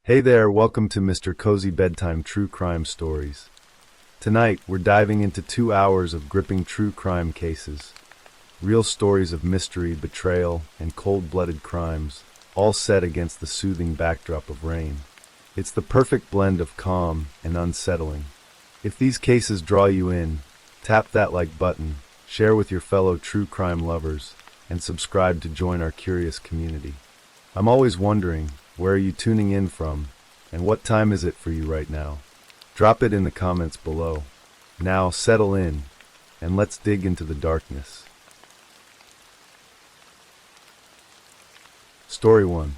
Hey there, welcome to Mr.Cozy Bedtime True Crime Stories. Tonight, we're diving into 2 hours of gripping true crime cases. Real stories of mystery, betrayal, and cold-blooded crimes, all set against the soothing backdrop of rain. It's the perfect blend of calm and unsettling. If these cases draw you in, tap that like button, share with your fellow true crime lovers, and subscribe to join our curious community. I'm always wondering, where are you tuning in from, and what time is it for you right now? Drop it in the comments below. Now settle in, and let's dig into the darkness. Story 1.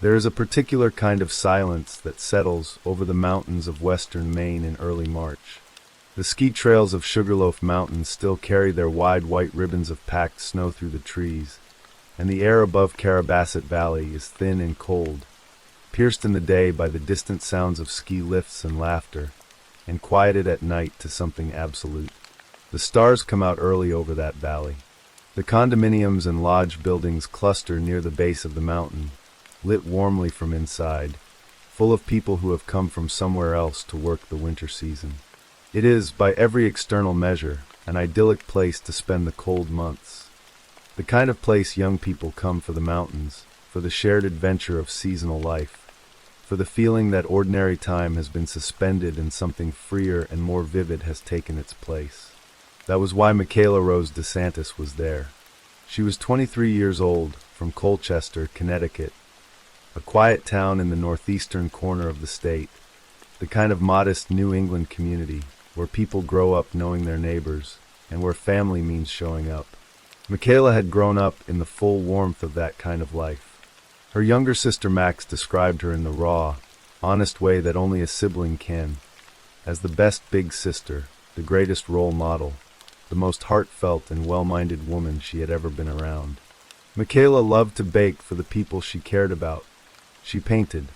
There is a particular kind of silence that settles over the mountains of western Maine in early March. The ski trails of Sugarloaf Mountain still carry their wide white ribbons of packed snow through the trees, and the air above Carabasset Valley is thin and cold, pierced in the day by the distant sounds of ski lifts and laughter, and quieted at night to something absolute. The stars come out early over that valley. The condominiums and lodge buildings cluster near the base of the mountain, lit warmly from inside, full of people who have come from somewhere else to work the winter season. It is, by every external measure, an idyllic place to spend the cold months. The kind of place young people come for the mountains, for the shared adventure of seasonal life, for the feeling that ordinary time has been suspended and something freer and more vivid has taken its place. That was why Michaela Rose DeSantis was there. She was 23 years old, from Colchester, Connecticut, a quiet town in the northeastern corner of the state, the kind of modest New England community where people grow up knowing their neighbors and where family means showing up. Michaela had grown up in the full warmth of that kind of life. Her younger sister Max described her in the raw, honest way that only a sibling can, as the best big sister, the greatest role model, the most heartfelt and well-minded woman she had ever been around. Michaela loved to bake for the people she cared about. She painted.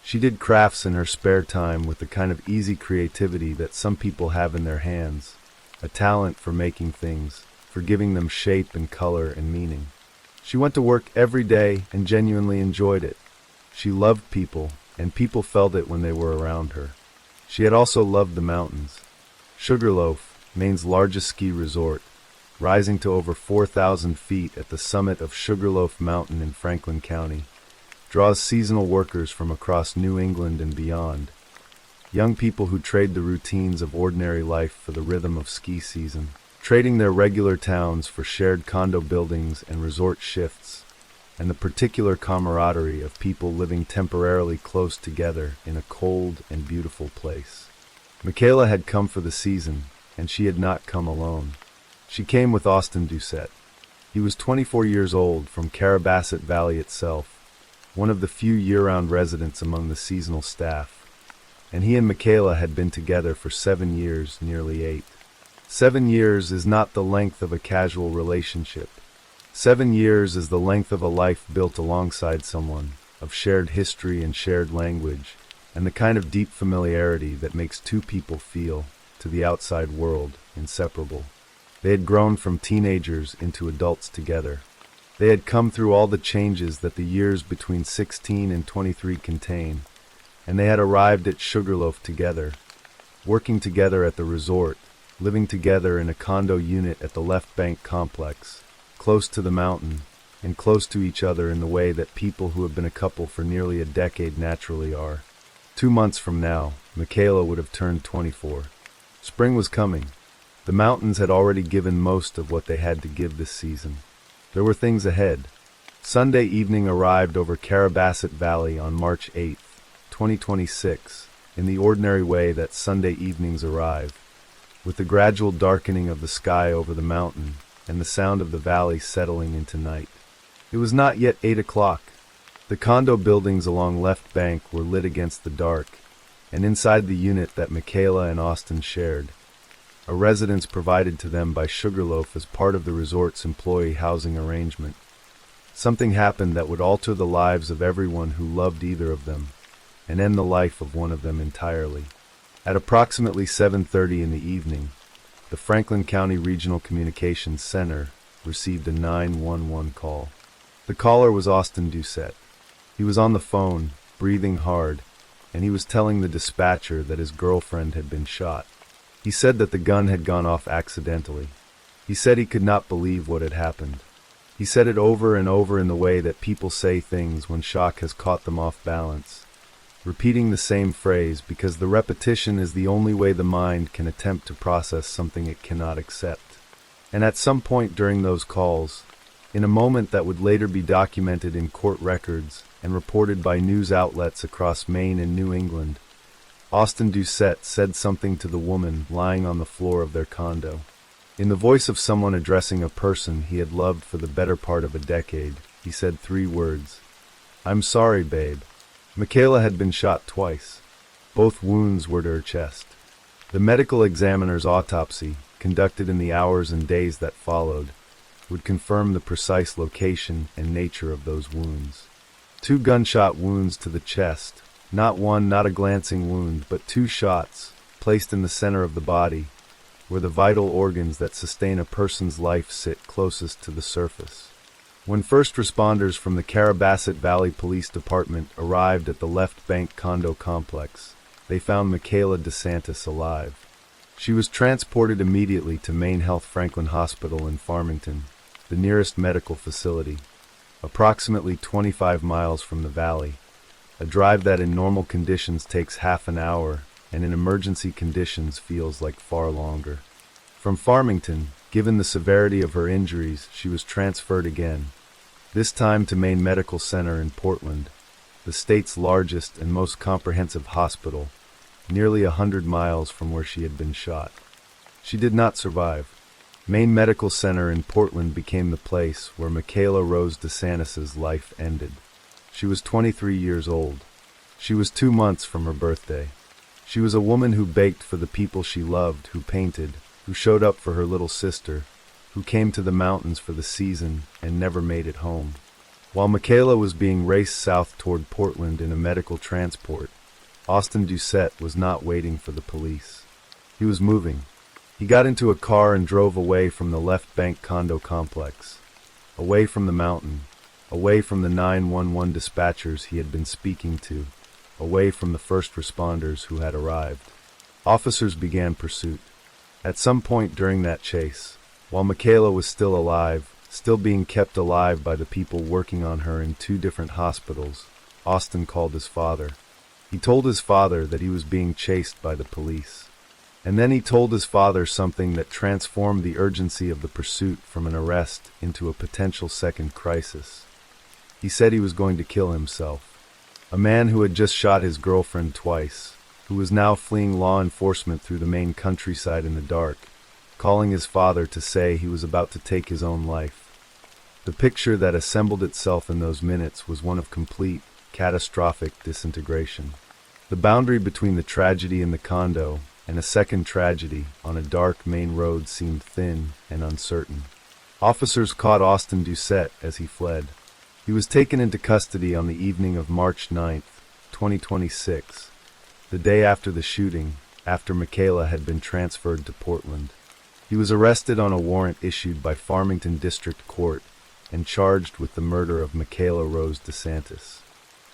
She did crafts in her spare time with the kind of easy creativity that some people have in their hands, a talent for making things, for giving them shape and color and meaning. She went to work every day and genuinely enjoyed it. She loved people, and people felt it when they were around her. She had also loved the mountains. Sugarloaf, Maine's largest ski resort, rising to over 4,000 feet at the summit of Sugarloaf Mountain in Franklin County, draws seasonal workers from across New England and beyond. Young people who trade the routines of ordinary life for the rhythm of ski season, trading their regular towns for shared condo buildings and resort shifts, and the particular camaraderie of people living temporarily close together in a cold and beautiful place. Michaela had come for the season, and she had not come alone. She came with Austin Doucette. He was 24 years old, from Carabasset Valley itself, one of the few year-round residents among the seasonal staff, and he and Michaela had been together for 7 years, nearly 8. 7 years is not the length of a casual relationship. 7 years is the length of a life built alongside someone, of shared history and shared language, and the kind of deep familiarity that makes two people feel, to the outside world, inseparable. They had grown from teenagers into adults together. They had come through all the changes that the years between 16 and 23 contain, and they had arrived at Sugarloaf together, working together at the resort, living together in a condo unit at the Left Bank complex, close to the mountain, and close to each other in the way that people who have been a couple for nearly a decade naturally are. 2 months from now, Michaela would have turned 24. Spring was coming. The mountains had already given most of what they had to give this season. There were things ahead. Sunday evening arrived over Carabasset Valley on March 8, 2026, in the ordinary way that Sunday evenings arrive, with the gradual darkening of the sky over the mountain and the sound of the valley settling into night. It was not yet 8 o'clock. The condo buildings along Left Bank were lit against the dark, and inside the unit that Michaela and Austin shared, a residence provided to them by Sugarloaf as part of the resort's employee housing arrangement, something happened that would alter the lives of everyone who loved either of them, and end the life of one of them entirely. At approximately 7:30 in the evening, the Franklin County Regional Communications Center received a 911 call. The caller was Austin Doucette. He was on the phone, breathing hard, and he was telling the dispatcher that his girlfriend had been shot. He said that the gun had gone off accidentally. He said he could not believe what had happened. He said it over and over in the way that people say things when shock has caught them off balance, repeating the same phrase because the repetition is the only way the mind can attempt to process something it cannot accept. And at some point during those calls, in a moment that would later be documented in court records and reported by news outlets across Maine and New England, Austin Doucette said something to the woman lying on the floor of their condo. In the voice of someone addressing a person he had loved for the better part of a decade, he said 3 words. "I'm sorry, babe." Michaela had been shot twice. Both wounds were to her chest. The medical examiner's autopsy, conducted in the hours and days that followed, would confirm the precise location and nature of those wounds. 2 gunshot wounds to the chest, not one, not a glancing wound, but 2 shots, placed in the center of the body, where the vital organs that sustain a person's life sit closest to the surface. When first responders from the Carabasset Valley Police Department arrived at the Left Bank condo complex, they found Michaela DeSantis alive. She was transported immediately to Maine Health Franklin Hospital in Farmington, the nearest medical facility, approximately 25 miles from the valley, a drive that in normal conditions takes half an hour and in emergency conditions feels like far longer. From Farmington, given the severity of her injuries, she was transferred again, this time to Maine Medical Center in Portland, the state's largest and most comprehensive hospital, nearly 100 miles from where she had been shot. She did not survive. Maine Medical Center in Portland became the place where Michaela Rose DeSantis' life ended. She was 23 years old. She was 2 months from her birthday. She was a woman who baked for the people she loved, who painted, who showed up for her little sister, who came to the mountains for the season and never made it home. While Michaela was being raced south toward Portland in a medical transport, Austin Doucette was not waiting for the police. He was moving. He got into a car and drove away from the Left Bank condo complex, away from the mountain, away from the 911 dispatchers he had been speaking to, away from the first responders who had arrived. Officers began pursuit. At some point during that chase, while Michaela was still alive, still being kept alive by the people working on her in 2 different hospitals, Austin called his father. He told his father that he was being chased by the police. And then he told his father something that transformed the urgency of the pursuit from an arrest into a potential second crisis. He said he was going to kill himself. A man who had just shot his girlfriend twice, who was now fleeing law enforcement through the Maine countryside in the dark, calling his father to say he was about to take his own life. The picture that assembled itself in those minutes was one of complete, catastrophic disintegration. The boundary between the tragedy in the condo and a second tragedy on a dark Maine road seemed thin and uncertain. Officers caught Austin Doucette as he fled. He was taken into custody on the evening of March 9th, 2026, the day after the shooting, after Michaela had been transferred to Portland. He was arrested on a warrant issued by Farmington District Court and charged with the murder of Michaela Rose DeSantis.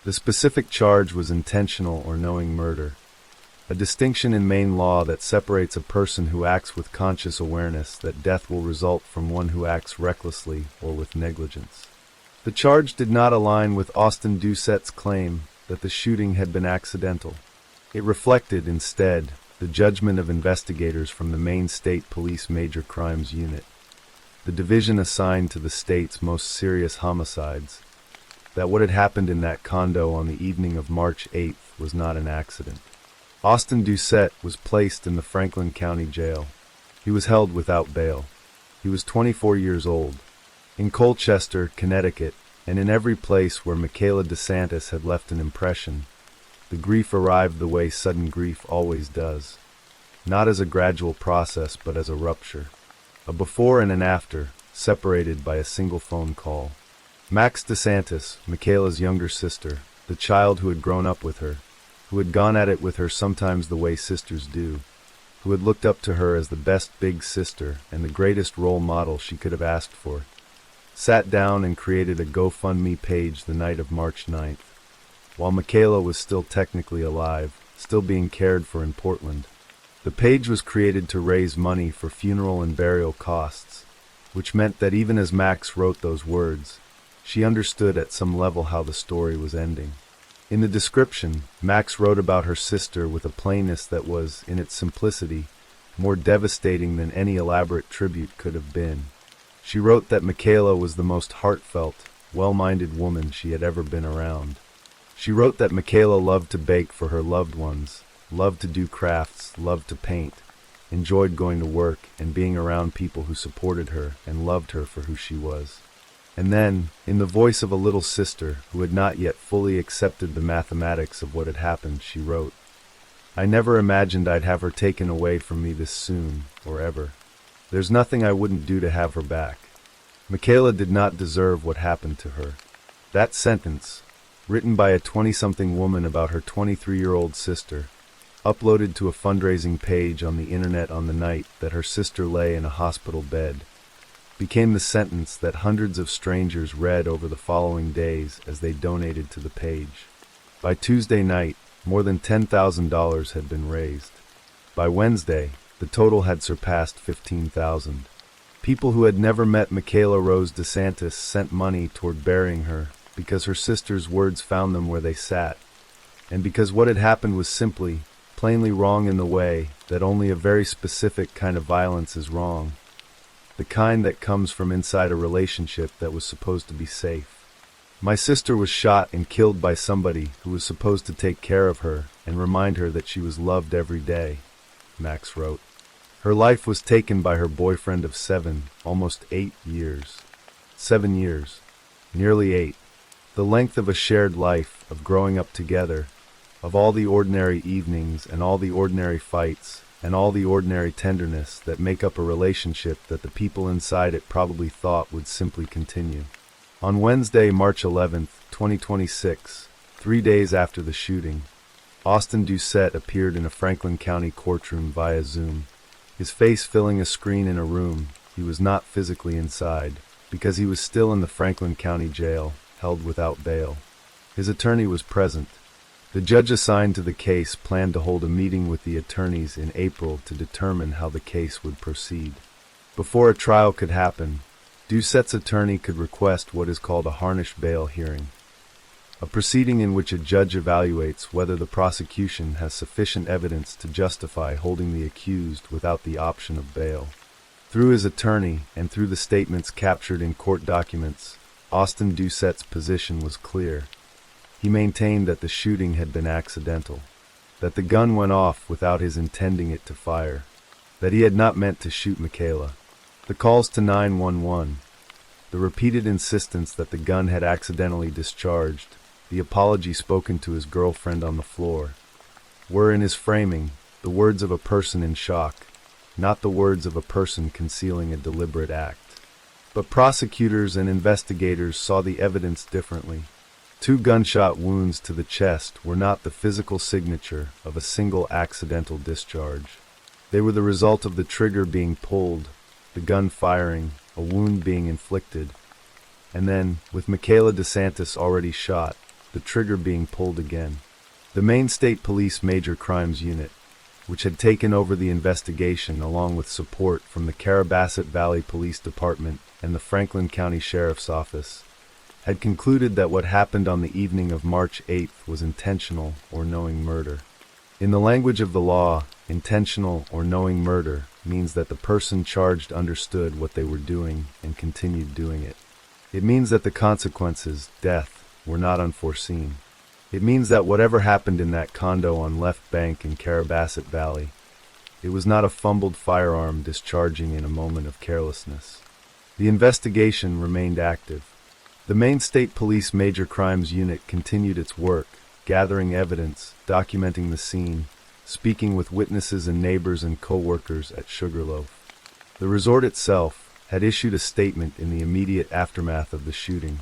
The specific charge was intentional or knowing murder, a distinction in Maine law that separates a person who acts with conscious awareness that death will result from one who acts recklessly or with negligence. The charge did not align with Austin Doucette's claim that the shooting had been accidental. It reflected, instead, the judgment of investigators from the Maine State Police Major Crimes Unit, the division assigned to the state's most serious homicides, that what had happened in that condo on the evening of March 8th was not an accident. Austin Doucette was placed in the Franklin County Jail. He was held without bail. He was 24 years old. In Colchester, Connecticut, and in every place where Michaela DeSantis had left an impression, the grief arrived the way sudden grief always does, not as a gradual process but as a rupture, a before and an after, separated by a single phone call. Max DeSantis, Michaela's younger sister, the child who had grown up with her, who had gone at it with her sometimes the way sisters do, who had looked up to her as the best big sister and the greatest role model she could have asked for, sat down and created a GoFundMe page the night of March 9th. while Michaela was still technically alive, still being cared for in Portland. The page was created to raise money for funeral and burial costs, which meant that even as Max wrote those words, she understood at some level how the story was ending. In the description, Max wrote about her sister with a plainness that was, in its simplicity, more devastating than any elaborate tribute could have been. She wrote that Michaela was the most heartfelt, well-minded woman she had ever been around. She wrote that Michaela loved to bake for her loved ones, loved to do crafts, loved to paint, enjoyed going to work and being around people who supported her and loved her for who she was. And then, in the voice of a little sister who had not yet fully accepted the mathematics of what had happened, she wrote, "I never imagined I'd have her taken away from me this soon, or ever. There's nothing I wouldn't do to have her back. Michaela did not deserve what happened to her." That sentence, written by a 20-something woman about her 23-year-old sister, uploaded to a fundraising page on the internet on the night that her sister lay in a hospital bed, became the sentence that hundreds of strangers read over the following days as they donated to the page. By Tuesday night, more than $10,000 had been raised. By Wednesday, the total had surpassed $15,000. People who had never met Michaela Rose DeSantis sent money toward burying her because her sister's words found them where they sat, and because what had happened was simply, plainly wrong in the way that only a very specific kind of violence is wrong. The kind that comes from inside a relationship that was supposed to be safe. My sister was shot and killed by somebody who was supposed to take care of her and remind her that she was loved every day, Max wrote. Her life was taken by her boyfriend of 7, almost 8 years. 7 years. Nearly 8. The length of a shared life, of growing up together, of all the ordinary evenings and all the ordinary fights, and all the ordinary tenderness that make up a relationship that the people inside it probably thought would simply continue. On Wednesday, March 11th, 2026, 3 days after the shooting, Austin Doucette appeared in a Franklin County courtroom via Zoom, his face filling a screen in a room he was not physically inside, because he was still in the Franklin County Jail, held without bail. His attorney was present. The judge assigned to the case planned to hold a meeting with the attorneys in April to determine how the case would proceed. Before a trial could happen, Doucette's attorney could request what is called a harnish bail hearing, a proceeding in which a judge evaluates whether the prosecution has sufficient evidence to justify holding the accused without the option of bail. Through his attorney and through the statements captured in court documents, Austin Doucette's position was clear. He maintained that the shooting had been accidental, that the gun went off without his intending it to fire, that he had not meant to shoot Michaela. The calls to 911, the repeated insistence that the gun had accidentally discharged, the apology spoken to his girlfriend on the floor, were in his framing the words of a person in shock, not the words of a person concealing a deliberate act. But prosecutors and investigators saw the evidence differently. 2 gunshot wounds to the chest were not the physical signature of a single accidental discharge. They were the result of the trigger being pulled, the gun firing, a wound being inflicted, and then, with Michaela DeSantis already shot, the trigger being pulled again. The Maine State Police Major Crimes Unit, which had taken over the investigation along with support from the Carabasset Valley Police Department and the Franklin County Sheriff's Office, had concluded that what happened on the evening of March 8th was intentional or knowing murder. In the language of the law, intentional or knowing murder means that the person charged understood what they were doing and continued doing it. It means that the consequences, death, were not unforeseen. It means that whatever happened in that condo on Left Bank in Carabasset Valley, it was not a fumbled firearm discharging in a moment of carelessness. The investigation remained active. The Maine State Police Major Crimes Unit continued its work, gathering evidence, documenting the scene, speaking with witnesses and neighbors and co-workers at Sugarloaf. The resort itself had issued a statement in the immediate aftermath of the shooting.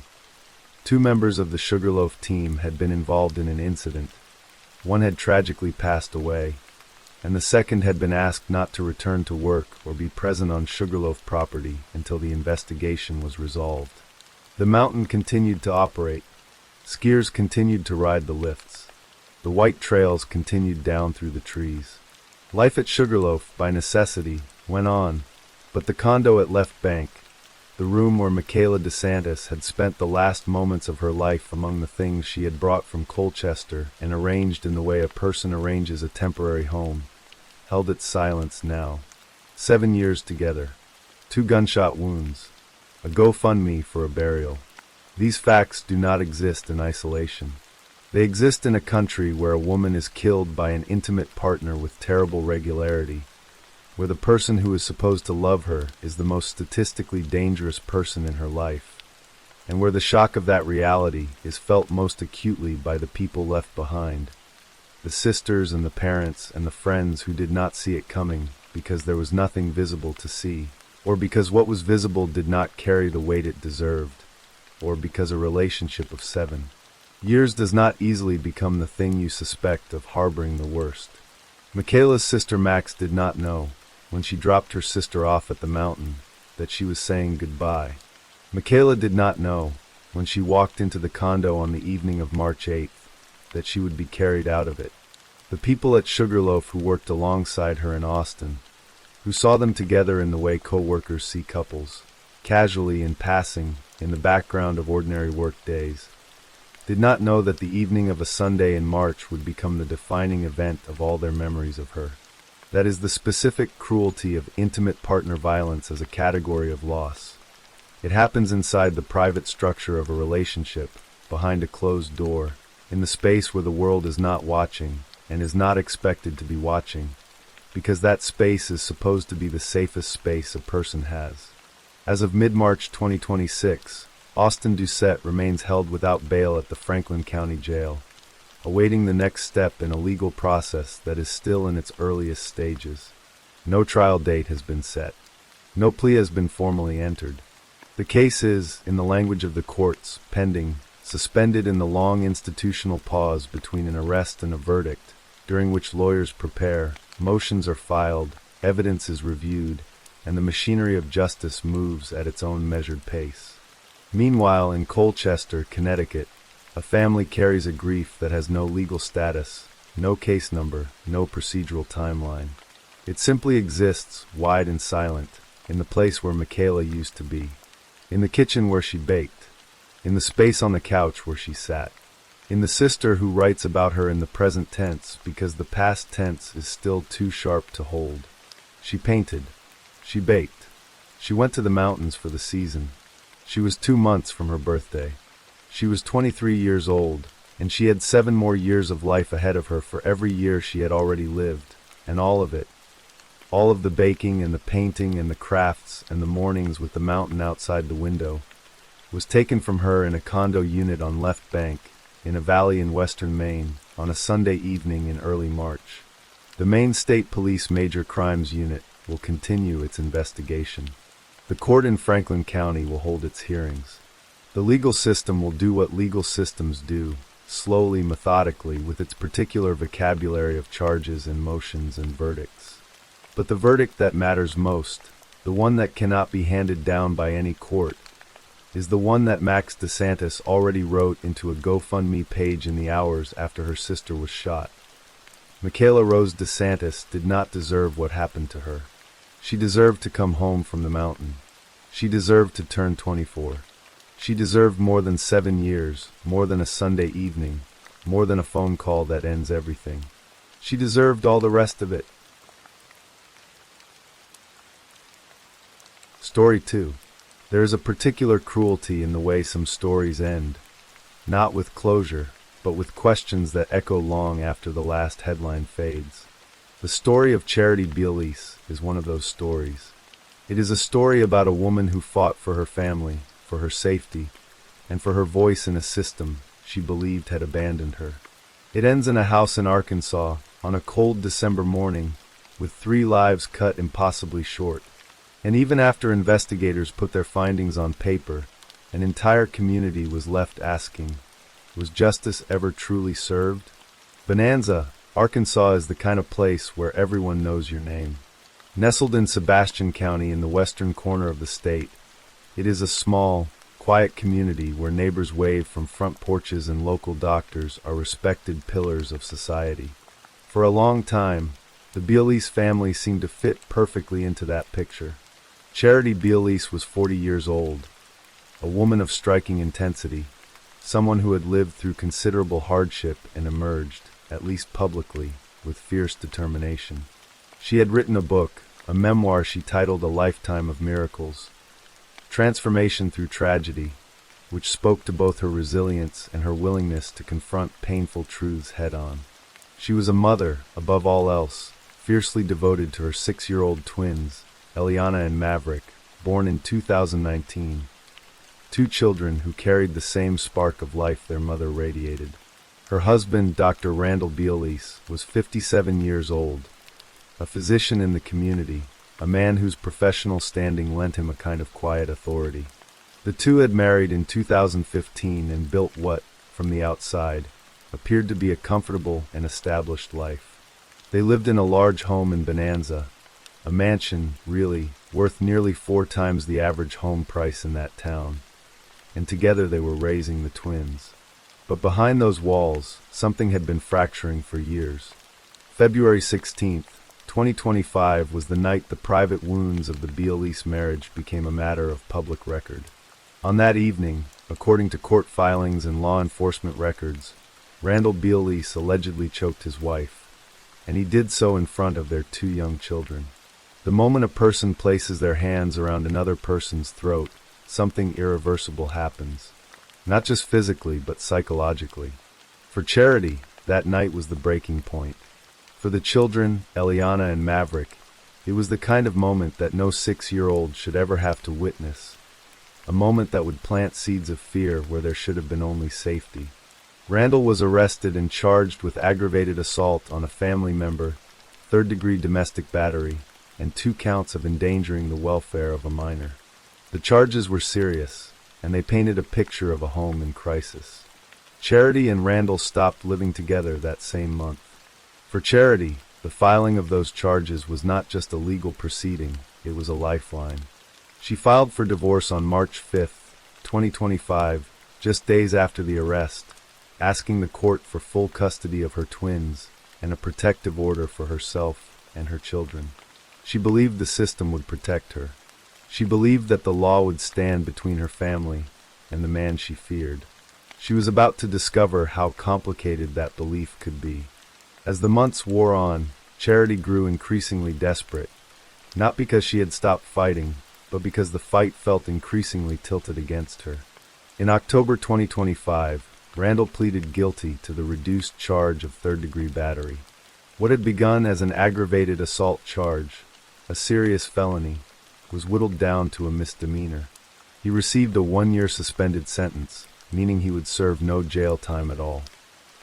2 members of the Sugarloaf team had been involved in an incident. One had tragically passed away, and the second had been asked not to return to work or be present on Sugarloaf property until the investigation was resolved. The mountain continued to operate. Skiers continued to ride the lifts. The white trails continued down through the trees. Life at Sugarloaf, by necessity, went on, but the condo at Left Bank, the room where Michaela DeSantis had spent the last moments of her life among the things she had brought from Colchester and arranged in the way a person arranges a temporary home, held its silence now. 7 years together. 2 gunshot wounds. A GoFundMe for a burial. These facts do not exist in isolation. They exist in a country where a woman is killed by an intimate partner with terrible regularity, where the person who is supposed to love her is the most statistically dangerous person in her life, and where the shock of that reality is felt most acutely by the people left behind, the sisters and the parents and the friends who did not see it coming because there was nothing visible to see, or because what was visible did not carry the weight it deserved, or because a relationship of 7 years does not easily become the thing you suspect of harboring the worst. Michaela's sister Max did not know, when she dropped her sister off at the mountain, that she was saying goodbye. Michaela did not know, when she walked into the condo on the evening of March 8th, that she would be carried out of it. The people at Sugarloaf who worked alongside her in Austin, who saw them together in the way co-workers see couples, casually in passing, in the background of ordinary work days, did not know that the evening of a Sunday in March would become the defining event of all their memories of her. That is the specific cruelty of intimate partner violence as a category of loss. It happens inside the private structure of a relationship, behind a closed door, in the space where the world is not watching and is not expected to be watching, because that space is supposed to be the safest space a person has. As of mid-March 2026, Austin Doucette remains held without bail at the Franklin County Jail, awaiting the next step in a legal process that is still in its earliest stages. No trial date has been set. No plea has been formally entered. The case is, in the language of the courts, pending, suspended in the long institutional pause between an arrest and a verdict, during which lawyers prepare, motions are filed, evidence is reviewed, and the machinery of justice moves at its own measured pace. Meanwhile, in Colchester, Connecticut, a family carries a grief that has no legal status, no case number, no procedural timeline. It simply exists, wide and silent, in the place where Michaela used to be, in the kitchen where she baked, in the space on the couch where she sat, in the sister who writes about her in the present tense because the past tense is still too sharp to hold. She painted. She baked. She went to the mountains for the season. She was 2 months from her birthday. She was 23 years old, and she had 7 more years of life ahead of her for every year she had already lived, and all of it, all of the baking and the painting and the crafts and the mornings with the mountain outside the window, was taken from her in a condo unit on Left Bank, in a valley in western Maine, on a Sunday evening in early March. The Maine State Police Major Crimes Unit will continue its investigation. The court in Franklin County will hold its hearings. The legal system will do what legal systems do, slowly, methodically, with its particular vocabulary of charges and motions and verdicts. But the verdict that matters most, the one that cannot be handed down by any court, is the one that Max DeSantis already wrote into a GoFundMe page in the hours after her sister was shot. Michaela Rose DeSantis did not deserve what happened to her. She deserved to come home from the mountain. She deserved to turn 24. She deserved more than 7 years, more than a Sunday evening, more than a phone call that ends everything. She deserved all the rest of it. Story 2. There is a particular cruelty in the way some stories end, not with closure, but with questions that echo long after the last headline fades. The story of Charity Bielis is one of those stories. It is a story about a woman who fought for her family, for her safety, and for her voice in a system she believed had abandoned her. It ends in a house in Arkansas on a cold December morning, with 3 lives cut impossibly short. And even after investigators put their findings on paper, an entire community was left asking, was justice ever truly served? Bonanza, Arkansas is the kind of place where everyone knows your name. Nestled in Sebastian County in the western corner of the state, it is a small, quiet community where neighbors wave from front porches and local doctors are respected pillars of society. For a long time, the Bealise family seemed to fit perfectly into that picture. Charity Bealise was 40 years old, a woman of striking intensity, someone who had lived through considerable hardship and emerged, at least publicly, with fierce determination. She had written a book, a memoir she titled A Lifetime of Miracles, Transformation Through Tragedy, which spoke to both her resilience and her willingness to confront painful truths head-on. She was a mother, above all else, fiercely devoted to her 6-year-old twins, Eliana and Maverick, born in 2019. 2 children who carried the same spark of life their mother radiated. Her husband, Dr. Randall Bealise, was 57 years old, a physician in the community, a man whose professional standing lent him a kind of quiet authority. The two had married in 2015 and built what, from the outside, appeared to be a comfortable and established life. They lived in a large home in Bonanza, a mansion, really, worth nearly 4 times the average home price in that town, and together they were raising the twins. But behind those walls, something had been fracturing for years. February 16th, 2025 was the night the private wounds of the Bealise marriage became a matter of public record. On that evening, according to court filings and law enforcement records, Randall Bealise allegedly choked his wife, and he did so in front of their 2 young children. The moment a person places their hands around another person's throat, something irreversible happens. Not just physically, but psychologically. For Charity, that night was the breaking point. For the children, Eliana and Maverick, it was the kind of moment that no 6-year-old should ever have to witness. A moment that would plant seeds of fear where there should have been only safety. Randall was arrested and charged with aggravated assault on a family member, 3rd-degree domestic battery, and 2 counts of endangering the welfare of a minor. The charges were serious, and they painted a picture of a home in crisis. Charity and Randall stopped living together that same month. For Charity, the filing of those charges was not just a legal proceeding, it was a lifeline. She filed for divorce on March 5, 2025, just days after the arrest, asking the court for full custody of her twins and a protective order for herself and her children. She believed the system would protect her. She believed that the law would stand between her family and the man she feared. She was about to discover how complicated that belief could be. As the months wore on, Charity grew increasingly desperate, not because she had stopped fighting, but because the fight felt increasingly tilted against her. In October 2025, Randall pleaded guilty to the reduced charge of 3rd-degree battery. What had begun as an aggravated assault charge, a serious felony, was whittled down to a misdemeanor. He received a 1-year suspended sentence, meaning he would serve no jail time at all.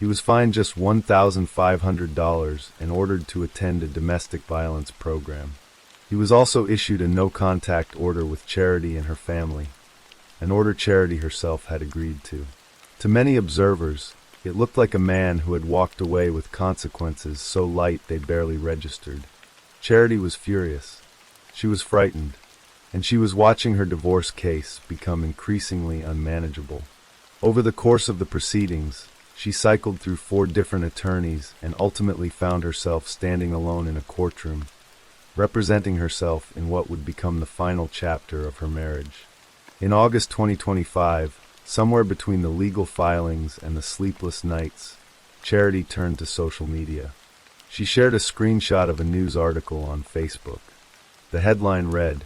He was fined just $1,500 and ordered to attend a domestic violence program. He was also issued a no-contact order with Charity and her family, an order Charity herself had agreed to. To many observers, it looked like a man who had walked away with consequences so light they barely registered. Charity was furious. She was frightened, and she was watching her divorce case become increasingly unmanageable. Over the course of the proceedings, she cycled through 4 different attorneys and ultimately found herself standing alone in a courtroom, representing herself in what would become the final chapter of her marriage. In August 2025, somewhere between the legal filings and the sleepless nights, Charity turned to social media. She shared a screenshot of a news article on Facebook. The headline read,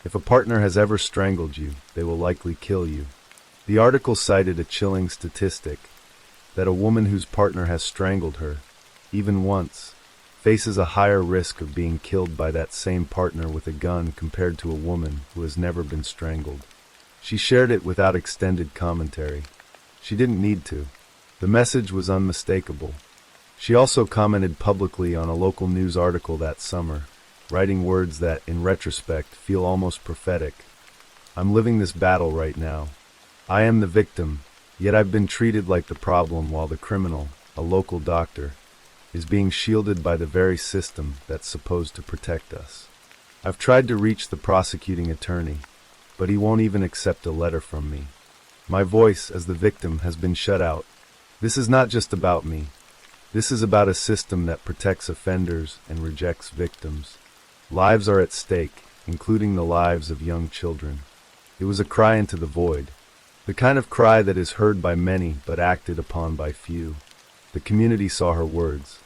"If a partner has ever strangled you, they will likely kill you." The article cited a chilling statistic, that a woman whose partner has strangled her, even once, faces a higher risk of being killed by that same partner with a gun compared to a woman who has never been strangled. She shared it without extended commentary. She didn't need to. The message was unmistakable. She also commented publicly on a local news article that summer, writing words that, in retrospect, feel almost prophetic. "I'm living this battle right now. I am the victim, yet I've been treated like the problem while the criminal, a local doctor, is being shielded by the very system that's supposed to protect us. I've tried to reach the prosecuting attorney, but he won't even accept a letter from me. My voice, as the victim, has been shut out. This is not just about me. This is about a system that protects offenders and rejects victims. Lives are at stake, including the lives of young children. It was a cry into the void, the kind of cry that is heard by many but acted upon by few. The community saw her words.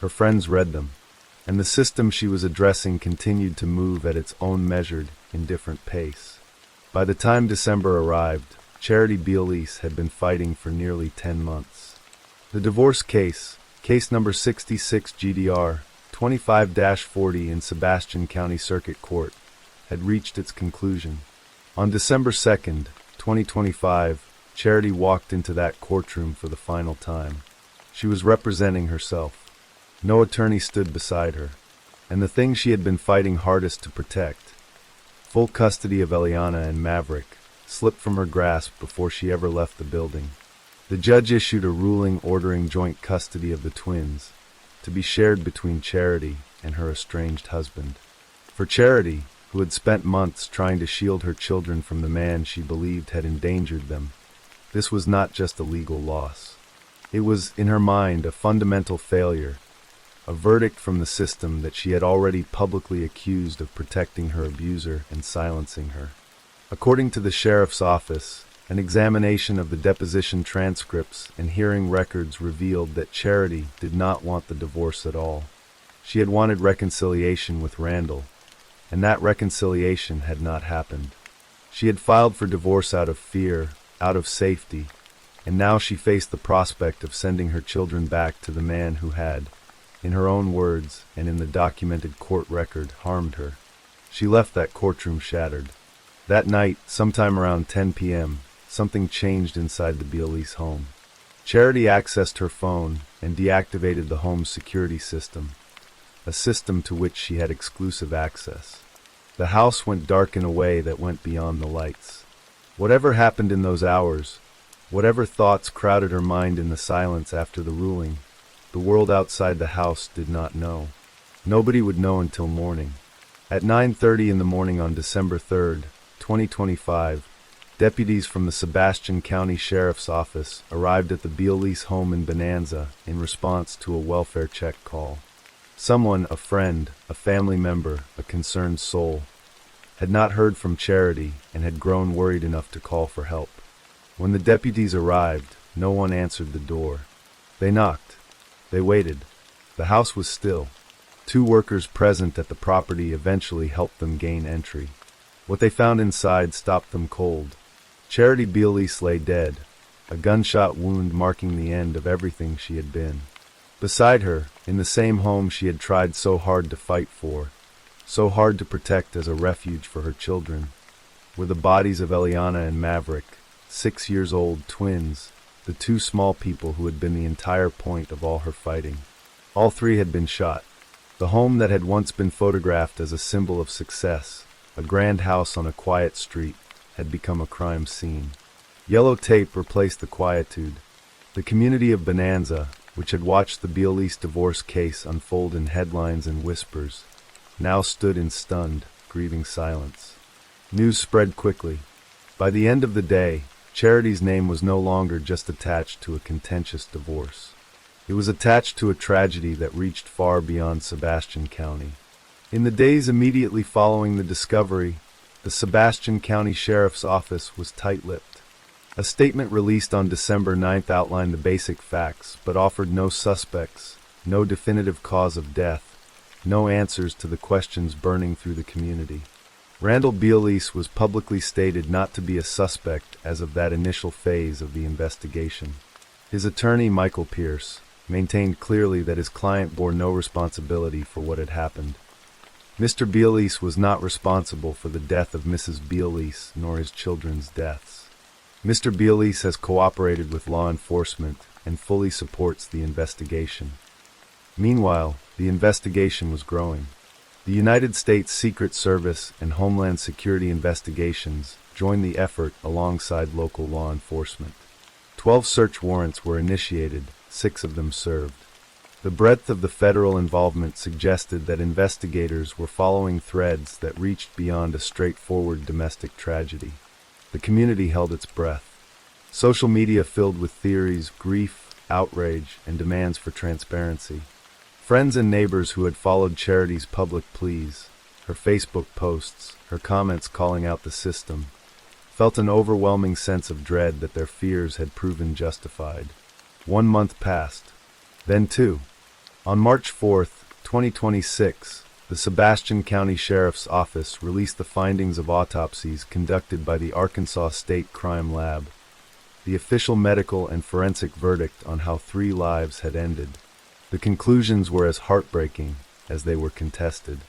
Her friends read them, and the system she was addressing continued to move at its own measured, indifferent pace. By the time December arrived, Charity Bealise had been fighting for nearly 10 months. The divorce case number 66 GDR 25-40 in Sebastian County Circuit Court, had reached its conclusion. On December 2nd, 2025, Charity walked into that courtroom for the final time. She was representing herself. No attorney stood beside her, and the thing she had been fighting hardest to protect, full custody of Eliana and Maverick, slipped from her grasp before she ever left the building. The judge issued a ruling ordering joint custody of the twins, to be shared between Charity and her estranged husband. For Charity, who had spent months trying to shield her children from the man she believed had endangered them, this was not just a legal loss. It was, in her mind, a fundamental failure, a verdict from the system that she had already publicly accused of protecting her abuser and silencing her. According to the sheriff's office, an examination of the deposition transcripts and hearing records revealed that Charity did not want the divorce at all. She had wanted reconciliation with Randall, and that reconciliation had not happened. She had filed for divorce out of fear, out of safety, and now she faced the prospect of sending her children back to the man who had, in her own words and in the documented court record, harmed her. She left that courtroom shattered. That night, sometime around 10 p.m., something changed inside the Bealise home. Charity accessed her phone and deactivated the home's security system, a system to which she had exclusive access. The house went dark in a way that went beyond the lights. Whatever happened in those hours, whatever thoughts crowded her mind in the silence after the ruling, the world outside the house did not know. Nobody would know until morning. At 9:30 in the morning on December 3rd, 2025, deputies from the Sebastian County Sheriff's Office arrived at the Bealise home in Bonanza in response to a welfare check call. Someone, a friend, a family member, a concerned soul, had not heard from Charity and had grown worried enough to call for help. When the deputies arrived, no one answered the door. They knocked. They waited. The house was still. 2 workers present at the property eventually helped them gain entry. What they found inside stopped them cold. Charity Bealise lay dead, a gunshot wound marking the end of everything she had been. Beside her, in the same home she had tried so hard to fight for, so hard to protect as a refuge for her children, were the bodies of Eliana and Maverick, 6-year-old twins, the 2 small people who had been the entire point of all her fighting. All 3 had been shot. The home that had once been photographed as a symbol of success, a grand house on a quiet street, had become a crime scene. Yellow tape replaced the quietude. The community of Bonanza, which had watched the Bealise divorce case unfold in headlines and whispers, now stood in stunned, grieving silence. News spread quickly. By the end of the day, Charity's name was no longer just attached to a contentious divorce. It was attached to a tragedy that reached far beyond Sebastian County. In the days immediately following the discovery, the Sebastian County Sheriff's Office was tight-lipped. A statement released on December 9th outlined the basic facts, but offered no suspects, no definitive cause of death, no answers to the questions burning through the community. Randall Bealise was publicly stated not to be a suspect as of that initial phase of the investigation. His attorney, Michael Pierce, maintained clearly that his client bore no responsibility for what had happened. Mr. Bealise was not responsible for the death of Mrs. Bealise nor his children's deaths. Mr. Bealise has cooperated with law enforcement and fully supports the investigation. Meanwhile, the investigation was growing. The United States Secret Service and Homeland Security investigations joined the effort alongside local law enforcement. 12 search warrants were initiated, 6 of them served. The breadth of the federal involvement suggested that investigators were following threads that reached beyond a straightforward domestic tragedy. The community held its breath. Social media filled with theories, grief, outrage, and demands for transparency. Friends and neighbors who had followed Charity's public pleas, her Facebook posts, her comments calling out the system, felt an overwhelming sense of dread that their fears had proven justified. 1 month passed. Then two. On March 4th, 2026, the Sebastian County Sheriff's Office released the findings of autopsies conducted by the Arkansas State Crime Lab, the official medical and forensic verdict on how 3 lives had ended. The conclusions were as heartbreaking as they were contested.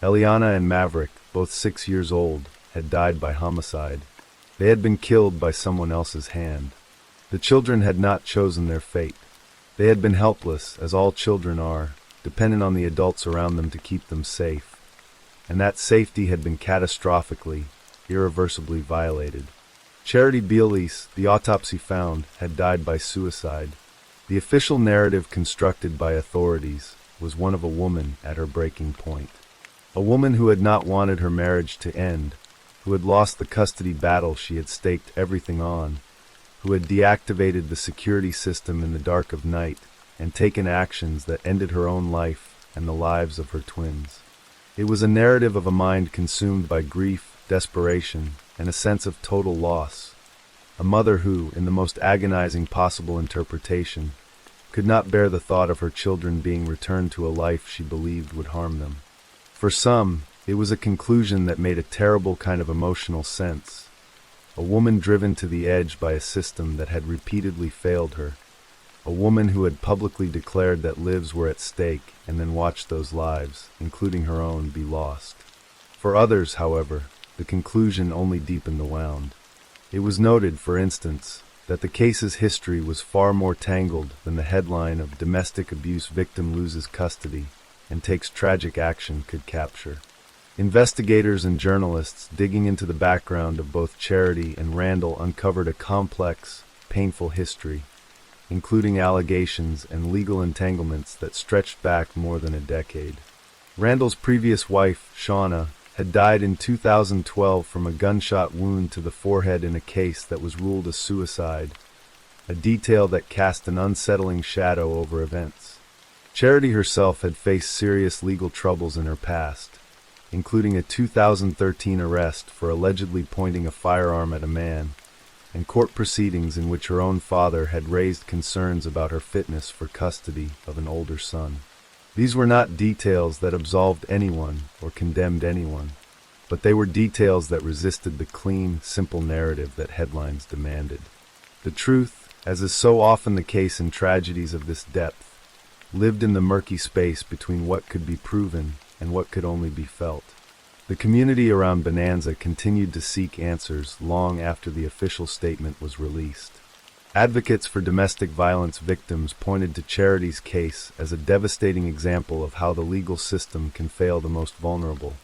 Eliana and Maverick, both 6 years old, had died by homicide. They had been killed by someone else's hand. The children had not chosen their fate. They had been helpless, as all children are, dependent on the adults around them to keep them safe. And that safety had been catastrophically, irreversibly violated. Charity Bealice, the autopsy found, had died by suicide. The official narrative constructed by authorities was one of a woman at her breaking point. A woman who had not wanted her marriage to end, who had lost the custody battle she had staked everything on, who had deactivated the security system in the dark of night and taken actions that ended her own life and the lives of her twins. It was a narrative of a mind consumed by grief, desperation, and a sense of total loss. A mother who, in the most agonizing possible interpretation, could not bear the thought of her children being returned to a life she believed would harm them. For some, it was a conclusion that made a terrible kind of emotional sense. A woman driven to the edge by a system that had repeatedly failed her. A woman who had publicly declared that lives were at stake and then watched those lives, including her own, be lost. For others, however, the conclusion only deepened the wound. It was noted, for instance, that the case's history was far more tangled than the headline of "Domestic Abuse Victim Loses Custody and Takes Tragic Action" could capture. Investigators and journalists digging into the background of both Charity and Randall uncovered a complex, painful history, including allegations and legal entanglements that stretched back more than a decade. Randall's previous wife, Shauna, had died in 2012 from a gunshot wound to the forehead in a case that was ruled a suicide, a detail that cast an unsettling shadow over events. Charity herself had faced serious legal troubles in her past, including a 2013 arrest for allegedly pointing a firearm at a man, and court proceedings in which her own father had raised concerns about her fitness for custody of an older son. These were not details that absolved anyone or condemned anyone, but they were details that resisted the clean, simple narrative that headlines demanded. The truth, as is so often the case in tragedies of this depth, lived in the murky space between what could be proven and what could only be felt. The community around Bonanza continued to seek answers long after the official statement was released. Advocates for domestic violence victims pointed to Charity's case as a devastating example of how the legal system can fail the most vulnerable.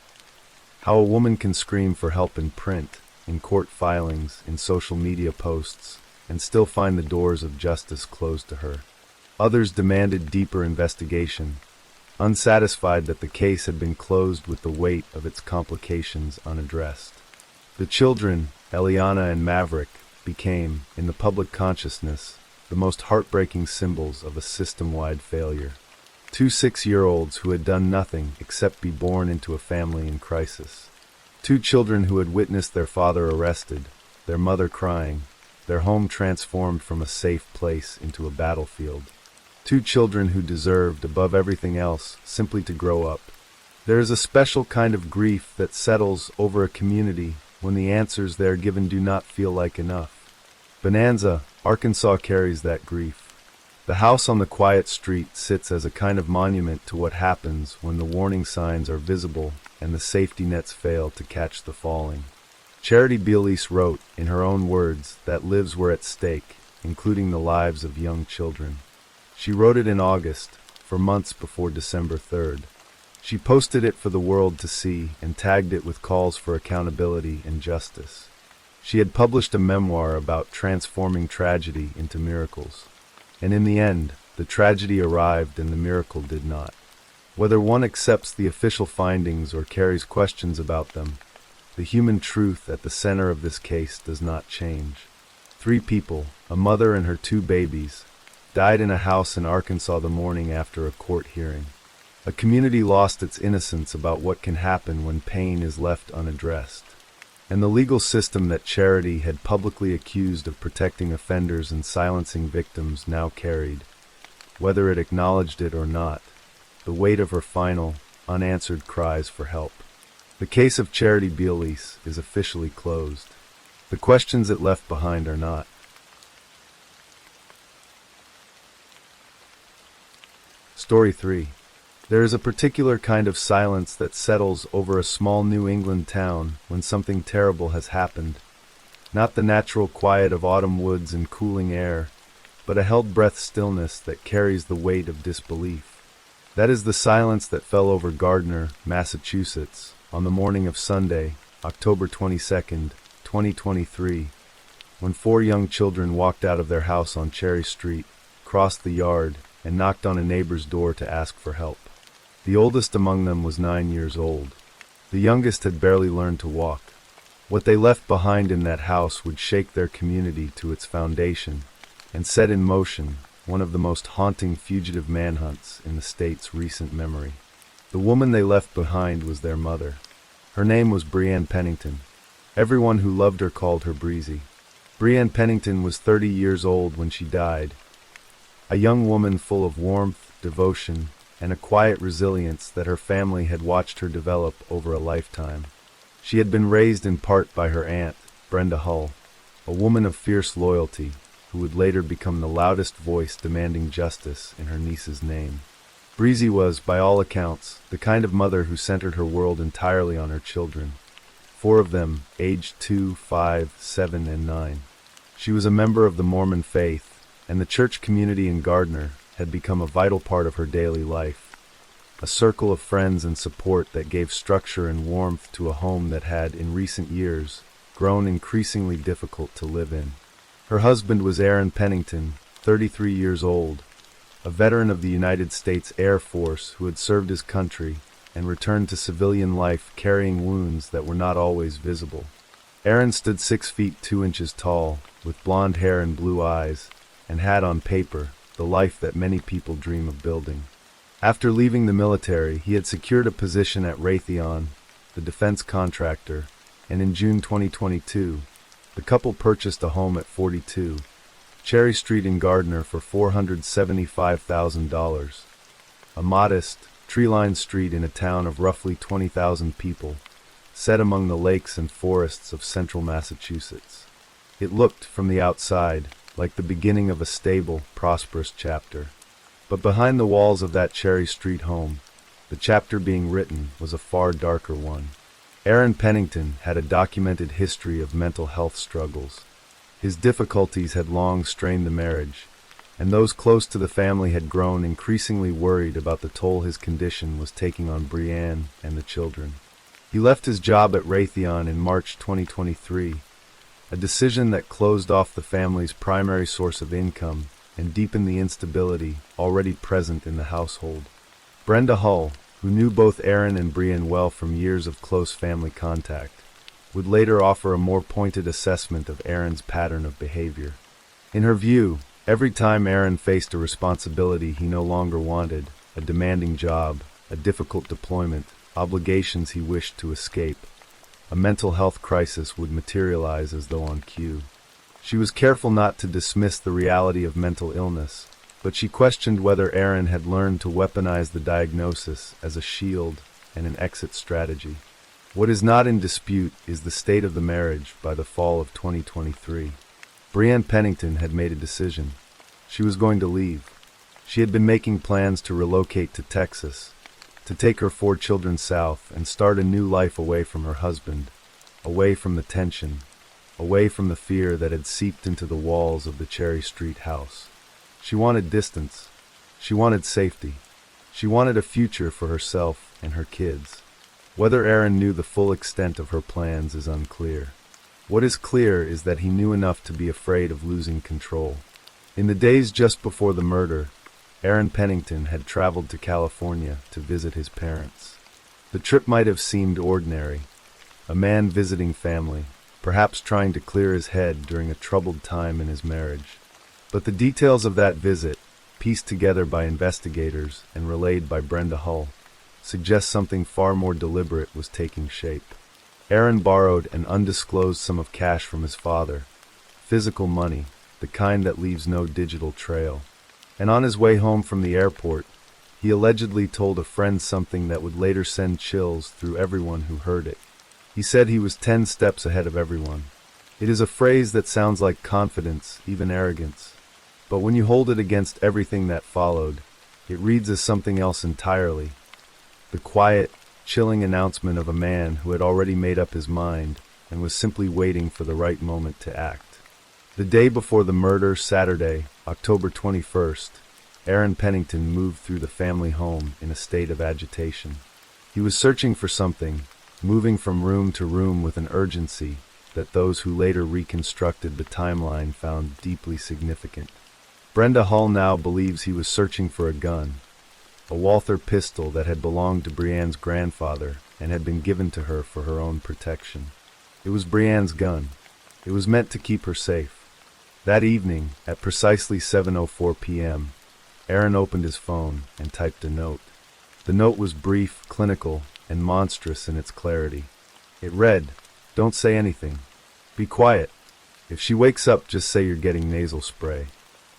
How a woman can scream for help in print, in court filings, in social media posts, and still find the doors of justice closed to her. Others demanded deeper investigation, unsatisfied that the case had been closed with the weight of its complications unaddressed. The children, Eliana and Maverick, became, in the public consciousness, the most heartbreaking symbols of a system-wide failure. 2 6-year-olds who had done nothing except be born into a family in crisis. 2 children who had witnessed their father arrested, their mother crying, their home transformed from a safe place into a battlefield. 2 children who deserved, above everything else, simply to grow up. There is a special kind of grief that settles over a community when the answers there given do not feel like enough. Bonanza, Arkansas carries that grief. The house on the quiet street sits as a kind of monument to what happens when the warning signs are visible and the safety nets fail to catch the falling. Charity Bealice wrote, in her own words, that lives were at stake, including the lives of young children. She wrote it in August, for months before December 3rd. She posted it for the world to see and tagged it with calls for accountability and justice. She had published a memoir about transforming tragedy into miracles. And in the end, the tragedy arrived and the miracle did not. Whether one accepts the official findings or carries questions about them, the human truth at the center of this case does not change. 3 people, a mother and her 2 babies, died in a house in Arkansas the morning after a court hearing. A community lost its innocence about what can happen when pain is left unaddressed. And the legal system that Charity had publicly accused of protecting offenders and silencing victims now carried, whether it acknowledged it or not, the weight of her final, unanswered cries for help. The case of Charity Bealise is officially closed. The questions it left behind are not. Story 3. There is a particular kind of silence that settles over a small New England town when something terrible has happened. Not the natural quiet of autumn woods and cooling air, but a held-breath stillness that carries the weight of disbelief. That is the silence that fell over Gardner, Massachusetts, on the morning of Sunday, October 22nd, 2023, when 4 young children walked out of their house on Cherry Street, crossed the yard, and knocked on a neighbor's door to ask for help. The oldest among them was 9 years old. The youngest had barely learned to walk. What they left behind in that house would shake their community to its foundation and set in motion one of the most haunting fugitive manhunts in the state's recent memory. The woman they left behind was their mother. Her name was Brianne Pennington. Everyone who loved her called her Breezy. Brianne Pennington was 30 years old when she died, a young woman full of warmth, devotion, and a quiet resilience that her family had watched her develop over a lifetime. She had been raised in part by her aunt, Brenda Hull, a woman of fierce loyalty, who would later become the loudest voice demanding justice in her niece's name. Breezy was, by all accounts, the kind of mother who centered her world entirely on her children, 4 of them aged 2, 5, 7, and 9. She was a member of the Mormon faith, and the church community in Gardner had become a vital part of her daily life, a circle of friends and support that gave structure and warmth to a home that had, in recent years, grown increasingly difficult to live in. Her husband was Aaron Pennington, 33 years old, a veteran of the United States Air Force who had served his country and returned to civilian life carrying wounds that were not always visible. Aaron stood 6 feet 2 inches tall, with blonde hair and blue eyes, and had on paper the life that many people dream of building. After leaving the military, he had secured a position at Raytheon, the defense contractor, and in June 2022, the couple purchased a home at 42 Cherry Street in Gardner for $475,000, a modest, tree-lined street in a town of roughly 20,000 people, set among the lakes and forests of central Massachusetts. It looked, from the outside, like the beginning of a stable, prosperous chapter. But behind the walls of that Cherry Street home, the chapter being written was a far darker one. Aaron Pennington had a documented history of mental health struggles. His difficulties had long strained the marriage, and those close to the family had grown increasingly worried about the toll his condition was taking on Brianne and the children. He left his job at Raytheon in March 2023, a decision that closed off the family's primary source of income and deepened the instability already present in the household. Brenda Hull, who knew both Aaron and Brianne well from years of close family contact, would later offer a more pointed assessment of Aaron's pattern of behavior. In her view, every time Aaron faced a responsibility he no longer wanted, a demanding job, a difficult deployment, obligations he wished to escape, a mental health crisis would materialize as though on cue. She was careful not to dismiss the reality of mental illness, but she questioned whether Aaron had learned to weaponize the diagnosis as a shield and an exit strategy. What is not in dispute is the state of the marriage by the fall of 2023. Brianne Pennington had made a decision. She was going to leave. She had been making plans to relocate to Texas, to take her 4 children south and start a new life away from her husband, away from the tension, away from the fear that had seeped into the walls of the Cherry Street house. She wanted distance. She wanted safety. She wanted a future for herself and her kids. Whether Aaron knew the full extent of her plans is unclear. What is clear is that he knew enough to be afraid of losing control. In the days just before the murder, Aaron Pennington had traveled to California to visit his parents. The trip might have seemed ordinary, a man visiting family, perhaps trying to clear his head during a troubled time in his marriage. But the details of that visit, pieced together by investigators and relayed by Brenda Hull, suggest something far more deliberate was taking shape. Aaron borrowed an undisclosed sum of cash from his father, physical money, the kind that leaves no digital trail. And on his way home from the airport, he allegedly told a friend something that would later send chills through everyone who heard it. He said he was 10 steps ahead of everyone. It is a phrase that sounds like confidence, even arrogance. But when you hold it against everything that followed, it reads as something else entirely. The quiet, chilling announcement of a man who had already made up his mind and was simply waiting for the right moment to act. The day before the murder, Saturday, October 21st, Aaron Pennington moved through the family home in a state of agitation. He was searching for something, moving from room to room with an urgency that those who later reconstructed the timeline found deeply significant. Brenda Hull now believes he was searching for a gun, a Walther pistol that had belonged to Brianne's grandfather and had been given to her for her own protection. It was Brianne's gun. It was meant to keep her safe. That evening, at precisely 7:04 p.m., Aaron opened his phone and typed a note. The note was brief, clinical, and monstrous in its clarity. It read, "Don't say anything. Be quiet. If she wakes up, just say you're getting nasal spray.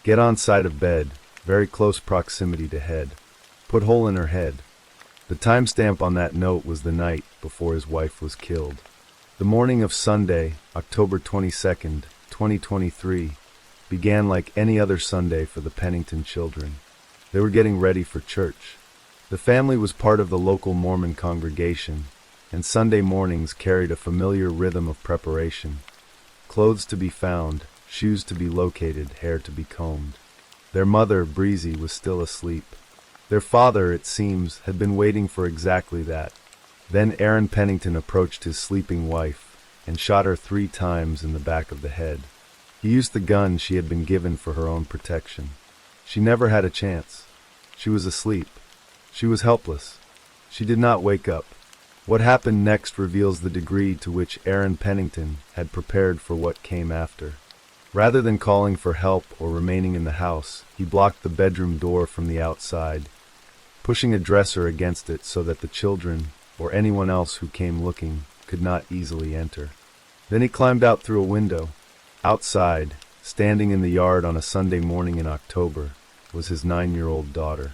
Get on side of bed, very close proximity to head. Put hole in her head." The timestamp on that note was the night before his wife was killed. The morning of Sunday, October 22nd, 2023, began like any other Sunday for the Pennington children. They were getting ready for church. The family was part of the local Mormon congregation, and Sunday mornings carried a familiar rhythm of preparation. Clothes to be found, shoes to be located, hair to be combed. Their mother, Breezy, was still asleep. Their father, it seems, had been waiting for exactly that. Then Aaron Pennington approached his sleeping wife and shot her 3 times in the back of the head. He used the gun she had been given for her own protection. She never had a chance. She was asleep. She was helpless. She did not wake up. What happened next reveals the degree to which Aaron Pennington had prepared for what came after. Rather than calling for help or remaining in the house, he blocked the bedroom door from the outside, pushing a dresser against it so that the children, or anyone else who came looking, could not easily enter. Then he climbed out through a window. Outside, standing in the yard on a Sunday morning in October, was his 9-year-old daughter.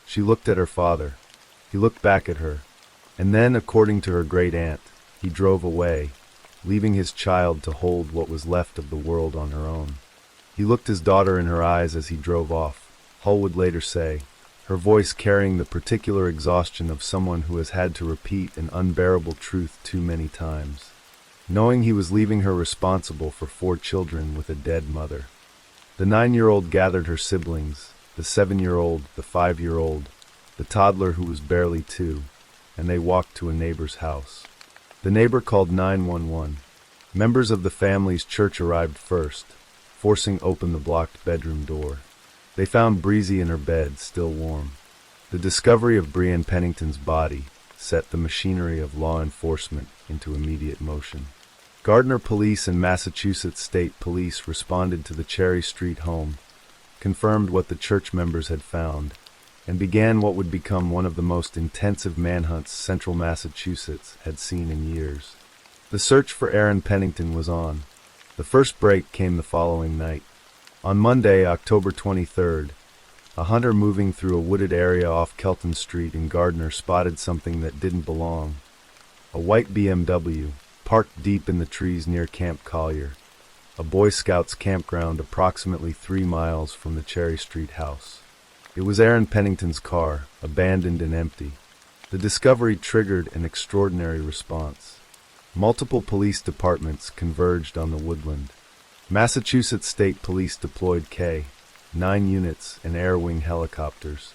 She looked at her father. He looked back at her. And then, according to her great-aunt, he drove away, leaving his child to hold what was left of the world on her own. He looked his daughter in her eyes as he drove off, Hull would later say, her voice carrying the particular exhaustion of someone who has had to repeat an unbearable truth too many times, knowing he was leaving her responsible for 4 children with a dead mother. The 9-year-old gathered her siblings, the 7-year-old, the 5-year-old, the toddler who was barely 2, and they walked to a neighbor's house. The neighbor called 911. Members of the family's church arrived first, forcing open the blocked bedroom door. They found Breezy in her bed, still warm. The discovery of Brianne Pennington's body set the machinery of law enforcement into immediate motion. Gardner Police and Massachusetts State Police responded to the Cherry Street home, confirmed what the church members had found, and began what would become one of the most intensive manhunts central Massachusetts had seen in years. The search for Aaron Pennington was on. The first break came the following night. On Monday, October 23rd, a hunter moving through a wooded area off Kelton Street in Gardner spotted something that didn't belong. A white BMW, parked deep in the trees near Camp Collier, a Boy Scouts campground approximately 3 miles from the Cherry Street house. It was Aaron Pennington's car, abandoned and empty. The discovery triggered an extraordinary response. Multiple police departments converged on the woodland. Massachusetts State Police deployed K-9 units and air wing helicopters.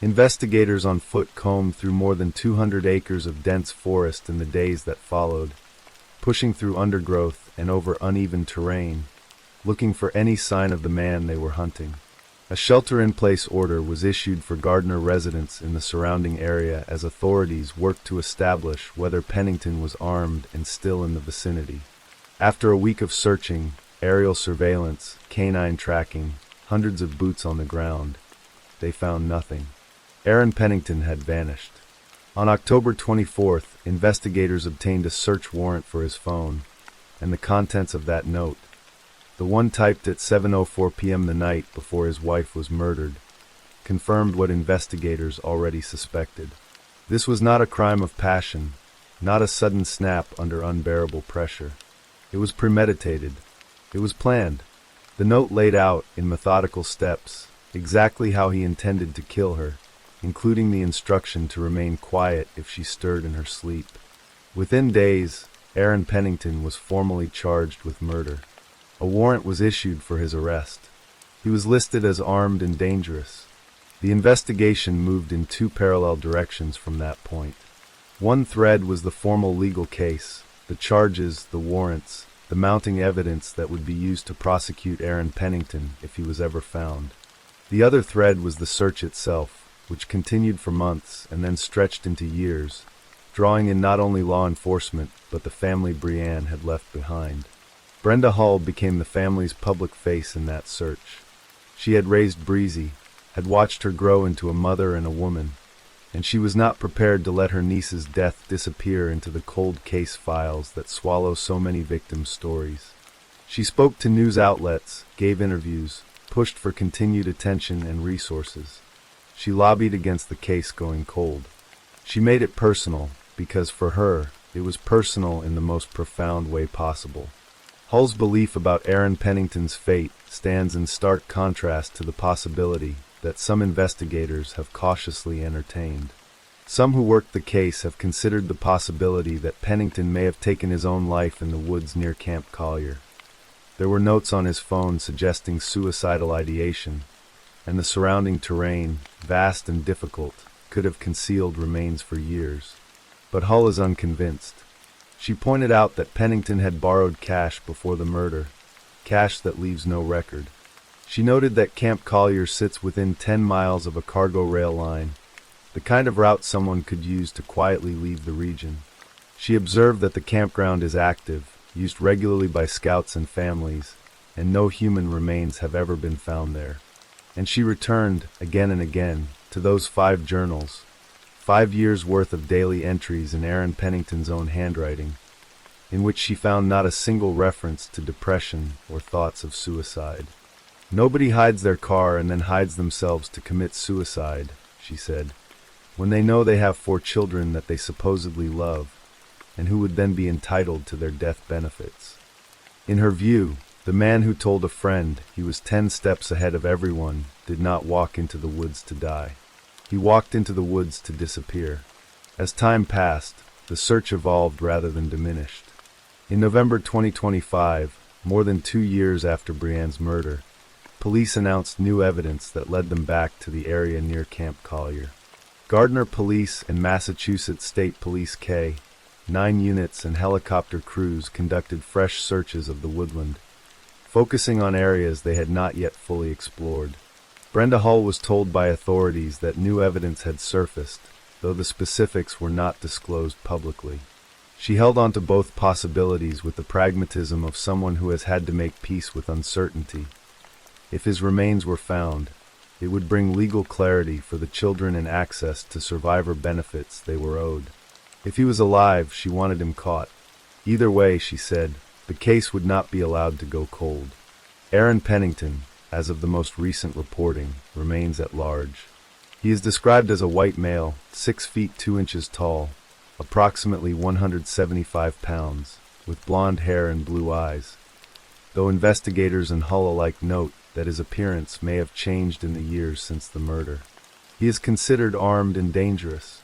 Investigators on foot combed through more than 200 acres of dense forest in the days that followed, pushing through undergrowth and over uneven terrain, looking for any sign of the man they were hunting. A shelter-in-place order was issued for Gardner residents in the surrounding area as authorities worked to establish whether Pennington was armed and still in the vicinity. After a week of searching, aerial surveillance, canine tracking, hundreds of boots on the ground, they found nothing. Aaron Pennington had vanished. On October 24th, investigators obtained a search warrant for his phone, and the contents of that note, the one typed at 7:04 p.m. the night before his wife was murdered, confirmed what investigators already suspected. This was not a crime of passion, not a sudden snap under unbearable pressure. It was premeditated. It was planned. The note laid out, in methodical steps, exactly how he intended to kill her, including the instruction to remain quiet if she stirred in her sleep. Within days, Aaron Pennington was formally charged with murder. A warrant was issued for his arrest. He was listed as armed and dangerous. The investigation moved in two parallel directions from that point. One thread was the formal legal case, the charges, the warrants, the mounting evidence that would be used to prosecute Aaron Pennington if he was ever found. The other thread was the search itself, which continued for months and then stretched into years, drawing in not only law enforcement but the family Brianne had left behind. Brenda Hull became the family's public face in that search. She had raised Breezy, had watched her grow into a mother and a woman, and she was not prepared to let her niece's death disappear into the cold case files that swallow so many victims' stories. She spoke to news outlets, gave interviews, pushed for continued attention and resources. She lobbied against the case going cold. She made it personal, because for her, it was personal in the most profound way possible. Hull's belief about Aaron Pennington's fate stands in stark contrast to the possibility that some investigators have cautiously entertained. Some who worked the case have considered the possibility that Pennington may have taken his own life in the woods near Camp Collier. There were notes on his phone suggesting suicidal ideation, and the surrounding terrain, vast and difficult, could have concealed remains for years. But Hull is unconvinced. She pointed out that Pennington had borrowed cash before the murder, cash that leaves no record. She noted that Camp Collier sits within 10 miles of a cargo rail line, the kind of route someone could use to quietly leave the region. She observed that the campground is active, used regularly by scouts and families, and no human remains have ever been found there. And she returned, again and again, to those 5 journals, 5 years' worth of daily entries in Aaron Pennington's own handwriting, in which she found not a single reference to depression or thoughts of suicide. "Nobody hides their car and then hides themselves to commit suicide," she said, "when they know they have 4 children that they supposedly love, and who would then be entitled to their death benefits." In her view, the man who told a friend he was 10 steps ahead of everyone did not walk into the woods to die. He walked into the woods to disappear. As time passed, the search evolved rather than diminished. In November 2025, more than 2 years after Brianne's murder, police announced new evidence that led them back to the area near Camp Collier. Gardner Police and Massachusetts State Police 9 units and helicopter crews conducted fresh searches of the woodland, focusing on areas they had not yet fully explored. Brenda Hull was told by authorities that new evidence had surfaced, though the specifics were not disclosed publicly. She held on to both possibilities with the pragmatism of someone who has had to make peace with uncertainty. If his remains were found, it would bring legal clarity for the children and access to survivor benefits they were owed. If he was alive, she wanted him caught. Either way, she said, the case would not be allowed to go cold. Aaron Pennington, as of the most recent reporting, remains at large. He is described as a white male, 6 feet 2 inches tall, approximately 175 pounds, with blonde hair and blue eyes, though investigators and Hull alike note that his appearance may have changed in the years since the murder. He is considered armed and dangerous.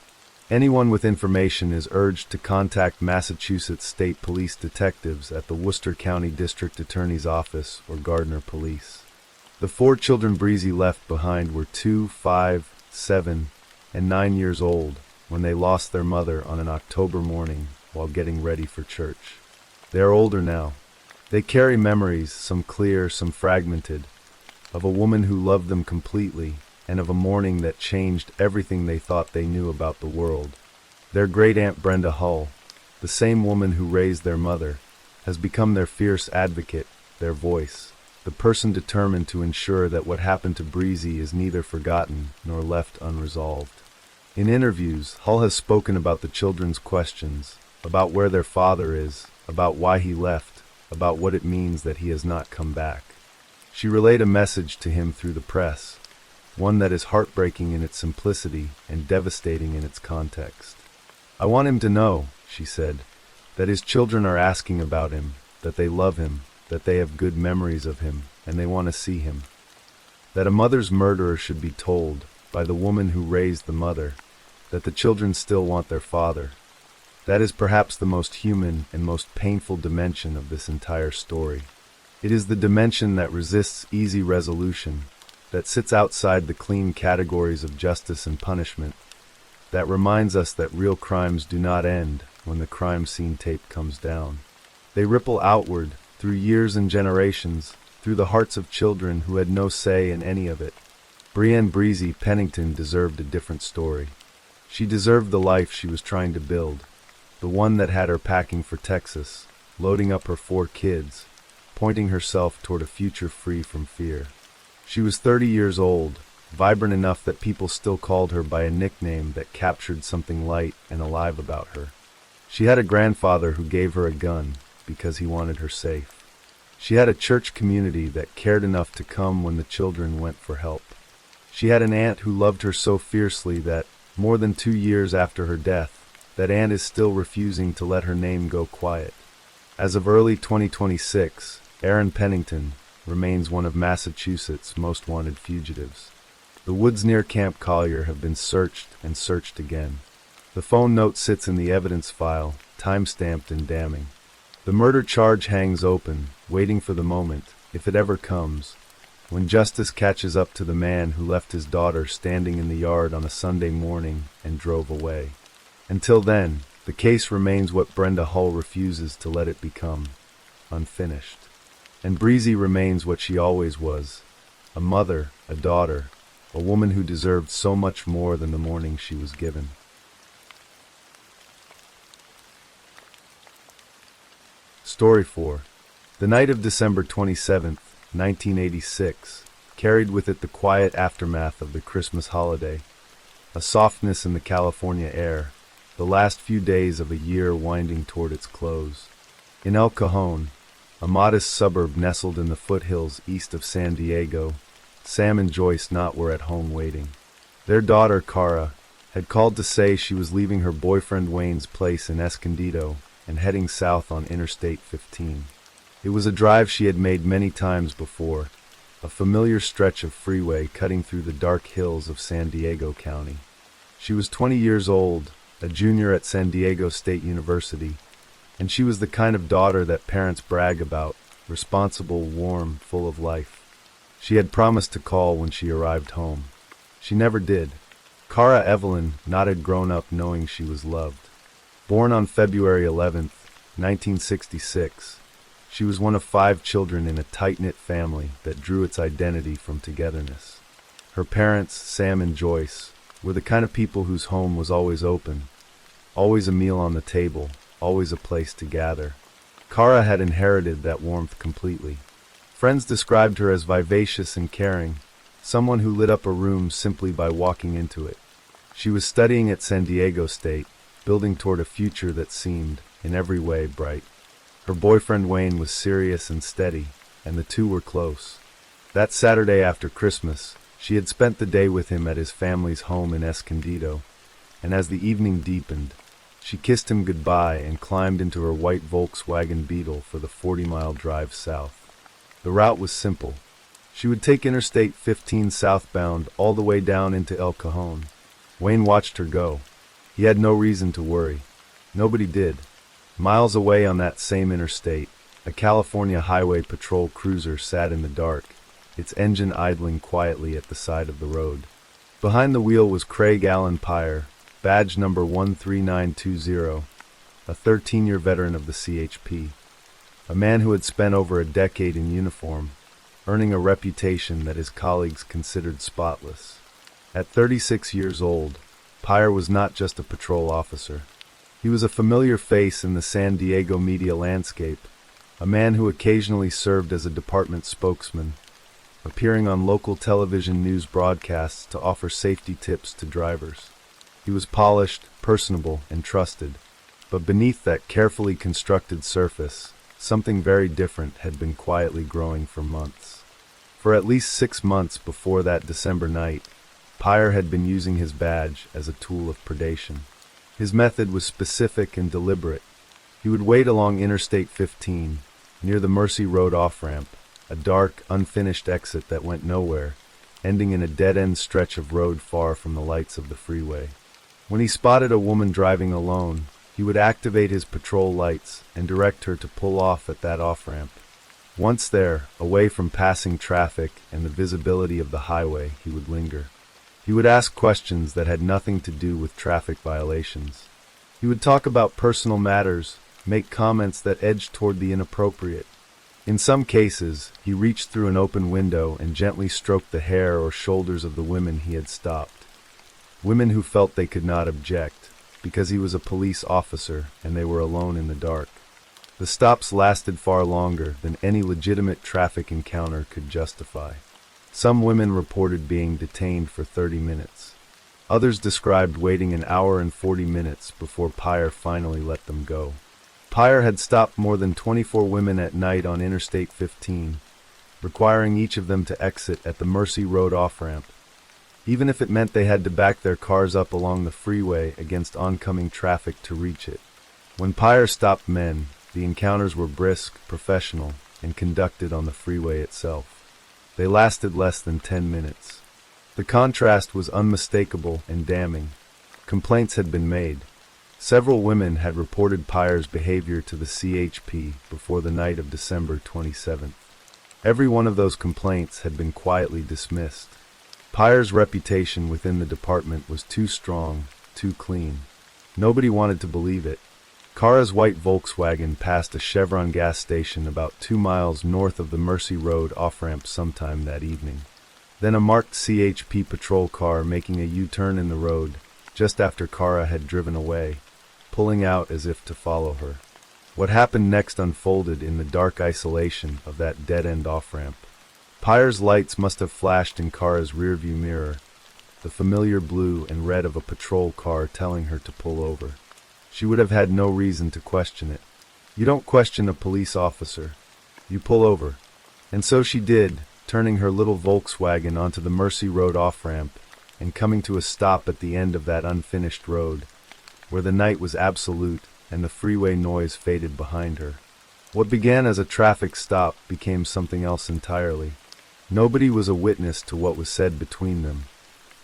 Anyone with information is urged to contact Massachusetts State Police detectives at the Worcester County District Attorney's Office or Gardner Police. The 4 children Breezy left behind were 2, 5, 7, and 9 years old when they lost their mother on an October morning while getting ready for church. They are older now. They carry memories, some clear, some fragmented, of a woman who loved them completely, and of a morning that changed everything they thought they knew about the world. Their great-aunt Brenda Hull, the same woman who raised their mother, has become their fierce advocate, their voice, the person determined to ensure that what happened to Breezy is neither forgotten nor left unresolved. In interviews, Hull has spoken about the children's questions, about where their father is, about why he left, about what it means that he has not come back. She relayed a message to him through the press, one that is heartbreaking in its simplicity and devastating in its context. "I want him to know," she said, "that his children are asking about him, that they love him, that they have good memories of him, and they want to see him. That a mother's murderer should be told, by the woman who raised the mother, that the children still want their father. That is perhaps the most human and most painful dimension of this entire story. It is the dimension that resists easy resolution, that sits outside the clean categories of justice and punishment, that reminds us that real crimes do not end when the crime scene tape comes down. They ripple outward, through years and generations, through the hearts of children who had no say in any of it. Brienne Breezy Pennington deserved a different story. She deserved the life she was trying to build, the one that had her packing for Texas, loading up her 4 kids, pointing herself toward a future free from fear. She was 30 years old, vibrant enough that people still called her by a nickname that captured something light and alive about her. She had a grandfather who gave her a gun because he wanted her safe. She had a church community that cared enough to come when the children went for help. She had an aunt who loved her so fiercely that, more than 2 years after her death, that aunt is still refusing to let her name go quiet. As of early 2026, Erin Pennington remains one of Massachusetts' most wanted fugitives. The woods near Camp Collier have been searched and searched again. The phone note sits in the evidence file, time-stamped and damning. The murder charge hangs open, waiting for the moment, if it ever comes, when justice catches up to the man who left his daughter standing in the yard on a Sunday morning and drove away. Until then, the case remains what Brenda Hull refuses to let it become, unfinished. And Breezy remains what she always was, a mother, a daughter, a woman who deserved so much more than the morning she was given. Story 4. The night of December 27th, 1986, carried with it the quiet aftermath of the Christmas holiday, a softness in the California air, the last few days of a year winding toward its close. In El Cajon, a modest suburb nestled in the foothills east of San Diego, Sam and Joyce Knott were at home waiting. Their daughter, Cara, had called to say she was leaving her boyfriend Wayne's place in Escondido and heading south on Interstate 15. It was a drive she had made many times before, a familiar stretch of freeway cutting through the dark hills of San Diego County. She was 20 years old, a junior at San Diego State University, and she was the kind of daughter that parents brag about, responsible, warm, full of life. She had promised to call when she arrived home. She never did. Cara Evelyn Knott had grown up knowing she was loved. Born on February 11th, 1966, she was one of 5 children in a tight-knit family that drew its identity from togetherness. Her parents, Sam and Joyce, were the kind of people whose home was always open, always a meal on the table, always a place to gather. Cara had inherited that warmth completely. Friends described her as vivacious and caring, someone who lit up a room simply by walking into it. She was studying at San Diego State, building toward a future that seemed, in every way, bright. Her boyfriend Wayne was serious and steady, and the two were close. That Saturday after Christmas, she had spent the day with him at his family's home in Escondido, and as the evening deepened, she kissed him goodbye and climbed into her white Volkswagen Beetle for the 40-mile drive south. The route was simple. She would take Interstate 15 southbound all the way down into El Cajon. Wayne watched her go. He had no reason to worry. Nobody did. Miles away on that same interstate, a California Highway Patrol cruiser sat in the dark, its engine idling quietly at the side of the road. Behind the wheel was Craig Allen Pyre, badge number 13920, a 13-year veteran of the CHP, a man who had spent over a decade in uniform, earning a reputation that his colleagues considered spotless. At 36 years old, Pyre was not just a patrol officer. He was a familiar face in the San Diego media landscape, a man who occasionally served as a department spokesman, appearing on local television news broadcasts to offer safety tips to drivers. He was polished, personable, and trusted, but beneath that carefully constructed surface, something very different had been quietly growing for months. For at least 6 months before that December night, Pyre had been using his badge as a tool of predation. His method was specific and deliberate. He would wait along Interstate 15, near the Mercy Road off-ramp, a dark, unfinished exit that went nowhere, ending in a dead-end stretch of road far from the lights of the freeway. When he spotted a woman driving alone, he would activate his patrol lights and direct her to pull off at that off-ramp. Once there, away from passing traffic and the visibility of the highway, he would linger. He would ask questions that had nothing to do with traffic violations. He would talk about personal matters, make comments that edged toward the inappropriate. In some cases, he reached through an open window and gently stroked the hair or shoulders of the women he had stopped. Women who felt they could not object, because he was a police officer and they were alone in the dark. The stops lasted far longer than any legitimate traffic encounter could justify. Some women reported being detained for 30 minutes. Others described waiting an hour and 40 minutes before Pyre finally let them go. Pyre had stopped more than 24 women at night on Interstate 15, requiring each of them to exit at the Mercy Road off-ramp, even if it meant they had to back their cars up along the freeway against oncoming traffic to reach it. When Pyre stopped men, the encounters were brisk, professional, and conducted on the freeway itself. They lasted less than 10 minutes. The contrast was unmistakable and damning. Complaints had been made. Several women had reported Pyre's behavior to the CHP before the night of December 27th. Every one of those complaints had been quietly dismissed. Pyre's reputation within the department was too strong, too clean. Nobody wanted to believe it. Kara's white Volkswagen passed a Chevron gas station about 2 miles north of the Mercy Road off-ramp sometime that evening. Then a marked CHP patrol car making a U-turn in the road, just after Kara had driven away, pulling out as if to follow her. What happened next unfolded in the dark isolation of that dead-end off-ramp. Pyre's lights must have flashed in Kara's rearview mirror, the familiar blue and red of a patrol car telling her to pull over. She would have had no reason to question it. You don't question a police officer. You pull over. And so she did, turning her little Volkswagen onto the Mercy Road off-ramp and coming to a stop at the end of that unfinished road, where the night was absolute and the freeway noise faded behind her. What began as a traffic stop became something else entirely. Nobody was a witness to what was said between them,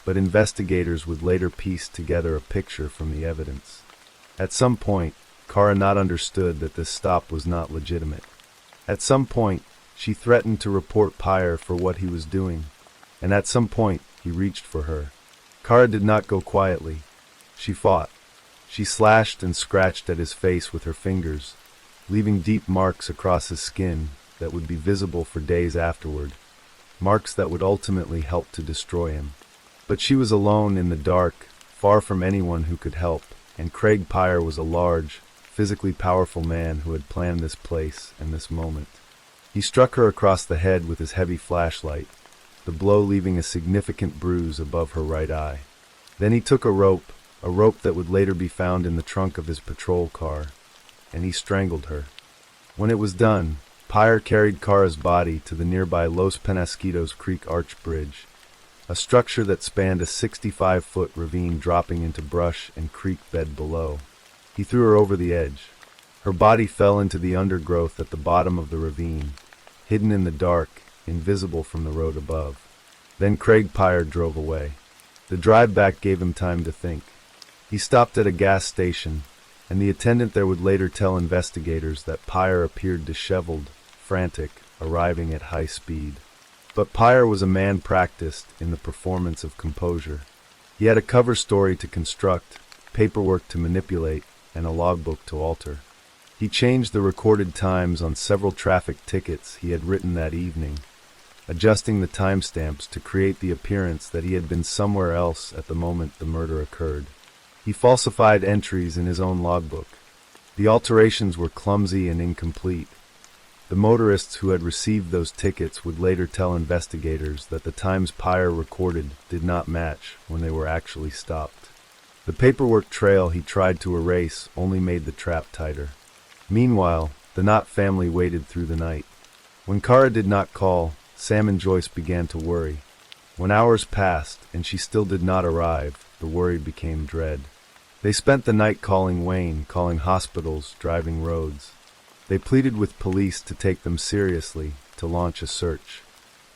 but investigators would later piece together a picture from the evidence. At some point, Kara not understood that this stop was not legitimate. At some point, she threatened to report Pyre for what he was doing, and at some point, he reached for her. Kara did not go quietly. She fought. She slashed and scratched at his face with her fingers, leaving deep marks across his skin that would be visible for days afterward, marks that would ultimately help to destroy him. But she was alone in the dark, far from anyone who could help. And Craig Pyre was a large, physically powerful man who had planned this place and this moment. He struck her across the head with his heavy flashlight, the blow leaving a significant bruise above her right eye. Then he took a rope that would later be found in the trunk of his patrol car, and he strangled her. When it was done, Pyre carried Kara's body to the nearby Los Penasquitos Creek Arch Bridge, a structure that spanned a 65-foot ravine dropping into brush and creek bed below. He threw her over the edge. Her body fell into the undergrowth at the bottom of the ravine, hidden in the dark, invisible from the road above. Then Craig Pyre drove away. The drive back gave him time to think. He stopped at a gas station, and the attendant there would later tell investigators that Pyre appeared disheveled, frantic, arriving at high speed. But Pyre was a man practiced in the performance of composure. He had a cover story to construct, paperwork to manipulate, and a logbook to alter. He changed the recorded times on several traffic tickets he had written that evening, adjusting the timestamps to create the appearance that he had been somewhere else at the moment the murder occurred. He falsified entries in his own logbook. The alterations were clumsy and incomplete. The motorists who had received those tickets would later tell investigators that the times Pyre recorded did not match when they were actually stopped. The paperwork trail he tried to erase only made the trap tighter. Meanwhile, the Knott family waited through the night. When Kara did not call, Sam and Joyce began to worry. When hours passed and she still did not arrive, the worry became dread. They spent the night calling Wayne, calling hospitals, driving roads. They pleaded with police to take them seriously, to launch a search.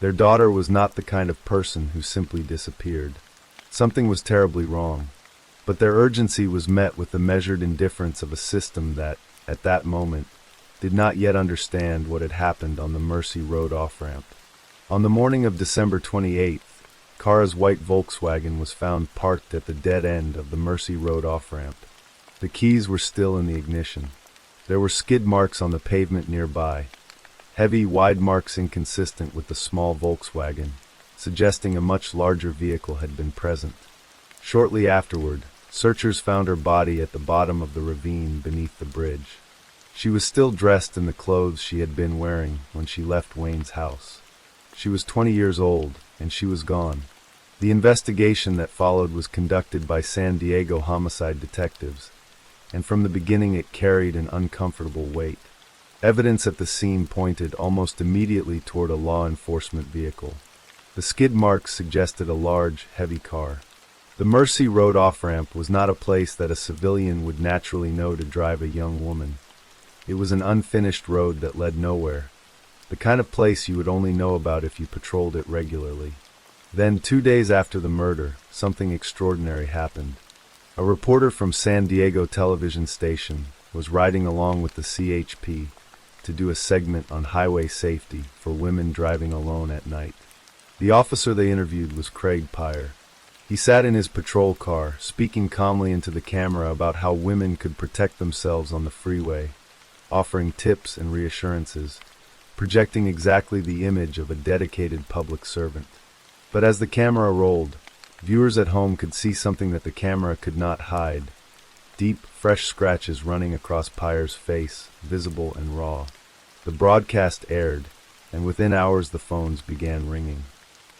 Their daughter was not the kind of person who simply disappeared. Something was terribly wrong. But their urgency was met with the measured indifference of a system that, at that moment, did not yet understand what had happened on the Mercy Road off-ramp. On the morning of December 28th, Kara's white Volkswagen was found parked at the dead end of the Mercy Road off-ramp. The keys were still in the ignition. There were skid marks on the pavement nearby, heavy, wide marks inconsistent with the small Volkswagen, suggesting a much larger vehicle had been present. Shortly afterward, searchers found her body at the bottom of the ravine beneath the bridge. She was still dressed in the clothes she had been wearing when she left Wayne's house. She was 20 years old, and she was gone. The investigation that followed was conducted by San Diego homicide detectives, and from the beginning it carried an uncomfortable weight. Evidence at the scene pointed almost immediately toward a law enforcement vehicle. The skid marks suggested a large, heavy car. The Mercy Road off-ramp was not a place that a civilian would naturally know to drive a young woman. It was an unfinished road that led nowhere, the kind of place you would only know about if you patrolled it regularly. Then, 2 days after the murder, something extraordinary happened. A reporter from San Diego television station was riding along with the CHP to do a segment on highway safety for women driving alone at night. The officer they interviewed was Craig Pyre. He sat in his patrol car, speaking calmly into the camera about how women could protect themselves on the freeway, offering tips and reassurances, projecting exactly the image of a dedicated public servant. But as the camera rolled, viewers at home could see something that the camera could not hide: deep, fresh scratches running across Pyre's face, visible and raw. The broadcast aired, and within hours the phones began ringing.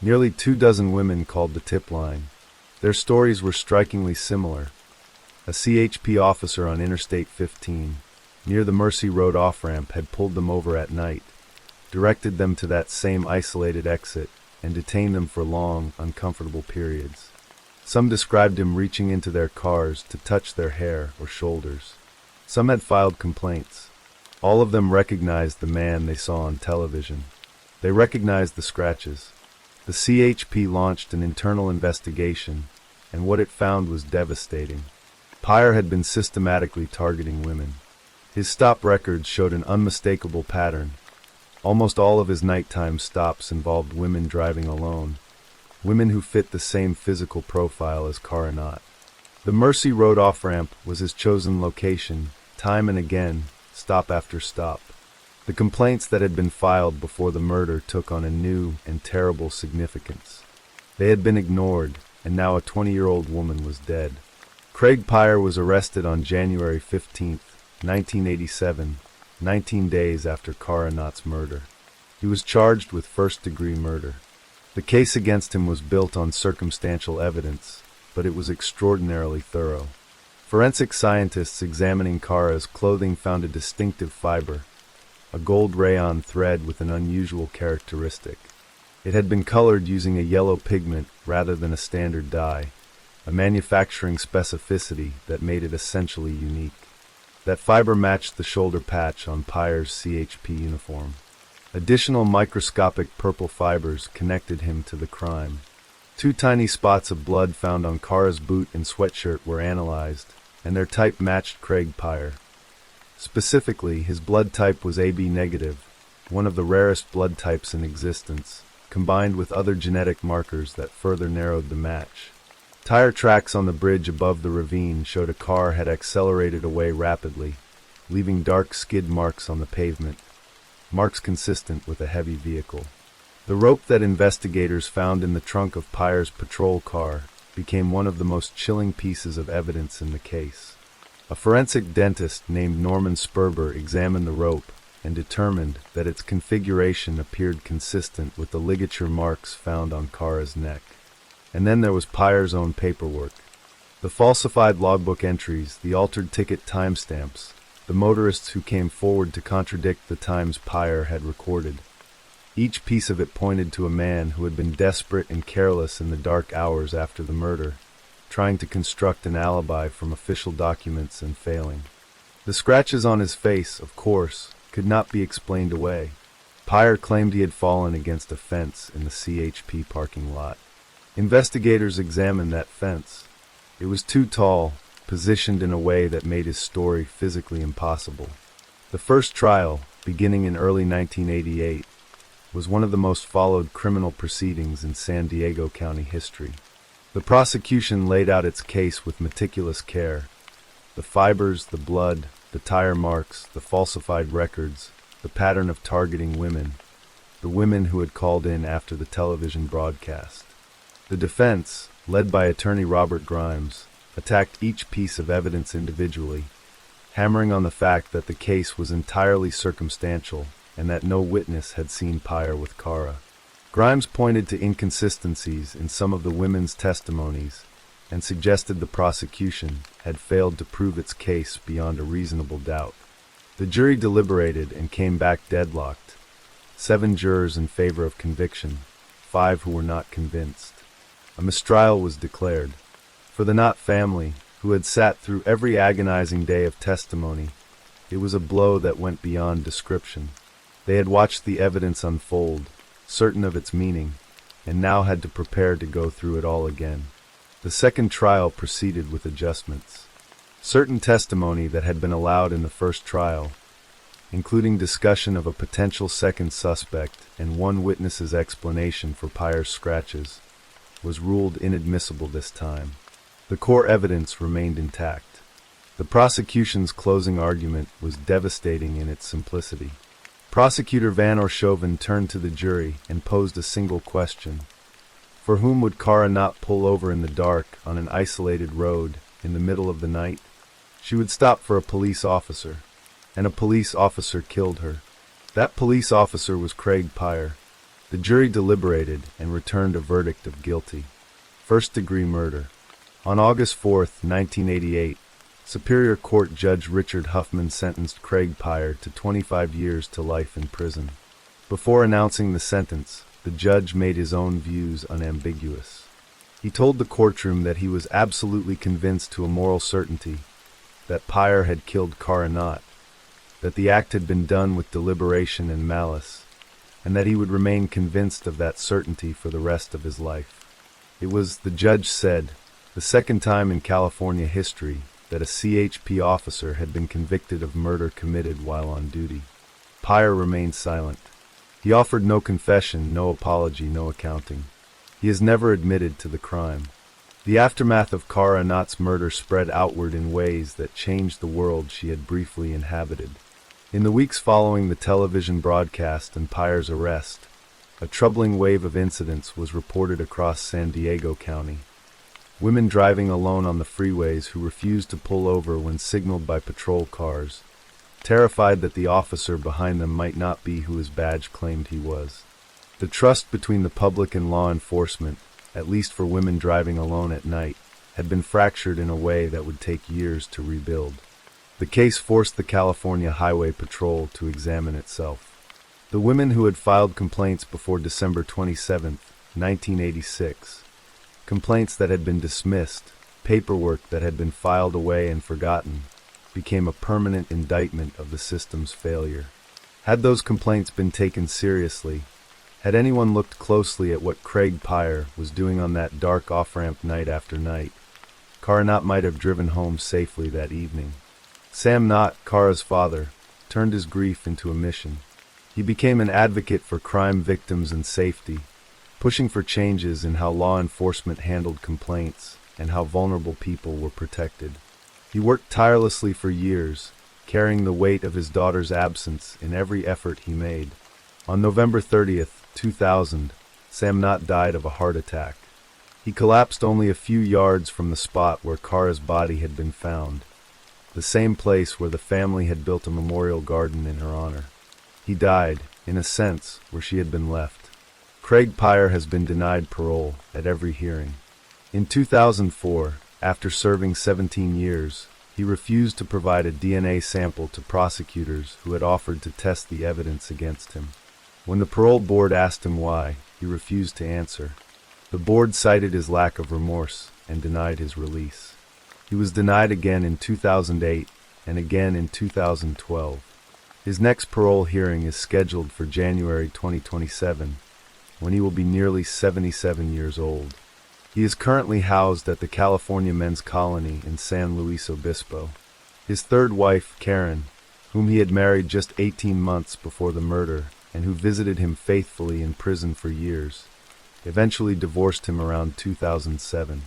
Nearly 24 women called the tip line. Their stories were strikingly similar. A CHP officer on Interstate 15, near the Mercy Road off-ramp, had pulled them over at night, directed them to that same isolated exit, and detained them for long, uncomfortable periods. Some described him reaching into their cars to touch their hair or shoulders. Some had filed complaints. All of them recognized the man they saw on television. They recognized the scratches. The CHP launched an internal investigation, and what it found was devastating. Pyre had been systematically targeting women. His stop records showed an unmistakable pattern. Almost all of his nighttime stops involved women driving alone, women who fit the same physical profile as Kara Knott. The Mercy Road off-ramp was his chosen location, time and again, stop after stop. The complaints that had been filed before the murder took on a new and terrible significance. They had been ignored, and now a 20-year-old woman was dead. Craig Pyre was arrested on January 15, 1987, 19 days after Kara Knott's murder. He was charged with first-degree murder. The case against him was built on circumstantial evidence, but it was extraordinarily thorough. Forensic scientists examining Kara's clothing found a distinctive fiber, a gold rayon thread with an unusual characteristic. It had been colored using a yellow pigment rather than a standard dye, a manufacturing specificity that made it essentially unique. That fiber matched the shoulder patch on Pyre's CHP uniform. Additional microscopic purple fibers connected him to the crime. 2 tiny spots of blood found on Kara's boot and sweatshirt were analyzed, and their type matched Craig Pyre. Specifically, his blood type was AB negative, one of the rarest blood types in existence, combined with other genetic markers that further narrowed the match. Tire tracks on the bridge above the ravine showed a car had accelerated away rapidly, leaving dark skid marks on the pavement, marks consistent with a heavy vehicle. The rope that investigators found in the trunk of Pyre's patrol car became one of the most chilling pieces of evidence in the case. A forensic dentist named Norman Sperber examined the rope and determined that its configuration appeared consistent with the ligature marks found on Kara's neck. And then there was Pyre's own paperwork. The falsified logbook entries, the altered ticket timestamps, the motorists who came forward to contradict the times Pyre had recorded. Each piece of it pointed to a man who had been desperate and careless in the dark hours after the murder, trying to construct an alibi from official documents and failing. The scratches on his face, of course, could not be explained away. Pyre claimed he had fallen against a fence in the CHP parking lot. Investigators examined that fence. It was too tall, positioned in a way that made his story physically impossible. The first trial, beginning in early 1988, was one of the most followed criminal proceedings in San Diego County history. The prosecution laid out its case with meticulous care. The fibers, the blood, the tire marks, the falsified records, the pattern of targeting women, the women who had called in after the television broadcast. The defense, led by attorney Robert Grimes, attacked each piece of evidence individually, hammering on the fact that the case was entirely circumstantial and that no witness had seen Pyre with Kara. Grimes pointed to inconsistencies in some of the women's testimonies and suggested the prosecution had failed to prove its case beyond a reasonable doubt. The jury deliberated and came back deadlocked. 7 jurors in favor of conviction, 5 who were not convinced. A mistrial was declared. For the Knott family, who had sat through every agonizing day of testimony, it was a blow that went beyond description. They had watched the evidence unfold, certain of its meaning, and now had to prepare to go through it all again. The second trial proceeded with adjustments. Certain testimony that had been allowed in the first trial, including discussion of a potential second suspect and one witness's explanation for Pyre's scratches, was ruled inadmissible this time. The core evidence remained intact. The prosecution's closing argument was devastating in its simplicity. Prosecutor Van Orshoven turned to the jury and posed a single question. For whom would Kara not pull over in the dark on an isolated road in the middle of the night? She would stop for a police officer, and a police officer killed her. That police officer was Craig Pyre. The jury deliberated and returned a verdict of guilty. First-degree murder. On August 4, 1988, Superior Court Judge Richard Huffman sentenced Craig Pyre to 25 years to life in prison. Before announcing the sentence, the judge made his own views unambiguous. He told the courtroom that he was absolutely convinced to a moral certainty that Pyre had killed Kara Knott, that the act had been done with deliberation and malice, and that he would remain convinced of that certainty for the rest of his life. It was, the judge said, the second time in California history that a CHP officer had been convicted of murder committed while on duty. Pyre remained silent. He offered no confession, no apology, no accounting. He has never admitted to the crime. The aftermath of Kara Knott's murder spread outward in ways that changed the world she had briefly inhabited. In the weeks following the television broadcast and Pyre's arrest, a troubling wave of incidents was reported across San Diego County. Women driving alone on the freeways who refused to pull over when signaled by patrol cars, terrified that the officer behind them might not be who his badge claimed he was. The trust between the public and law enforcement, at least for women driving alone at night, had been fractured in a way that would take years to rebuild. The case forced the California Highway Patrol to examine itself. The women who had filed complaints before December 27, 1986, complaints that had been dismissed, paperwork that had been filed away and forgotten, became a permanent indictment of the system's failure. Had those complaints been taken seriously, had anyone looked closely at what Craig Pyre was doing on that dark off-ramp night after night, Kara Knott might have driven home safely that evening. Sam Knott, Kara's father, turned his grief into a mission. He became an advocate for crime victims and safety, pushing for changes in how law enforcement handled complaints and how vulnerable people were protected. He worked tirelessly for years, carrying the weight of his daughter's absence in every effort he made. On November 30th, 2000, Sam Knott died of a heart attack. He collapsed only a few yards from the spot where Kara's body had been found, the same place where the family had built a memorial garden in her honor. He died, in a sense, where she had been left. Craig Pyre has been denied parole at every hearing. In 2004, after serving 17 years, he refused to provide a DNA sample to prosecutors who had offered to test the evidence against him. When the parole board asked him why, he refused to answer. The board cited his lack of remorse and denied his release. He was denied again in 2008 and again in 2012. His next parole hearing is scheduled for January 2027, when he will be nearly 77 years old. He is currently housed at the California Men's Colony in San Luis Obispo. His third wife, Karen, whom he had married just 18 months before the murder and who visited him faithfully in prison for years, eventually divorced him around 2007.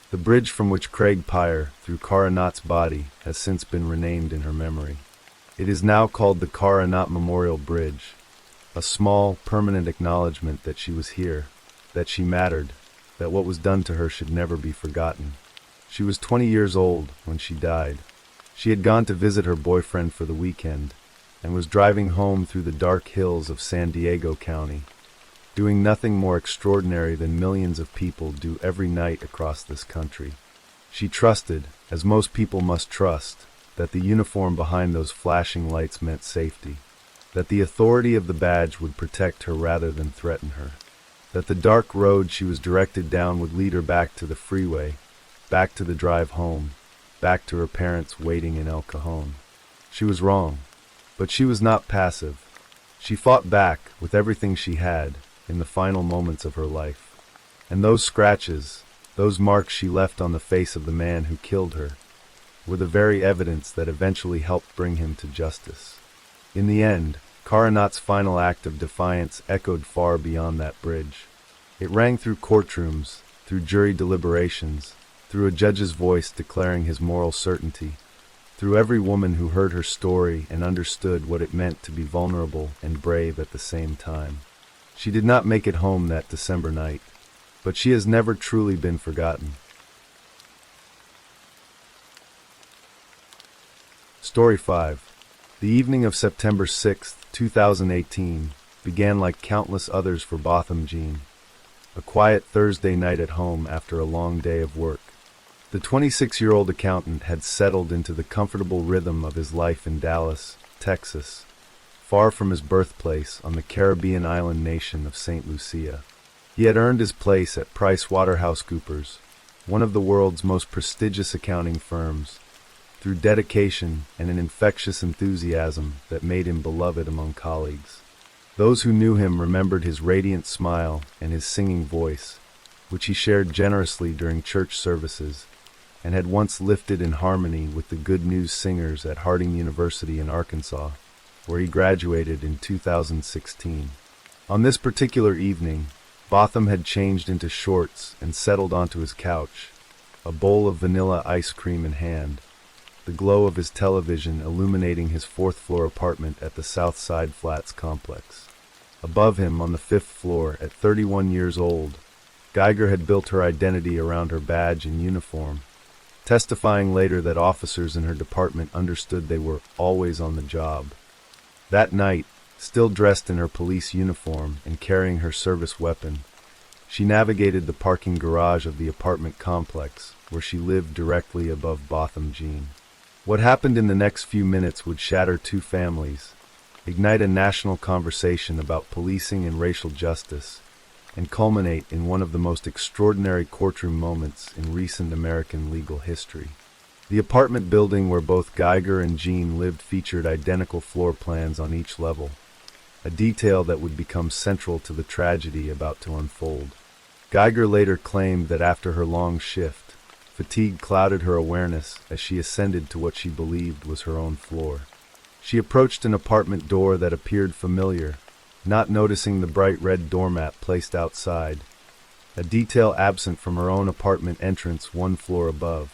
The bridge from which Craig Pyre threw Kara Knott's body has since been renamed in her memory. It is now called the Kara Knott Memorial Bridge, a small, permanent acknowledgement that she was here, that she mattered, that what was done to her should never be forgotten. She was 20 years old when she died. She had gone to visit her boyfriend for the weekend and was driving home through the dark hills of San Diego County, doing nothing more extraordinary than millions of people do every night across this country. She trusted, as most people must trust, that the uniform behind those flashing lights meant safety, that the authority of the badge would protect her rather than threaten her, that the dark road she was directed down would lead her back to the freeway, back to the drive home, back to her parents waiting in El Cajon. She was wrong, but she was not passive. She fought back with everything she had in the final moments of her life. And those scratches, those marks she left on the face of the man who killed her, were the very evidence that eventually helped bring him to justice. In the end, Kara Knott's final act of defiance echoed far beyond that bridge. It rang through courtrooms, through jury deliberations, through a judge's voice declaring his moral certainty, through every woman who heard her story and understood what it meant to be vulnerable and brave at the same time. She did not make it home that December night, but she has never truly been forgotten. Story 5. The evening of September 6, 2018, began like countless others for Botham Jean, a quiet Thursday night at home after a long day of work. The 26-year-old accountant had settled into the comfortable rhythm of his life in Dallas, Texas, far from his birthplace on the Caribbean island nation of St. Lucia. He had earned his place at PricewaterhouseCoopers, one of the world's most prestigious accounting firms, through dedication and an infectious enthusiasm that made him beloved among colleagues. Those who knew him remembered his radiant smile and his singing voice, which he shared generously during church services, and had once lifted in harmony with the good news singers at Harding University in Arkansas, where he graduated in 2016. On this particular evening, Botham had changed into shorts and settled onto his couch, a bowl of vanilla ice cream in hand, the glow of his television illuminating his fourth-floor apartment at the South Side Flats complex. Above him, on the fifth floor, at 31 years old, Guyger had built her identity around her badge and uniform, testifying later that officers in her department understood they were always on the job. That night, still dressed in her police uniform and carrying her service weapon, she navigated the parking garage of the apartment complex, where she lived directly above Botham Jean. What happened in the next few minutes would shatter two families, ignite a national conversation about policing and racial justice, and culminate in one of the most extraordinary courtroom moments in recent American legal history. The apartment building where both Guyger and Jean lived featured identical floor plans on each level, a detail that would become central to the tragedy about to unfold. Guyger later claimed that after her long shift, fatigue clouded her awareness as she ascended to what she believed was her own floor. She approached an apartment door that appeared familiar, not noticing the bright red doormat placed outside, a detail absent from her own apartment entrance one floor above.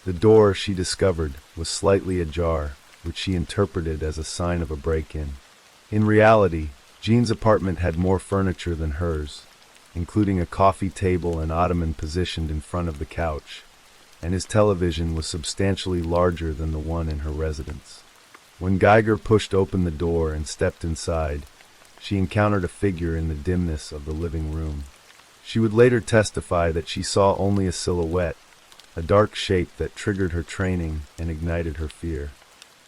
The door, she discovered, was slightly ajar, which she interpreted as a sign of a break-in. In reality, Jean's apartment had more furniture than hers, including a coffee table and ottoman positioned in front of the couch, and his television was substantially larger than the one in her residence. When Guyger pushed open the door and stepped inside, she encountered a figure in the dimness of the living room. She would later testify that she saw only a silhouette, a dark shape that triggered her training and ignited her fear.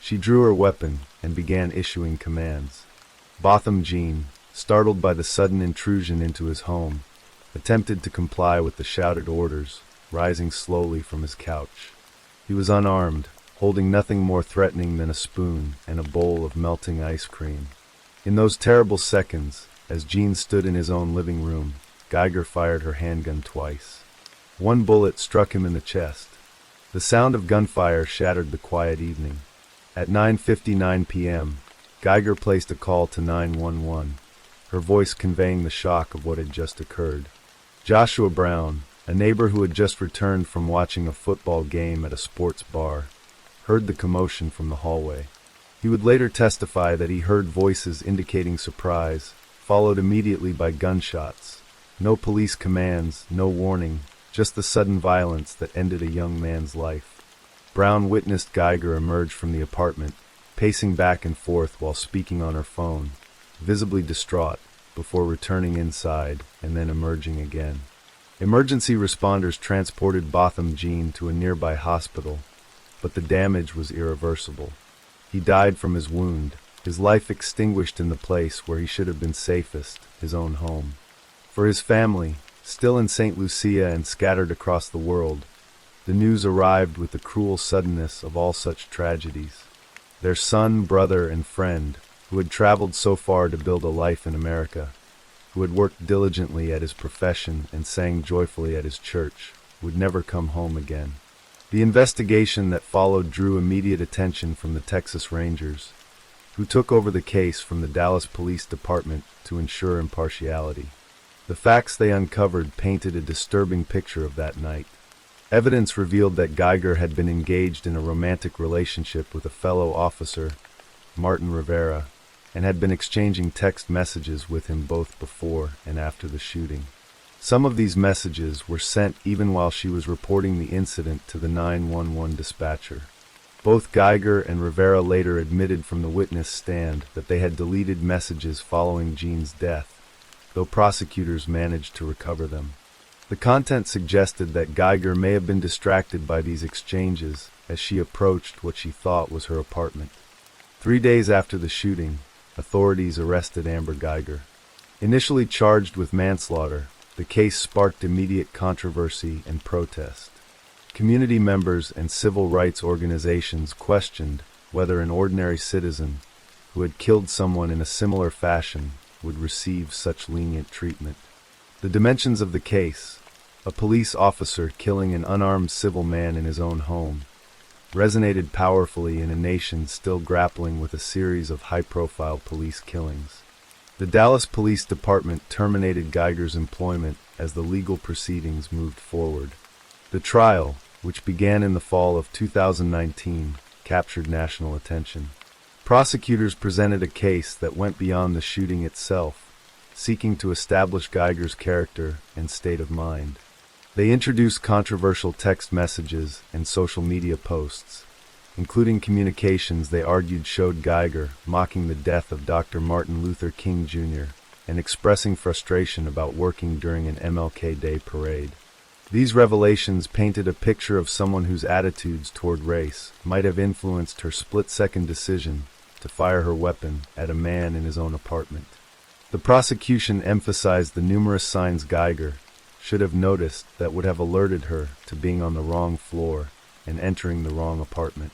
She drew her weapon and began issuing commands. Botham Jean, startled by the sudden intrusion into his home, attempted to comply with the shouted orders, rising slowly from his couch. He was unarmed, holding nothing more threatening than a spoon and a bowl of melting ice cream. In those terrible seconds, as Jean stood in his own living room, Guyger fired her handgun twice. One bullet struck him in the chest. The sound of gunfire shattered the quiet evening. At 9:59 p.m., Guyger placed a call to 911, her voice conveying the shock of what had just occurred. Joshua Brown, a neighbor who had just returned from watching a football game at a sports bar, heard the commotion from the hallway. He would later testify that he heard voices indicating surprise, followed immediately by gunshots. No police commands, no warning, just the sudden violence that ended a young man's life. Brown witnessed Guyger emerge from the apartment, pacing back and forth while speaking on her phone, visibly distraught, before returning inside and then emerging again. Emergency responders transported Botham Jean to a nearby hospital, but the damage was irreversible. He died from his wound, his life extinguished in the place where he should have been safest, his own home. For his family, still in St. Lucia and scattered across the world, the news arrived with the cruel suddenness of all such tragedies. Their son, brother, and friend, who had traveled so far to build a life in America, who had worked diligently at his profession and sang joyfully at his church, would never come home again. The investigation that followed drew immediate attention from the Texas Rangers, who took over the case from the Dallas Police Department to ensure impartiality. The facts they uncovered painted a disturbing picture of that night. Evidence revealed that Guyger had been engaged in a romantic relationship with a fellow officer, Martin Rivera, and had been exchanging text messages with him both before and after the shooting. Some of these messages were sent even while she was reporting the incident to the 911 dispatcher. Both Guyger and Rivera later admitted from the witness stand that they had deleted messages following Jean's death, though prosecutors managed to recover them. The content suggested that Guyger may have been distracted by these exchanges as she approached what she thought was her apartment. 3 days after the shooting, authorities arrested Amber Guyger. Initially charged with manslaughter, the case sparked immediate controversy and protest. Community members and civil rights organizations questioned whether an ordinary citizen who had killed someone in a similar fashion would receive such lenient treatment. The dimensions of the case, a police officer killing an unarmed civil man in his own home, resonated powerfully in a nation still grappling with a series of high-profile police killings. The Dallas Police Department terminated Guyger's employment as the legal proceedings moved forward. The trial, which began in the fall of 2019, captured national attention. Prosecutors presented a case that went beyond the shooting itself, seeking to establish Guyger's character and state of mind. They introduced controversial text messages and social media posts, including communications they argued showed Guyger mocking the death of Dr. Martin Luther King Jr. and expressing frustration about working during an MLK Day parade. These revelations painted a picture of someone whose attitudes toward race might have influenced her split-second decision to fire her weapon at a man in his own apartment. The prosecution emphasized the numerous signs Guyger should have noticed that would have alerted her to being on the wrong floor and entering the wrong apartment.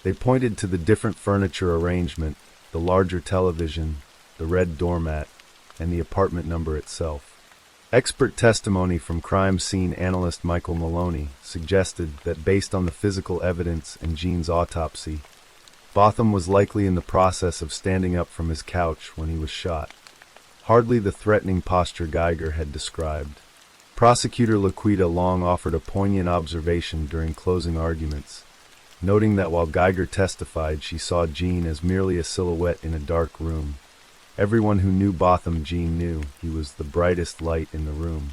They pointed to the different furniture arrangement, the larger television, the red doormat, and the apartment number itself. Expert testimony from crime scene analyst Michael Maloney suggested that based on the physical evidence and Jean's autopsy, Botham was likely in the process of standing up from his couch when he was shot. Hardly the threatening posture Guyger had described. Prosecutor Laquita Long offered a poignant observation during closing arguments, noting that while Guyger testified she saw Jean as merely a silhouette in a dark room, Everyone who knew Botham Jean knew he was the brightest light in the room.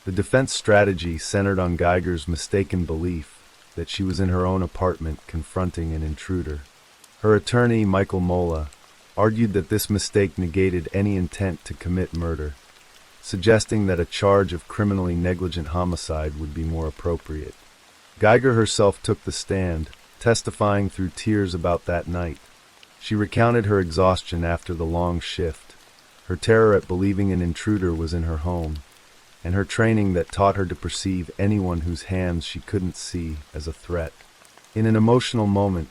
The defense strategy centered on Guyger's mistaken belief that she was in her own apartment confronting an intruder. Her attorney, Michael Mola, argued that this mistake negated any intent to commit murder, suggesting that a charge of criminally negligent homicide would be more appropriate. Guyger herself took the stand, testifying through tears about that night. She recounted her exhaustion after the long shift, her terror at believing an intruder was in her home, and her training that taught her to perceive anyone whose hands she couldn't see as a threat. In an emotional moment,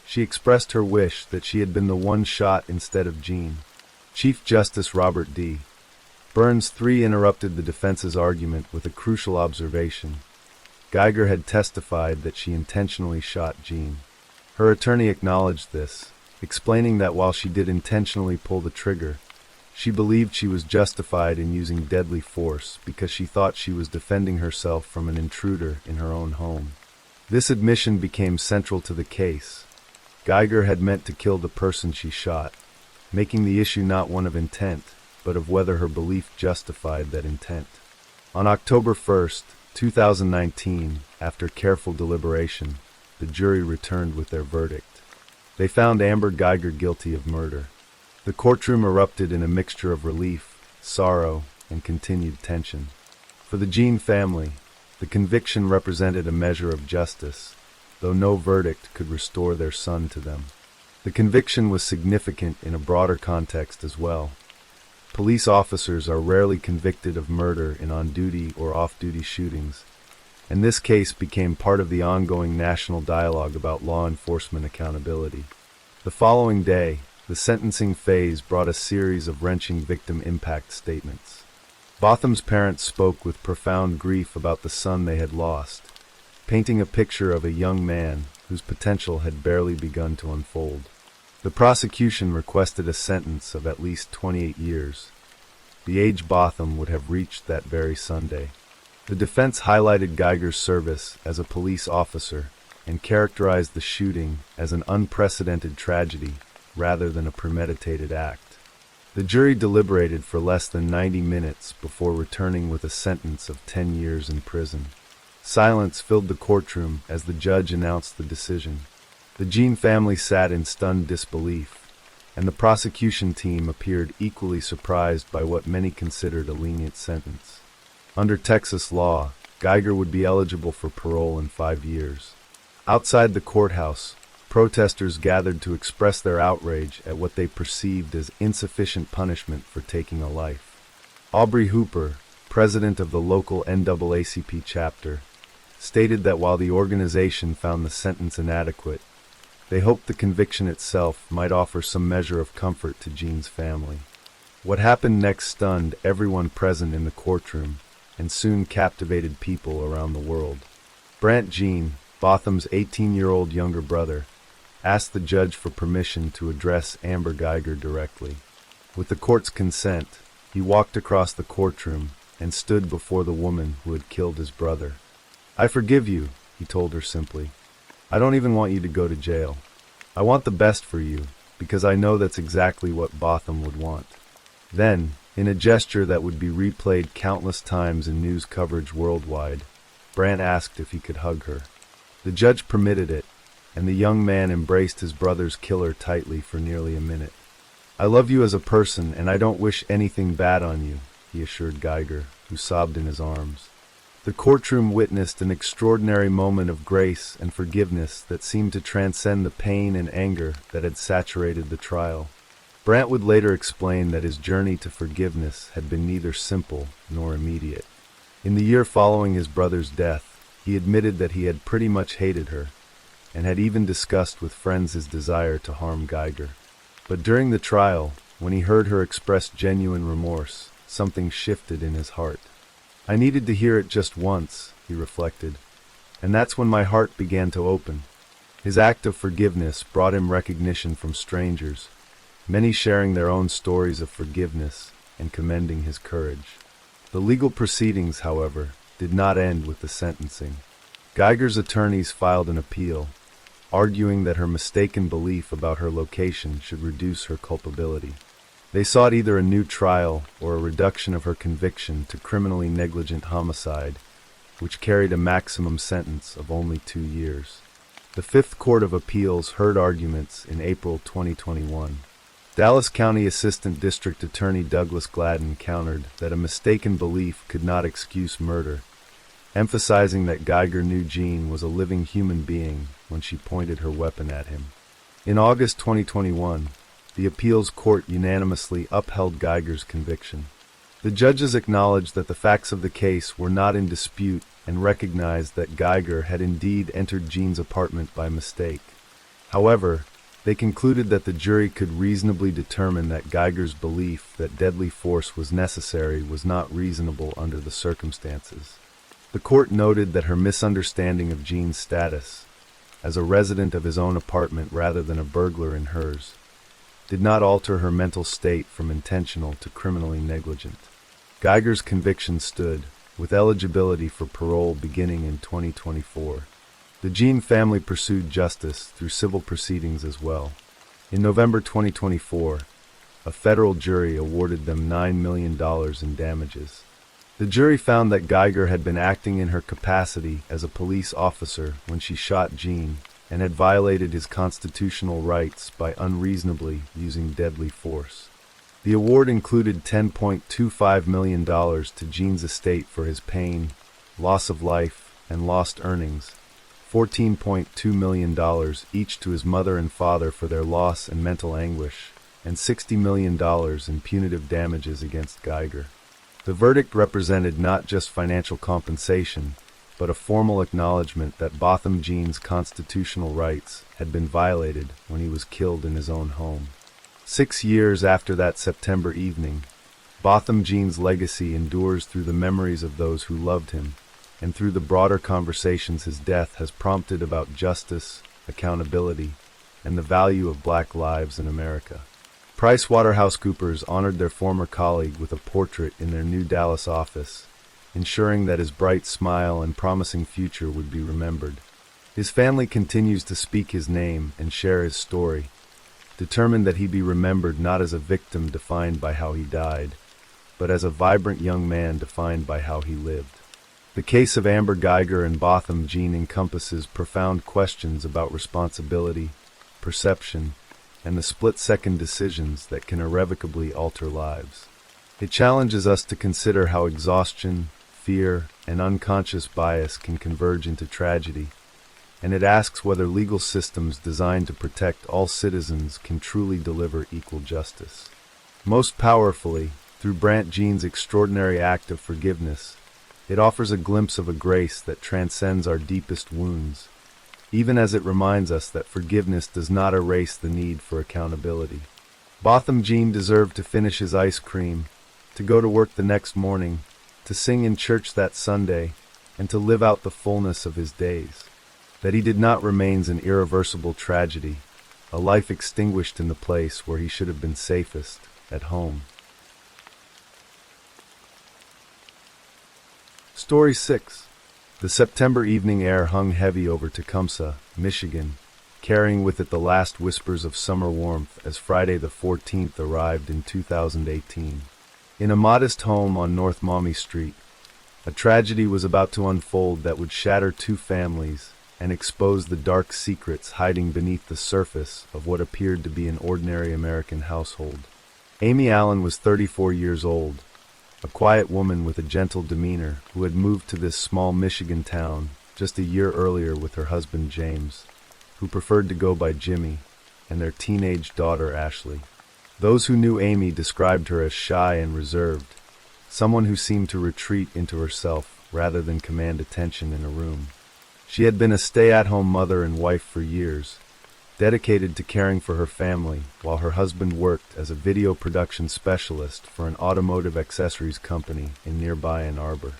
she expressed her wish that she had been the one shot instead of Jean. Chief Justice Robert D. Burns III interrupted the defense's argument with a crucial observation. Guyger had testified that she intentionally shot Jean. Her attorney acknowledged this, explaining that while she did intentionally pull the trigger, she believed she was justified in using deadly force because she thought she was defending herself from an intruder in her own home. This admission became central to the case. Guyger had meant to kill the person she shot, making the issue not one of intent, but of whether her belief justified that intent. On October 1st, 2019, after careful deliberation, the jury returned with their verdict. They found Amber Guyger guilty of murder. The courtroom erupted in a mixture of relief, sorrow, and continued tension. For the Jean family, the conviction represented a measure of justice, though no verdict could restore their son to them. The conviction was significant in a broader context as well. Police officers are rarely convicted of murder in on-duty or off-duty shootings, and this case became part of the ongoing national dialogue about law enforcement accountability. The following day, the sentencing phase brought a series of wrenching victim impact statements. Botham's parents spoke with profound grief about the son they had lost, painting a picture of a young man whose potential had barely begun to unfold. The prosecution requested a sentence of at least 28 years, the age Botham would have reached that very Sunday. The defense highlighted Guyger's service as a police officer and characterized the shooting as an unprecedented tragedy rather than a premeditated act. The jury deliberated for less than 90 minutes before returning with a sentence of 10 years in prison. Silence filled the courtroom as the judge announced the decision. The Jean family sat in stunned disbelief, and the prosecution team appeared equally surprised by what many considered a lenient sentence. Under Texas law, Guyger would be eligible for parole in 5 years. Outside the courthouse, protesters gathered to express their outrage at what they perceived as insufficient punishment for taking a life. Aubrey Hooper, president of the local NAACP chapter, stated that while the organization found the sentence inadequate, they hoped the conviction itself might offer some measure of comfort to Jean's family. What happened next stunned everyone present in the courtroom and soon captivated people around the world. Brant Jean, Botham's 18-year-old younger brother, asked the judge for permission to address Amber Guyger directly. With the court's consent, he walked across the courtroom and stood before the woman who had killed his brother. "I forgive you," he told her simply. "I don't even want you to go to jail. I want the best for you, because I know that's exactly what Botham would want." Then, in a gesture that would be replayed countless times in news coverage worldwide, Brant asked if he could hug her. The judge permitted it, and the young man embraced his brother's killer tightly for nearly a minute. "I love you as a person, and I don't wish anything bad on you," he assured Guyger, who sobbed in his arms. The courtroom witnessed an extraordinary moment of grace and forgiveness that seemed to transcend the pain and anger that had saturated the trial. Brant would later explain that his journey to forgiveness had been neither simple nor immediate. In the year following his brother's death, he admitted that he had pretty much hated her, and had even discussed with friends his desire to harm Guyger. But during the trial, when he heard her express genuine remorse, something shifted in his heart. "I needed to hear it just once," he reflected, "and that's when my heart began to open." His act of forgiveness brought him recognition from strangers, many sharing their own stories of forgiveness and commending his courage. The legal proceedings, however, did not end with the sentencing. Guyger's attorneys filed an appeal, arguing that her mistaken belief about her location should reduce her culpability. They sought either a new trial or a reduction of her conviction to criminally negligent homicide, which carried a maximum sentence of only 2 years. The Fifth Court of Appeals heard arguments in April 2021. Dallas County Assistant District Attorney Douglas Gladden countered that a mistaken belief could not excuse murder, emphasizing that Guyger knew Jean was a living human being when she pointed her weapon at him. In August 2021, the appeals court unanimously upheld Guyger's conviction. The judges acknowledged that the facts of the case were not in dispute and recognized that Guyger had indeed entered Jean's apartment by mistake. However, they concluded that the jury could reasonably determine that Guyger's belief that deadly force was necessary was not reasonable under the circumstances. The court noted that her misunderstanding of Jean's status, as a resident of his own apartment rather than a burglar in hers, did not alter her mental state from intentional to criminally negligent. Guyger's conviction stood, with eligibility for parole beginning in 2024. The Jean family pursued justice through civil proceedings as well. In November 2024, a federal jury awarded them $9 million in damages. The jury found that Guyger had been acting in her capacity as a police officer when she shot Jean and had violated his constitutional rights by unreasonably using deadly force. The award included $10.25 million to Jean's estate for his pain, loss of life, and lost earnings, $14.2 million each to his mother and father for their loss and mental anguish, and $60 million in punitive damages against Guyger. The verdict represented not just financial compensation, but a formal acknowledgement that Botham Jean's constitutional rights had been violated when he was killed in his own home. 6 years after that September evening, Botham Jean's legacy endures through the memories of those who loved him, and through the broader conversations his death has prompted about justice, accountability, and the value of Black lives in America. PricewaterhouseCoopers honored their former colleague with a portrait in their new Dallas office, ensuring that his bright smile and promising future would be remembered. His family continues to speak his name and share his story, determined that he be remembered not as a victim defined by how he died, but as a vibrant young man defined by how he lived. The case of Amber Guyger and Botham Jean encompasses profound questions about responsibility, perception, and the split-second decisions that can irrevocably alter lives. It challenges us to consider how exhaustion, fear, and unconscious bias can converge into tragedy, and it asks whether legal systems designed to protect all citizens can truly deliver equal justice. Most powerfully, through Brant Jean's extraordinary act of forgiveness, it offers a glimpse of a grace that transcends our deepest wounds, even as it reminds us that forgiveness does not erase the need for accountability. Botham Jean deserved to finish his ice cream, to go to work the next morning, to sing in church that Sunday, and to live out the fullness of his days. That he did not remains an irreversible tragedy, a life extinguished in the place where he should have been safest, at home. Story 6. The September evening air hung heavy over Tecumseh, Michigan, carrying with it the last whispers of summer warmth as Friday the 14th arrived in 2018. In a modest home on North Maumee Street, a tragedy was about to unfold that would shatter 2 families and expose the dark secrets hiding beneath the surface of what appeared to be an ordinary American household. Amy Allen was 34 years old, a quiet woman with a gentle demeanor who had moved to this small Michigan town just a year earlier with her husband James, who preferred to go by Jimmy, and their teenage daughter Ashley. Those who knew Amy described her as shy and reserved, someone who seemed to retreat into herself rather than command attention in a room. She had been a stay-at-home mother and wife for years, dedicated to caring for her family while her husband worked as a video production specialist for an automotive accessories company in nearby Ann Arbor.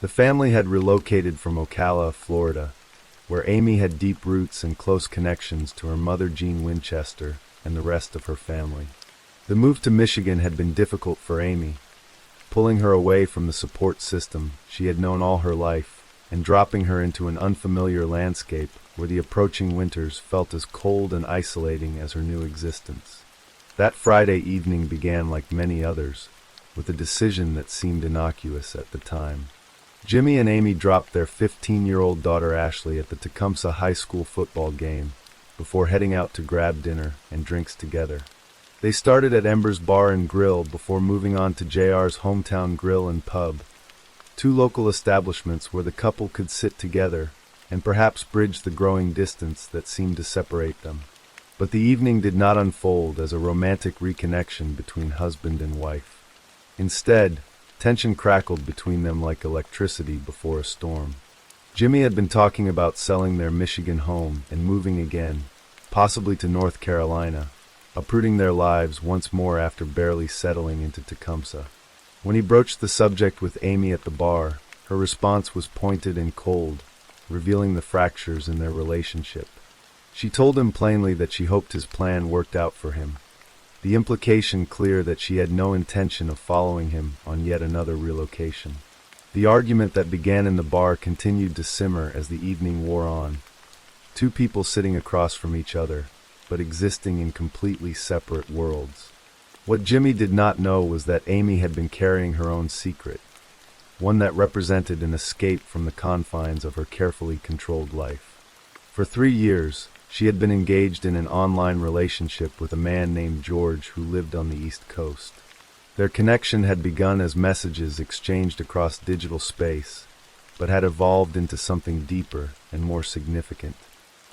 The family had relocated from Ocala, Florida, where Amy had deep roots and close connections to her mother Jean Winchester and the rest of her family. The move to Michigan had been difficult for Amy, pulling her away from the support system she had known all her life and dropping her into an unfamiliar landscape where the approaching winters felt as cold and isolating as her new existence. That Friday evening began like many others, with a decision that seemed innocuous at the time. Jimmy and Amy dropped their 15-year-old daughter Ashley at the Tecumseh High School football game before heading out to grab dinner and drinks together. They started at Ember's Bar and Grill before moving on to JR's Hometown Grill and Pub, two local establishments where the couple could sit together and perhaps bridge the growing distance that seemed to separate them. But the evening did not unfold as a romantic reconnection between husband and wife. Instead, tension crackled between them like electricity before a storm. Jimmy had been talking about selling their Michigan home and moving again, possibly to North Carolina, uprooting their lives once more after barely settling into Tecumseh. When he broached the subject with Amy at the bar, her response was pointed and cold, revealing the fractures in their relationship. She told him plainly that she hoped his plan worked out for him, the implication clear that she had no intention of following him on yet another relocation. The argument that began in the bar continued to simmer as the evening wore on, two people sitting across from each other, but existing in completely separate worlds. What Jimmy did not know was that Amy had been carrying her own secret, one that represented an escape from the confines of her carefully controlled life. For 3 years, she had been engaged in an online relationship with a man named George who lived on the East Coast. Their connection had begun as messages exchanged across digital space, but had evolved into something deeper and more significant.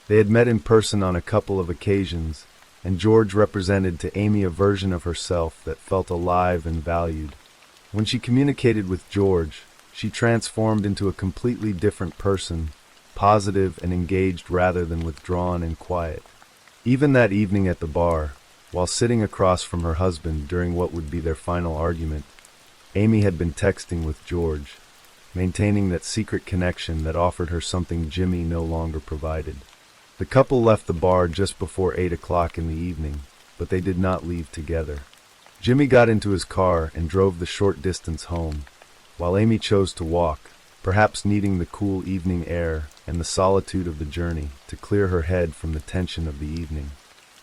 They had met in person on a couple of occasions, and George represented to Amy a version of herself that felt alive and valued. When she communicated with George, she transformed into a completely different person, positive and engaged rather than withdrawn and quiet. Even that evening at the bar, while sitting across from her husband during what would be their final argument, Amy had been texting with George, maintaining that secret connection that offered her something Jimmy no longer provided. The couple left the bar just before 8 o'clock in the evening, but they did not leave together. Jimmy got into his car and drove the short distance home, while Amy chose to walk, perhaps needing the cool evening air and the solitude of the journey to clear her head from the tension of the evening.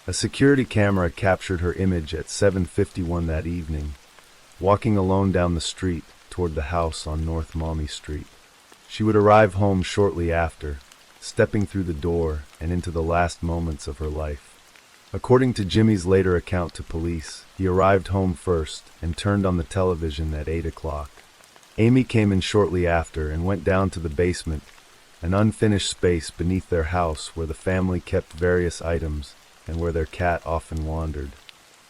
A security camera captured her image at 7:51 that evening, walking alone down the street toward the house on North Maumee Street. She would arrive home shortly after, stepping through the door and into the last moments of her life. According to Jimmy's later account to police, he arrived home first and turned on the television at 8 o'clock. Amy came in shortly after and went down to the basement, an unfinished space beneath their house where the family kept various items and where their cat often wandered.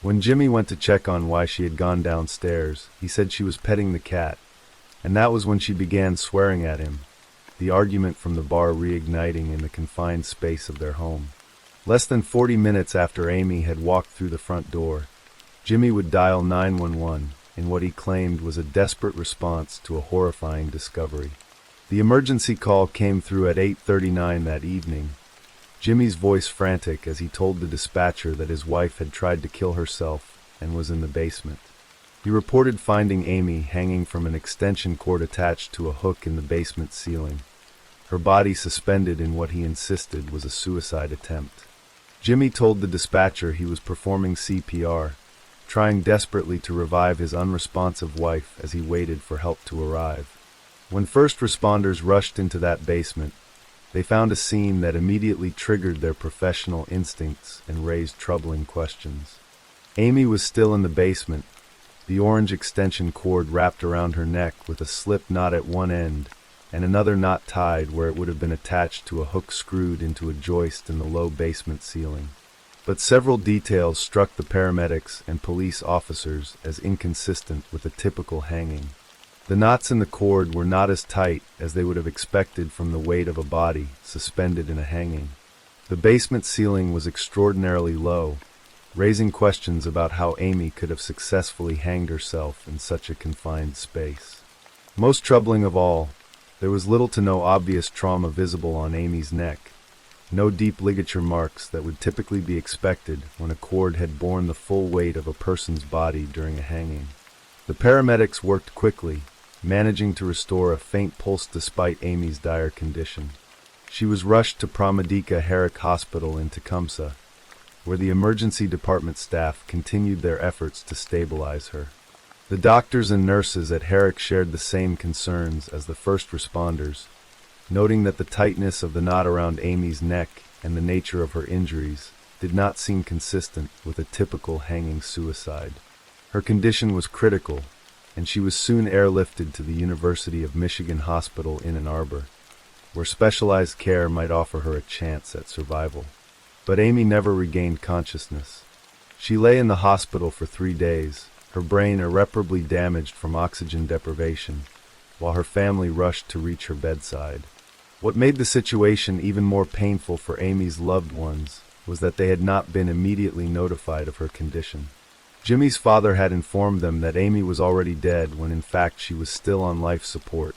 When Jimmy went to check on why she had gone downstairs, he said she was petting the cat, and that was when she began swearing at him, the argument from the bar reigniting in the confined space of their home. Less than 40 minutes after Amy had walked through the front door, Jimmy would dial 911 in what he claimed was a desperate response to a horrifying discovery. The emergency call came through at 8:39 that evening, Jimmy's voice frantic as he told the dispatcher that his wife had tried to kill herself and was in the basement. He reported finding Amy hanging from an extension cord attached to a hook in the basement ceiling, her body suspended in what he insisted was a suicide attempt. Jimmy told the dispatcher he was performing CPR, trying desperately to revive his unresponsive wife as he waited for help to arrive. When first responders rushed into that basement, they found a scene that immediately triggered their professional instincts and raised troubling questions. Amy was still in the basement, the orange extension cord wrapped around her neck with a slip knot at one end and another knot tied where it would have been attached to a hook screwed into a joist in the low basement ceiling. But several details struck the paramedics and police officers as inconsistent with a typical hanging. The knots in the cord were not as tight as they would have expected from the weight of a body suspended in a hanging. The basement ceiling was extraordinarily low, raising questions about how Amy could have successfully hanged herself in such a confined space. Most troubling of all, there was little to no obvious trauma visible on Amy's neck, no deep ligature marks that would typically be expected when a cord had borne the full weight of a person's body during a hanging. The paramedics worked quickly, managing to restore a faint pulse despite Amy's dire condition. She was rushed to Pramadika Herrick Hospital in Tecumseh, where the emergency department staff continued their efforts to stabilize her. The doctors and nurses at Herrick shared the same concerns as the first responders, noting that the tightness of the knot around Amy's neck and the nature of her injuries did not seem consistent with a typical hanging suicide. Her condition was critical, and she was soon airlifted to the University of Michigan Hospital in Ann Arbor, where specialized care might offer her a chance at survival. But Amy never regained consciousness. She lay in the hospital for 3 days, her brain irreparably damaged from oxygen deprivation, while her family rushed to reach her bedside. What made the situation even more painful for Amy's loved ones was that they had not been immediately notified of her condition. Jimmy's father had informed them that Amy was already dead when in fact she was still on life support,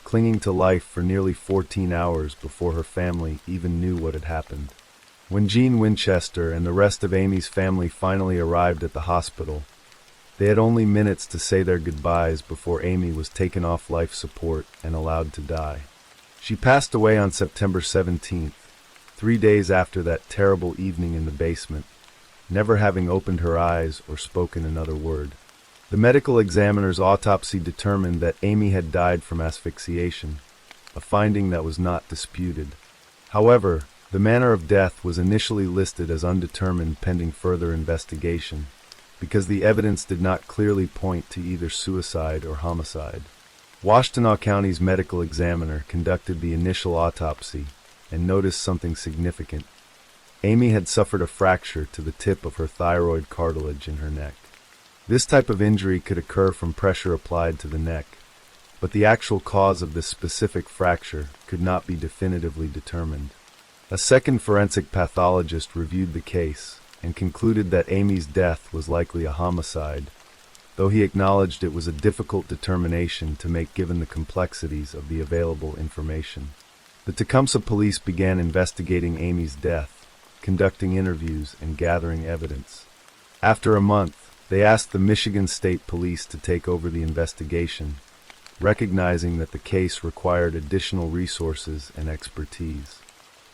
clinging to life for nearly 14 hours before her family even knew what had happened. When Jean Winchester and the rest of Amy's family finally arrived at the hospital, they had only minutes to say their goodbyes before Amy was taken off life support and allowed to die. She passed away on September 17th, 3 days after that terrible evening in the basement, never having opened her eyes or spoken another word. The medical examiner's autopsy determined that Amy had died from asphyxiation, a finding that was not disputed. However, the manner of death was initially listed as undetermined pending further investigation, because the evidence did not clearly point to either suicide or homicide. Washtenaw County's medical examiner conducted the initial autopsy and noticed something significant. Amy had suffered a fracture to the tip of her thyroid cartilage in her neck. This type of injury could occur from pressure applied to the neck, but the actual cause of this specific fracture could not be definitively determined. A second forensic pathologist reviewed the case and concluded that Amy's death was likely a homicide, though he acknowledged it was a difficult determination to make given the complexities of the available information. The Tecumseh police began investigating Amy's death, conducting interviews and gathering evidence. After a month, they asked the Michigan State Police to take over the investigation, recognizing that the case required additional resources and expertise.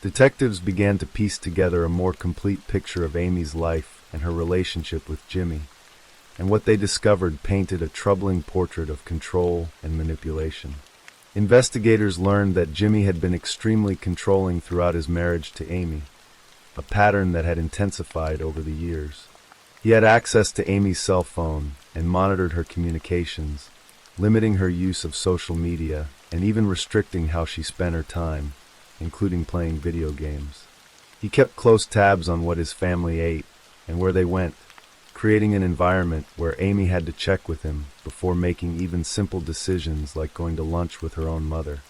Detectives began to piece together a more complete picture of Amy's life and her relationship with Jimmy, and what they discovered painted a troubling portrait of control and manipulation. Investigators learned that Jimmy had been extremely controlling throughout his marriage to Amy, a pattern that had intensified over the years. He had access to Amy's cell phone and monitored her communications, limiting her use of social media and even restricting how she spent her time, including playing video games. He kept close tabs on what his family ate and where they went, creating an environment where Amy had to check with him before making even simple decisions like going to lunch with her own mother.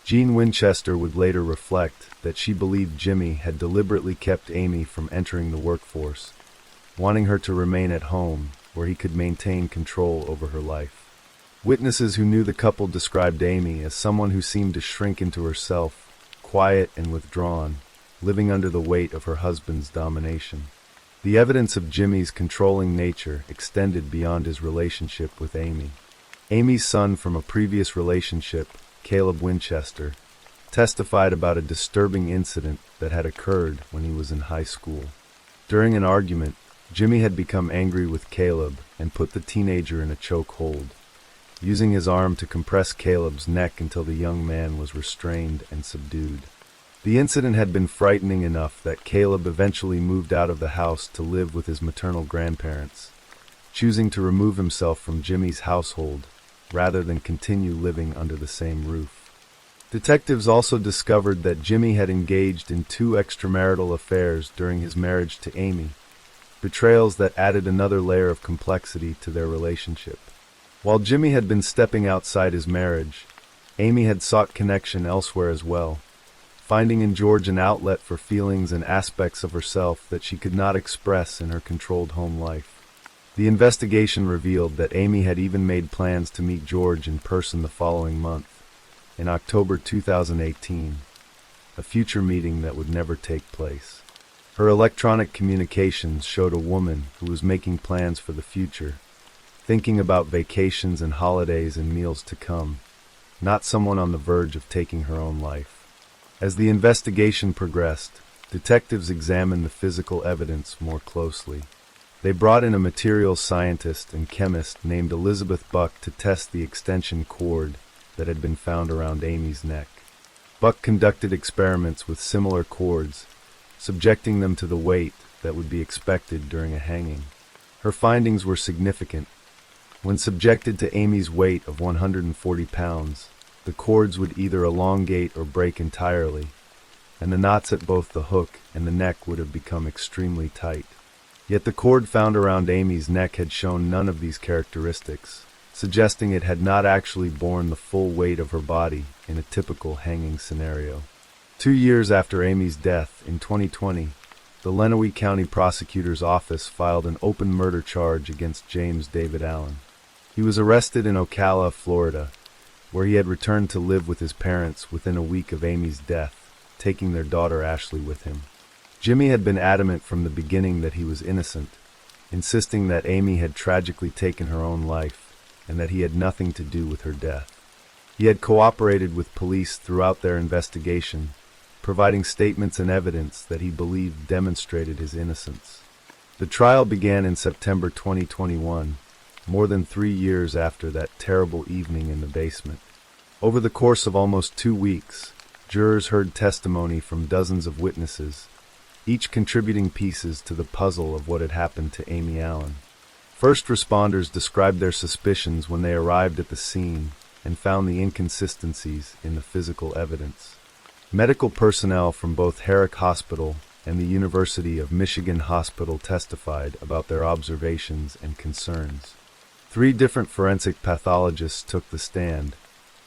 Jean Winchester would later reflect that she believed Jimmy had deliberately kept Amy from entering the workforce, wanting her to remain at home where he could maintain control over her life. Witnesses who knew the couple described Amy as someone who seemed to shrink into herself, quiet and withdrawn, living under the weight of her husband's domination. The evidence of Jimmy's controlling nature extended beyond his relationship with Amy. Amy's son from a previous relationship, Caleb Winchester, testified about a disturbing incident that had occurred when he was in high school. During an argument, Jimmy had become angry with Caleb and put the teenager in a chokehold, using his arm to compress Caleb's neck until the young man was restrained and subdued. The incident had been frightening enough that Caleb eventually moved out of the house to live with his maternal grandparents, choosing to remove himself from Jimmy's household rather than continue living under the same roof. Detectives also discovered that Jimmy had engaged in 2 extramarital affairs during his marriage to Amy, betrayals that added another layer of complexity to their relationship. While Jimmy had been stepping outside his marriage, Amy had sought connection elsewhere as well, finding in George an outlet for feelings and aspects of herself that she could not express in her controlled home life. The investigation revealed that Amy had even made plans to meet George in person the following month, in October 2018, a future meeting that would never take place. Her electronic communications showed a woman who was making plans for the future, thinking about vacations and holidays and meals to come, not someone on the verge of taking her own life. As the investigation progressed, detectives examined the physical evidence more closely. They brought in a materials scientist and chemist named Elizabeth Buck to test the extension cord that had been found around Amy's neck. Buck conducted experiments with similar cords, subjecting them to the weight that would be expected during a hanging. Her findings were significant. When subjected to Amy's weight of 140 pounds, the cords would either elongate or break entirely, and the knots at both the hook and the neck would have become extremely tight. Yet the cord found around Amy's neck had shown none of these characteristics, suggesting it had not actually borne the full weight of her body in a typical hanging scenario. 2 years after Amy's death, in 2020, the Lenawee County Prosecutor's Office filed an open murder charge against James David Allen. He was arrested in Ocala, Florida, where he had returned to live with his parents within a week of Amy's death, taking their daughter Ashley with him. Jimmy had been adamant from the beginning that he was innocent, insisting that Amy had tragically taken her own life and that he had nothing to do with her death. He had cooperated with police throughout their investigation, providing statements and evidence that he believed demonstrated his innocence. The trial began in September 2021, more than 3 years after that terrible evening in the basement. Over the course of almost 2 weeks, jurors heard testimony from dozens of witnesses, each contributing pieces to the puzzle of what had happened to Amy Allen. First responders described their suspicions when they arrived at the scene and found the inconsistencies in the physical evidence. Medical personnel from both Herrick Hospital and the University of Michigan Hospital testified about their observations and concerns. 3 different forensic pathologists took the stand,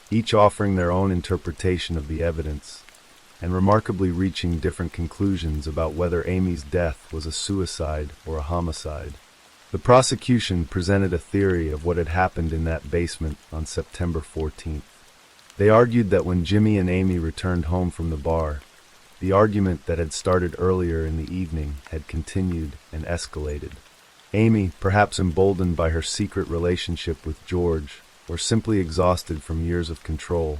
each offering their own interpretation of the evidence, and remarkably reaching different conclusions about whether Amy's death was a suicide or a homicide. The prosecution presented a theory of what had happened in that basement on September 14th. They argued that when Jimmy and Amy returned home from the bar, the argument that had started earlier in the evening had continued and escalated. Amy, perhaps emboldened by her secret relationship with George, or simply exhausted from years of control,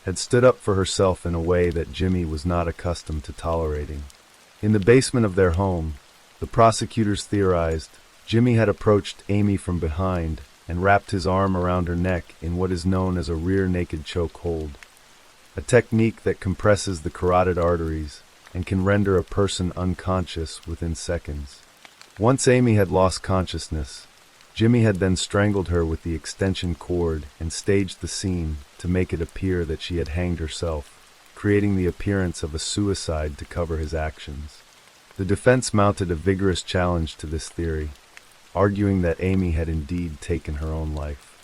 had stood up for herself in a way that Jimmy was not accustomed to tolerating. In the basement of their home, the prosecutors theorized, Jimmy had approached Amy from behind and wrapped his arm around her neck in what is known as a rear naked choke hold, a technique that compresses the carotid arteries and can render a person unconscious within seconds. Once Amy had lost consciousness, Jimmy had then strangled her with the extension cord and staged the scene to make it appear that she had hanged herself, creating the appearance of a suicide to cover his actions. The defense mounted a vigorous challenge to this theory, arguing that Amy had indeed taken her own life.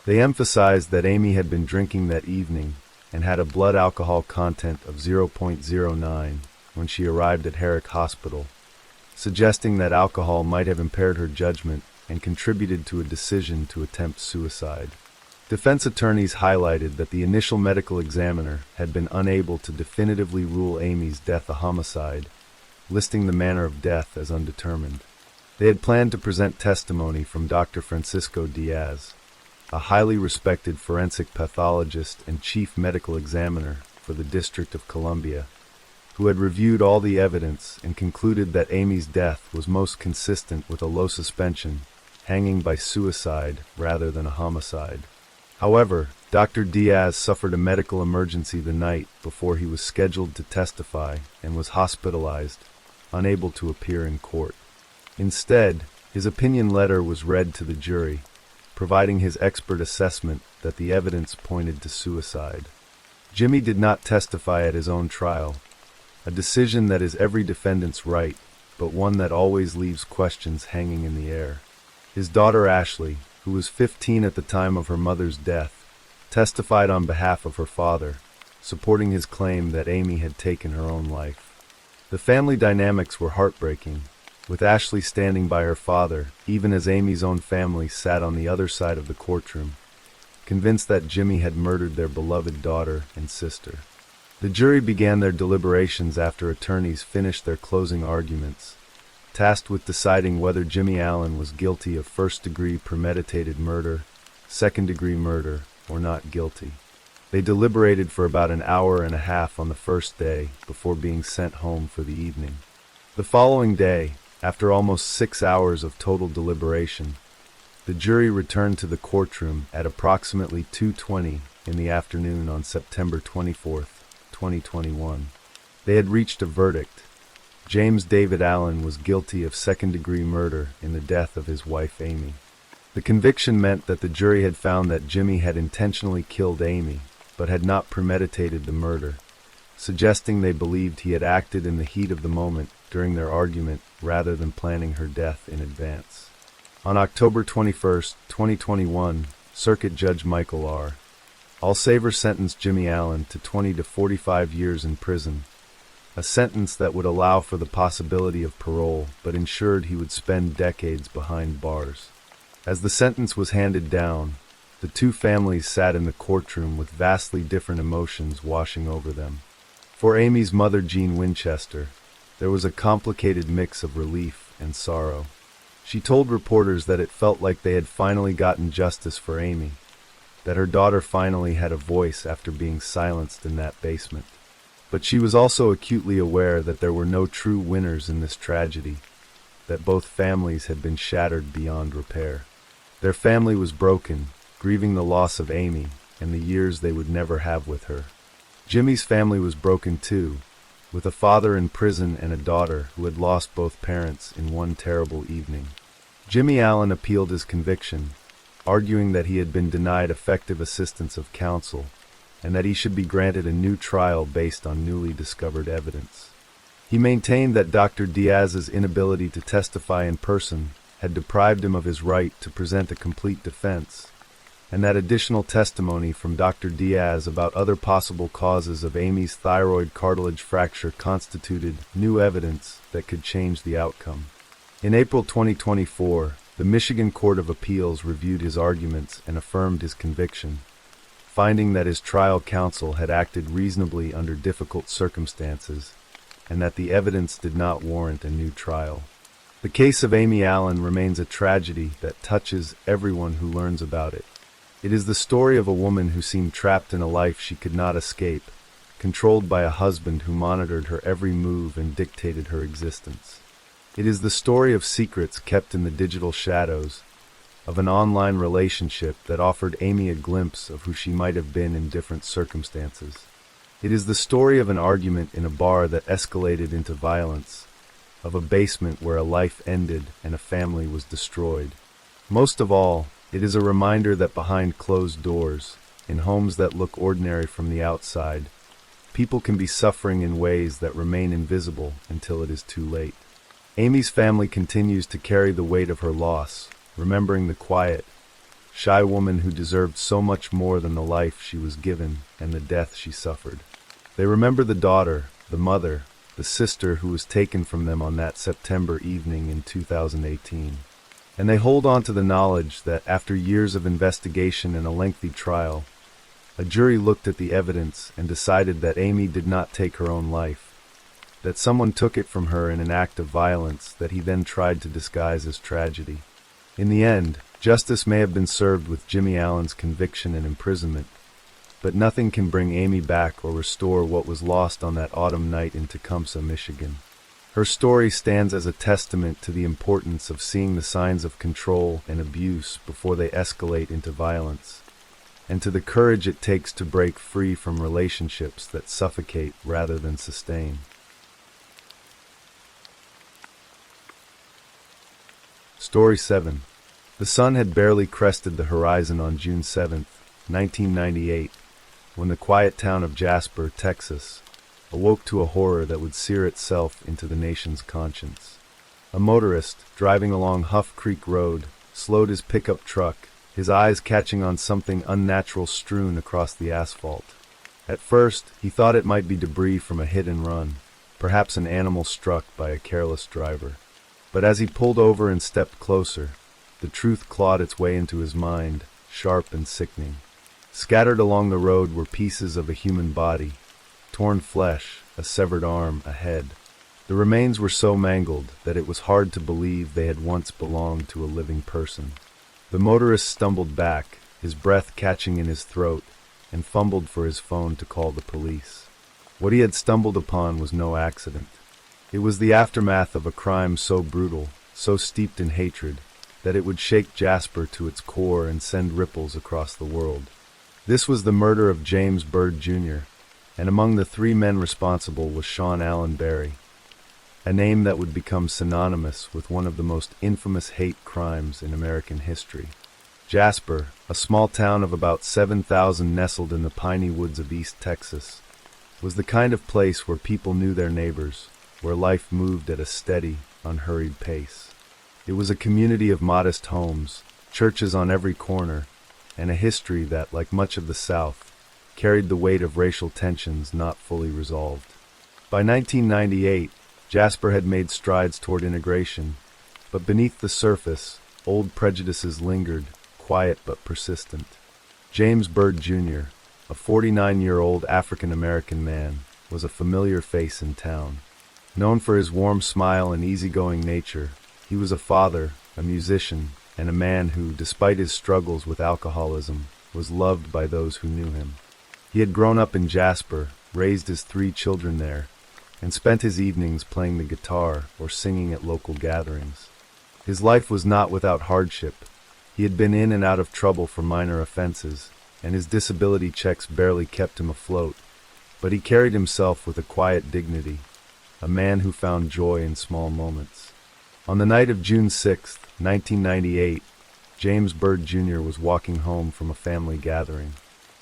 They emphasized that Amy had been drinking that evening and had a blood alcohol content of 0.09 when she arrived at Herrick Hospital, suggesting that alcohol might have impaired her judgment and contributed to a decision to attempt suicide. Defense attorneys highlighted that the initial medical examiner had been unable to definitively rule Amy's death a homicide, listing the manner of death as undetermined. They had planned to present testimony from Dr. Francisco Diaz, a highly respected forensic pathologist and chief medical examiner for the District of Columbia, who had reviewed all the evidence and concluded that Amy's death was most consistent with a low suspension, hanging by suicide rather than a homicide. However, Dr. Diaz suffered a medical emergency the night before he was scheduled to testify and was hospitalized, unable to appear in court. Instead, his opinion letter was read to the jury, providing his expert assessment that the evidence pointed to suicide. Jimmy did not testify at his own trial, a decision that is every defendant's right, but one that always leaves questions hanging in the air. His daughter Ashley, who was 15 at the time of her mother's death, testified on behalf of her father, supporting his claim that Amy had taken her own life. The family dynamics were heartbreaking, with Ashley standing by her father, even as Amy's own family sat on the other side of the courtroom, convinced that Jimmy had murdered their beloved daughter and sister. The jury began their deliberations after attorneys finished their closing arguments, tasked with deciding whether Jimmy Allen was guilty of first-degree premeditated murder, second-degree murder, or not guilty. They deliberated for about an hour and a half on the first day before being sent home for the evening. The following day, after almost 6 hours of total deliberation, the jury returned to the courtroom at approximately 2:20 in the afternoon on September 24, 2021. They had reached a verdict. James David Allen was guilty of second-degree murder in the death of his wife Amy. The conviction meant that the jury had found that Jimmy had intentionally killed Amy, but had not premeditated the murder, suggesting they believed he had acted in the heat of the moment during their argument rather than planning her death in advance. On October 21, 2021, Circuit Judge Michael R. Alsaver sentenced Jimmy Allen to 20 to 45 years in prison, a sentence that would allow for the possibility of parole but ensured he would spend decades behind bars. As the sentence was handed down, the two families sat in the courtroom with vastly different emotions washing over them. For Amy's mother, Jean Winchester, there was a complicated mix of relief and sorrow. She told reporters that it felt like they had finally gotten justice for Amy, that her daughter finally had a voice after being silenced in that basement. But she was also acutely aware that there were no true winners in this tragedy, that both families had been shattered beyond repair. Their family was broken, grieving the loss of Amy and the years they would never have with her. Jimmy's family was broken too, with a father in prison and a daughter who had lost both parents in one terrible evening. Jimmy Allen appealed his conviction, arguing that he had been denied effective assistance of counsel and that he should be granted a new trial based on newly discovered evidence. He maintained that Dr. Diaz's inability to testify in person had deprived him of his right to present a complete defense, and that additional testimony from Dr. Diaz about other possible causes of Amy's thyroid cartilage fracture constituted new evidence that could change the outcome. In April 2024, the Michigan Court of Appeals reviewed his arguments and affirmed his conviction, finding that his trial counsel had acted reasonably under difficult circumstances and that the evidence did not warrant a new trial. The case of Amy Allen remains a tragedy that touches everyone who learns about it. It is the story of a woman who seemed trapped in a life she could not escape, controlled by a husband who monitored her every move and dictated her existence. It is the story of secrets kept in the digital shadows, of an online relationship that offered Amy a glimpse of who she might have been in different circumstances. It is the story of an argument in a bar that escalated into violence, of a basement where a life ended and a family was destroyed. Most of all, it is a reminder that behind closed doors, in homes that look ordinary from the outside, people can be suffering in ways that remain invisible until it is too late. Amy's family continues to carry the weight of her loss, remembering the quiet, shy woman who deserved so much more than the life she was given and the death she suffered. They remember the daughter, the mother, the sister who was taken from them on that September evening in 2018. And they hold on to the knowledge that after years of investigation and a lengthy trial, a jury looked at the evidence and decided that Amy did not take her own life, that someone took it from her in an act of violence that he then tried to disguise as tragedy. In the end, justice may have been served with Jimmy Allen's conviction and imprisonment, but nothing can bring Amy back or restore what was lost on that autumn night in Tecumseh, Michigan. Her story stands as a testament to the importance of seeing the signs of control and abuse before they escalate into violence, and to the courage it takes to break free from relationships that suffocate rather than sustain. Story 7. The sun had barely crested the horizon on June 7, 1998, when the quiet town of Jasper, Texas, awoke to a horror that would sear itself into the nation's conscience. A motorist, driving along Huff Creek Road, slowed his pickup truck, his eyes catching on something unnatural strewn across the asphalt. At first, he thought it might be debris from a hit and run, perhaps an animal struck by a careless driver. But as he pulled over and stepped closer, the truth clawed its way into his mind, sharp and sickening. Scattered along the road were pieces of a human body, torn flesh, a severed arm, a head. The remains were so mangled that it was hard to believe they had once belonged to a living person. The motorist stumbled back, his breath catching in his throat, and fumbled for his phone to call the police. What he had stumbled upon was no accident. It was the aftermath of a crime so brutal, so steeped in hatred, that it would shake Jasper to its core and send ripples across the world. This was the murder of James Byrd Jr., and among the three men responsible was Sean Allen Barry, a name that would become synonymous with one of the most infamous hate crimes in American history. Jasper, a small town of about 7,000 nestled in the piney woods of East Texas, was the kind of place where people knew their neighbors, where life moved at a steady, unhurried pace. It was a community of modest homes, churches on every corner, and a history that, like much of the South, carried the weight of racial tensions not fully resolved. By 1998, Jasper had made strides toward integration, but beneath the surface, old prejudices lingered, quiet but persistent. James Byrd Jr., a 49-year-old African-American man, was a familiar face in town. Known for his warm smile and easygoing nature, he was a father, a musician, and a man who, despite his struggles with alcoholism, was loved by those who knew him. He had grown up in Jasper, raised his 3 children there, and spent his evenings playing the guitar or singing at local gatherings. His life was not without hardship. He had been in and out of trouble for minor offenses, and his disability checks barely kept him afloat, but he carried himself with a quiet dignity, a man who found joy in small moments. On the night of June 6, 1998, James Byrd Jr. was walking home from a family gathering.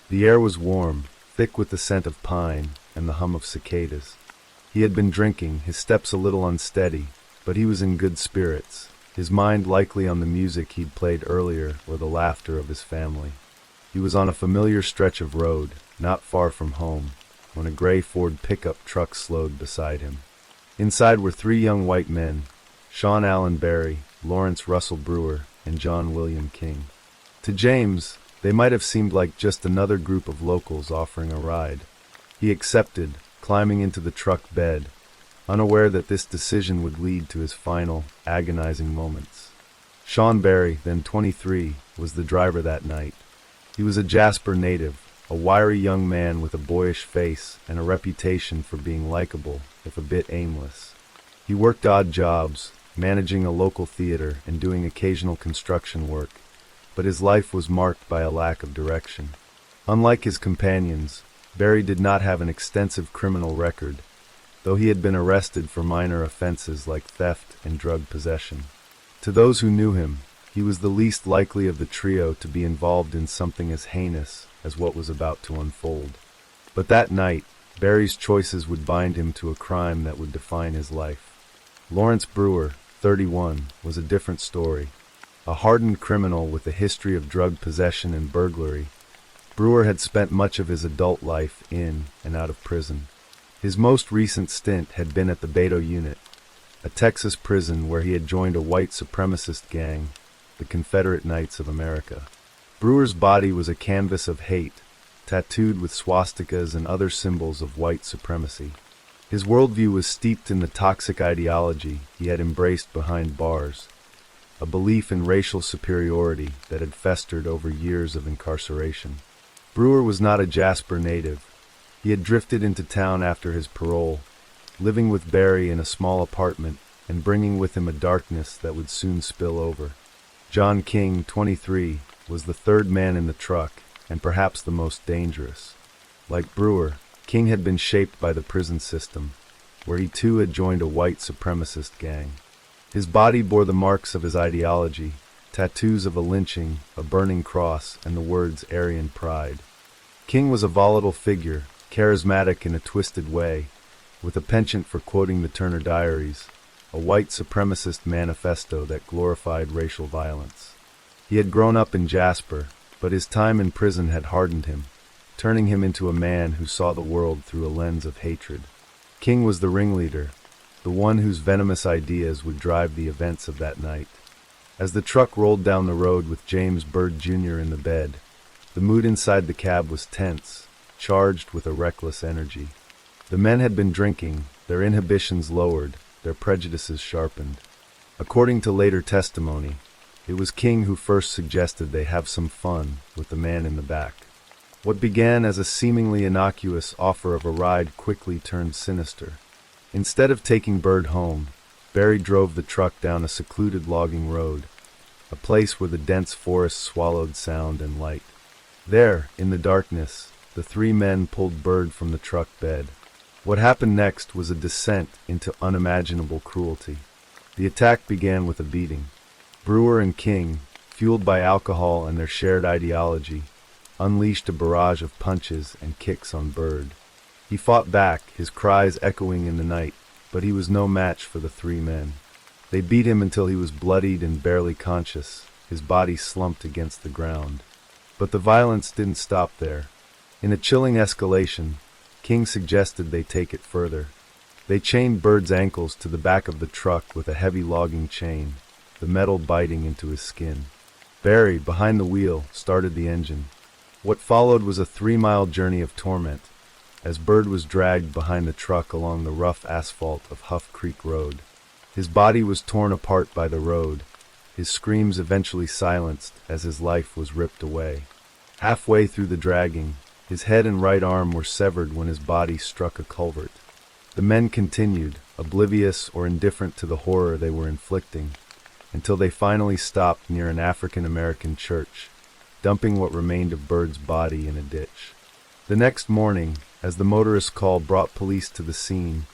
The air was warm, thick with the scent of pine and the hum of cicadas. He had been drinking, his steps a little unsteady, but he was in good spirits, his mind likely on the music he'd played earlier or the laughter of his family. He was on a familiar stretch of road, not far from home, when a gray Ford pickup truck slowed beside him. Inside were 3 young white men, Sean Allen Barry, Lawrence Russell Brewer, and John William King. To James, they might have seemed like just another group of locals offering a ride. He accepted, climbing into the truck bed, unaware that this decision would lead to his final, agonizing moments. Sean Barry, then 23, was the driver that night. He was a Jasper native, a wiry young man with a boyish face and a reputation for being likable, if a bit aimless. He worked odd jobs, managing a local theater and doing occasional construction work, but his life was marked by a lack of direction. Unlike his companions, Barry did not have an extensive criminal record, though he had been arrested for minor offenses like theft and drug possession. To those who knew him, he was the least likely of the trio to be involved in something as heinous as what was about to unfold. But that night, Barry's choices would bind him to a crime that would define his life. Lawrence Brewer, 31, was a different story. A hardened criminal with a history of drug possession and burglary, Brewer had spent much of his adult life in and out of prison. His most recent stint had been at the Beto Unit, a Texas prison where he had joined a white supremacist gang, the Confederate Knights of America. Brewer's body was a canvas of hate, tattooed with swastikas and other symbols of white supremacy. His worldview was steeped in the toxic ideology he had embraced behind bars, a belief in racial superiority that had festered over years of incarceration. Brewer was not a Jasper native. He had drifted into town after his parole, living with Barry in a small apartment and bringing with him a darkness that would soon spill over. John King, 23, was the third man in the truck and perhaps the most dangerous. Like Brewer, King had been shaped by the prison system, where he too had joined a white supremacist gang. His body bore the marks of his ideology, tattoos of a lynching, a burning cross, and the words Aryan Pride. King was a volatile figure, charismatic in a twisted way, with a penchant for quoting the Turner Diaries, a white supremacist manifesto that glorified racial violence. He had grown up in Jasper, but his time in prison had hardened him, turning him into a man who saw the world through a lens of hatred. King was the ringleader, the one whose venomous ideas would drive the events of that night. As the truck rolled down the road with James Byrd Jr. in the bed, the mood inside the cab was tense, charged with a reckless energy. The men had been drinking, their inhibitions lowered, their prejudices sharpened. According to later testimony, it was King who first suggested they have some fun with the man in the back. What began as a seemingly innocuous offer of a ride quickly turned sinister. Instead of taking Bird home, Barry drove the truck down a secluded logging road, a place where the dense forest swallowed sound and light. There, in the darkness, the three men pulled Bird from the truck bed. What happened next was a descent into unimaginable cruelty. The attack began with a beating. Brewer and King, fueled by alcohol and their shared ideology, unleashed a barrage of punches and kicks on Bird. He fought back, his cries echoing in the night, but he was no match for the three men. They beat him until he was bloodied and barely conscious, his body slumped against the ground. But the violence didn't stop there. In a chilling escalation, King suggested they take it further. They chained Bird's ankles to the back of the truck with a heavy logging chain, the metal biting into his skin. Barry, behind the wheel, started the engine. What followed was a 3-mile journey of torment, as Bird was dragged behind the truck along the rough asphalt of Huff Creek Road. His body was torn apart by the road, his screams eventually silenced as his life was ripped away. Halfway through the dragging, his head and right arm were severed when his body struck a culvert. The men continued, oblivious or indifferent to the horror they were inflicting, until they finally stopped near an African-American church, dumping what remained of Bird's body in a ditch. The next morning, as the motorist's call brought police to the scene,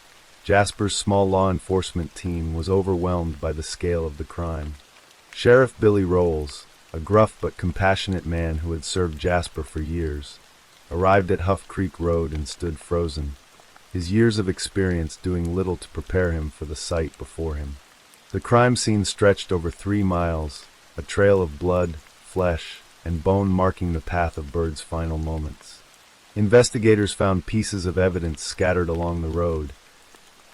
Jasper's small law enforcement team was overwhelmed by the scale of the crime. Sheriff Billy Rolls, a gruff but compassionate man who had served Jasper for years, arrived at Huff Creek Road and stood frozen, his years of experience doing little to prepare him for the sight before him. The crime scene stretched over 3 miles, a trail of blood, flesh, and bone marking the path of Bird's final moments. Investigators found pieces of evidence scattered along the road,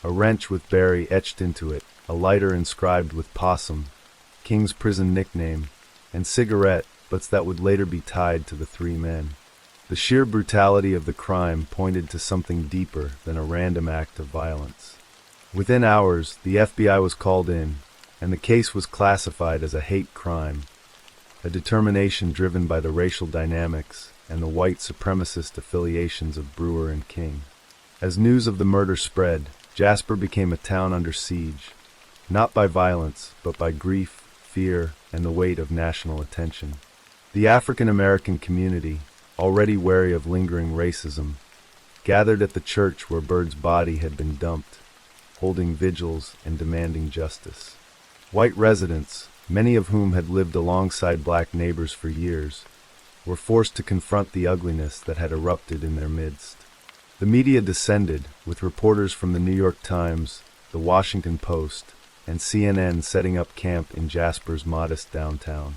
a wrench with Barry etched into it, a lighter inscribed with Possum, King's prison nickname, and cigarette butts that would later be tied to the three men. The sheer brutality of the crime pointed to something deeper than a random act of violence. Within hours, the FBI was called in, and the case was classified as a hate crime, a determination driven by the racial dynamics and the white supremacist affiliations of Brewer and King. As news of the murder spread, Jasper became a town under siege, not by violence, but by grief, fear, and the weight of national attention. The African-American community, already wary of lingering racism, gathered at the church where Bird's body had been dumped, holding vigils and demanding justice. White residents, many of whom had lived alongside black neighbors for years, were forced to confront the ugliness that had erupted in their midst. The media descended, with reporters from the New York Times, the Washington Post, and CNN setting up camp in Jasper's modest downtown.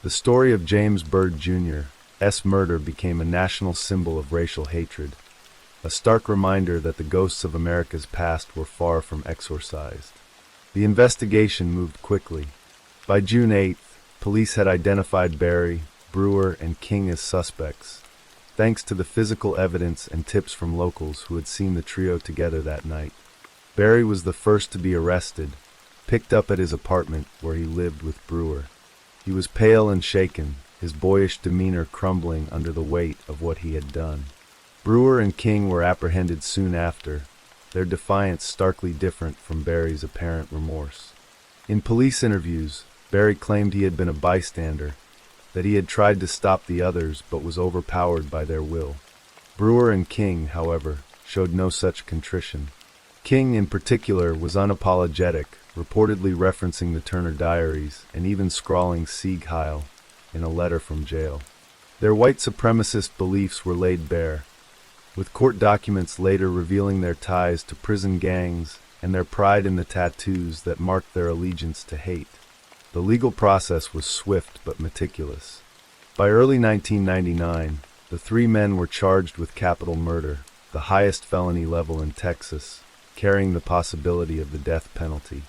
The story of James Bird Jr.'s murder became a national symbol of racial hatred, a stark reminder that the ghosts of America's past were far from exorcised. The investigation moved quickly. By June 8th, police had identified Barry, Brewer, and King as suspects, thanks to the physical evidence and tips from locals who had seen the trio together that night. Barry was the first to be arrested, picked up at his apartment where he lived with Brewer. He was pale and shaken, his boyish demeanor crumbling under the weight of what he had done. Brewer and King were apprehended soon after, their defiance starkly different from Barry's apparent remorse. In police interviews, Barry claimed he had been a bystander, that he had tried to stop the others but was overpowered by their will. Brewer and King, however, showed no such contrition. King, in particular, was unapologetic, reportedly referencing the Turner Diaries and even scrawling Sieg Heil in a letter from jail. Their white supremacist beliefs were laid bare, with court documents later revealing their ties to prison gangs and their pride in the tattoos that marked their allegiance to hate. The legal process was swift but meticulous. By early 1999, the three men were charged with capital murder, the highest felony level in Texas, carrying the possibility of the death penalty.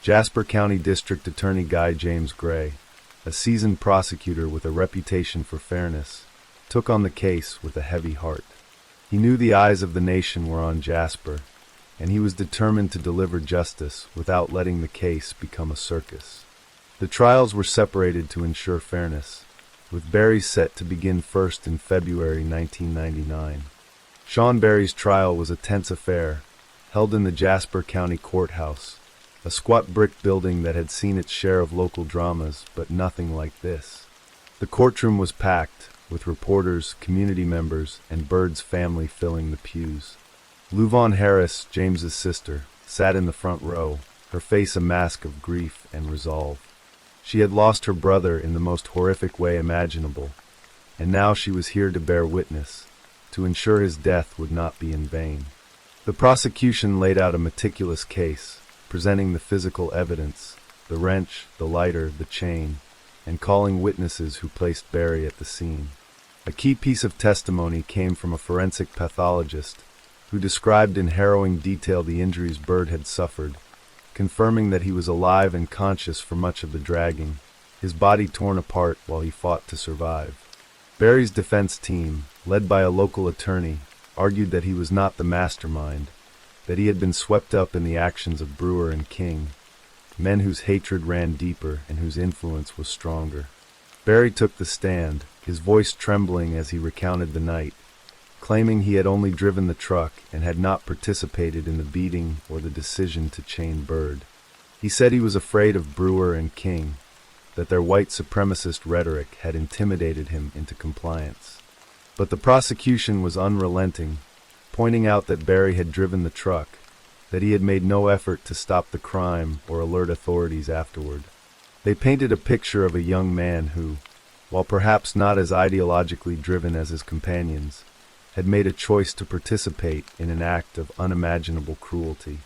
Jasper County District Attorney Guy James Gray, a seasoned prosecutor with a reputation for fairness, took on the case with a heavy heart. He knew the eyes of the nation were on Jasper, and he was determined to deliver justice without letting the case become a circus. The trials were separated to ensure fairness. with Berry's set to begin first in February 1999. Sean Berry's trial was a tense affair, held in the Jasper County Courthouse, a squat brick building that had seen its share of local dramas, but nothing like this. The courtroom was packed, with reporters, community members, and Bird's family filling the pews. Luvon Harris, James's sister, sat in the front row, her face a mask of grief and resolve. She had lost her brother in the most horrific way imaginable, and now she was here to bear witness, to ensure his death would not be in vain. The prosecution laid out a meticulous case, presenting the physical evidence, the wrench, the lighter, the chain, and calling witnesses who placed Berry at the scene. A key piece of testimony came from a forensic pathologist who described in harrowing detail the injuries Bird had suffered, confirming that he was alive and conscious for much of the dragging, his body torn apart while he fought to survive. Berry's defense team, led by a local attorney, argued that he was not the mastermind, that he had been swept up in the actions of Brewer and King, men whose hatred ran deeper and whose influence was stronger. Berry took the stand, his voice trembling as he recounted the night, claiming he had only driven the truck and had not participated in the beating or the decision to chain Bird. He said he was afraid of Brewer and King, that their white supremacist rhetoric had intimidated him into compliance. But the prosecution was unrelenting, pointing out that Berry had driven the truck, that he had made no effort to stop the crime or alert authorities afterward. They painted a picture of a young man who, while perhaps not as ideologically driven as his companions, had made a choice to participate in an act of unimaginable cruelty.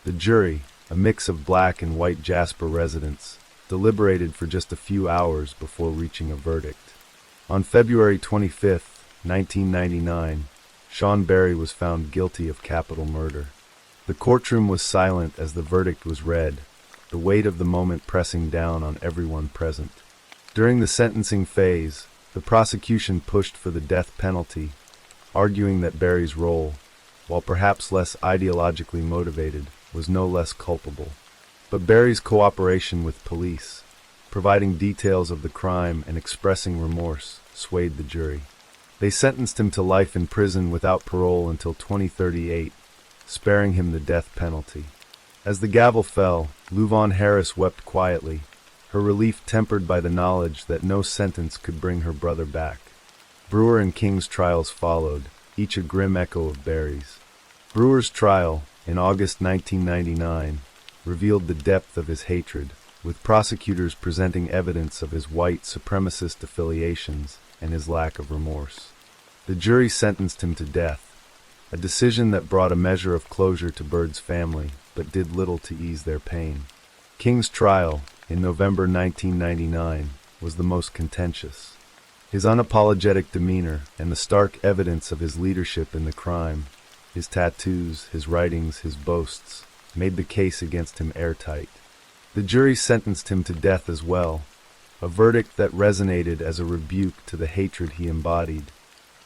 The jury, a mix of black and white Jasper residents, deliberated for just a few hours before reaching a verdict. On February 25, 1999, Sean Berry was found guilty of capital murder. The courtroom was silent as the verdict was read, the weight of the moment pressing down on everyone present. During the sentencing phase, the prosecution pushed for the death penalty, arguing that Berry's role, while perhaps less ideologically motivated, was no less culpable. But Berry's cooperation with police, providing details of the crime and expressing remorse, swayed the jury. They sentenced him to life in prison without parole until 2038, sparing him the death penalty. As the gavel fell, Luvon Harris wept quietly, her relief tempered by the knowledge that no sentence could bring her brother back. Brewer and King's trials followed, each a grim echo of Berry's. Brewer's trial, in August 1999, revealed the depth of his hatred, with prosecutors presenting evidence of his white supremacist affiliations and his lack of remorse. The jury sentenced him to death, a decision that brought a measure of closure to Bird's family, but did little to ease their pain. King's trial, in November 1999, was the most contentious. His unapologetic demeanor and the stark evidence of his leadership in the crime, his tattoos, his writings, his boasts, made the case against him airtight. The jury sentenced him to death as well, a verdict that resonated as a rebuke to the hatred he embodied.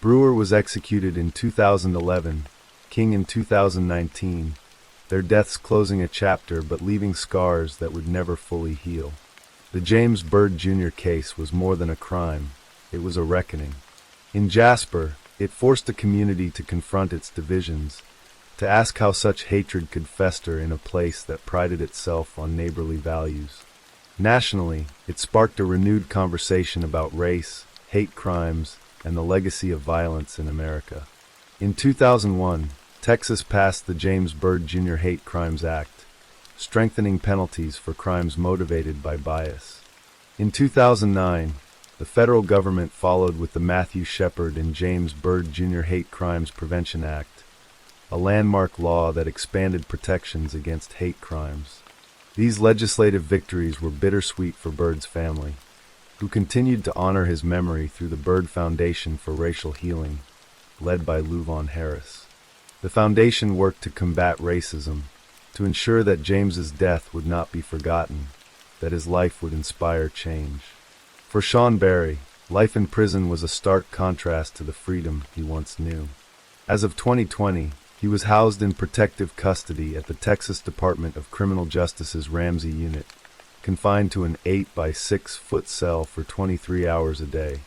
Brewer was executed in 2011, King in 2019, their deaths closing a chapter but leaving scars that would never fully heal. The James Byrd Jr. case was more than a crime, it was a reckoning. In Jasper, it forced the community to confront its divisions, to ask how such hatred could fester in a place that prided itself on neighborly values. Nationally, it sparked a renewed conversation about race, hate crimes, and the legacy of violence in America. In 2001, Texas passed the James Byrd Jr. Hate Crimes Act, strengthening penalties for crimes motivated by bias. In 2009, the federal government followed with the Matthew Shepard and James Byrd Jr. Hate Crimes Prevention Act, a landmark law that expanded protections against hate crimes. These legislative victories were bittersweet for Bird's family, who continued to honor his memory through the Byrd Foundation for Racial Healing, led by Luvon Harris. The foundation worked to combat racism, to ensure that James's death would not be forgotten, that his life would inspire change. For Sean Berry, life in prison was a stark contrast to the freedom he once knew. As of 2020, he was housed in protective custody at the Texas Department of Criminal Justice's Ramsey Unit, confined to an 8 by 6-foot cell for 23 hours a day.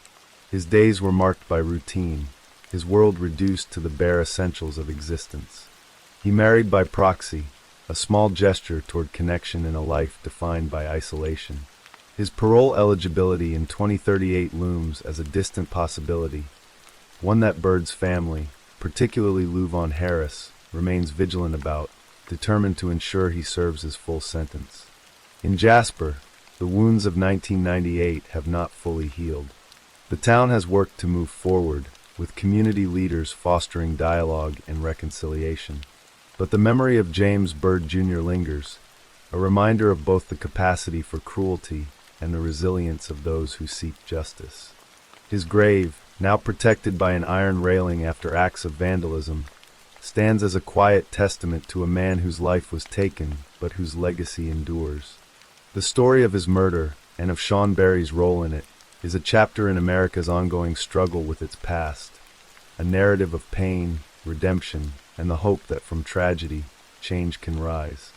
His days were marked by routine, his world reduced to the bare essentials of existence. He married by proxy, a small gesture toward connection in a life defined by isolation. His parole eligibility in 2038 looms as a distant possibility, one that Bird's family, particularly Lou Von Harris, remains vigilant about, determined to ensure he serves his full sentence. In Jasper, the wounds of 1998 have not fully healed. The town has worked to move forward, with community leaders fostering dialogue and reconciliation. But the memory of James Byrd Jr. lingers, a reminder of both the capacity for cruelty and the resilience of those who seek justice. His grave, now protected by an iron railing after acts of vandalism, stands as a quiet testament to a man whose life was taken, but whose legacy endures. The story of his murder, and of Sean Berry's role in it, is a chapter in America's ongoing struggle with its past, a narrative of pain, redemption, and the hope that from tragedy, change can rise.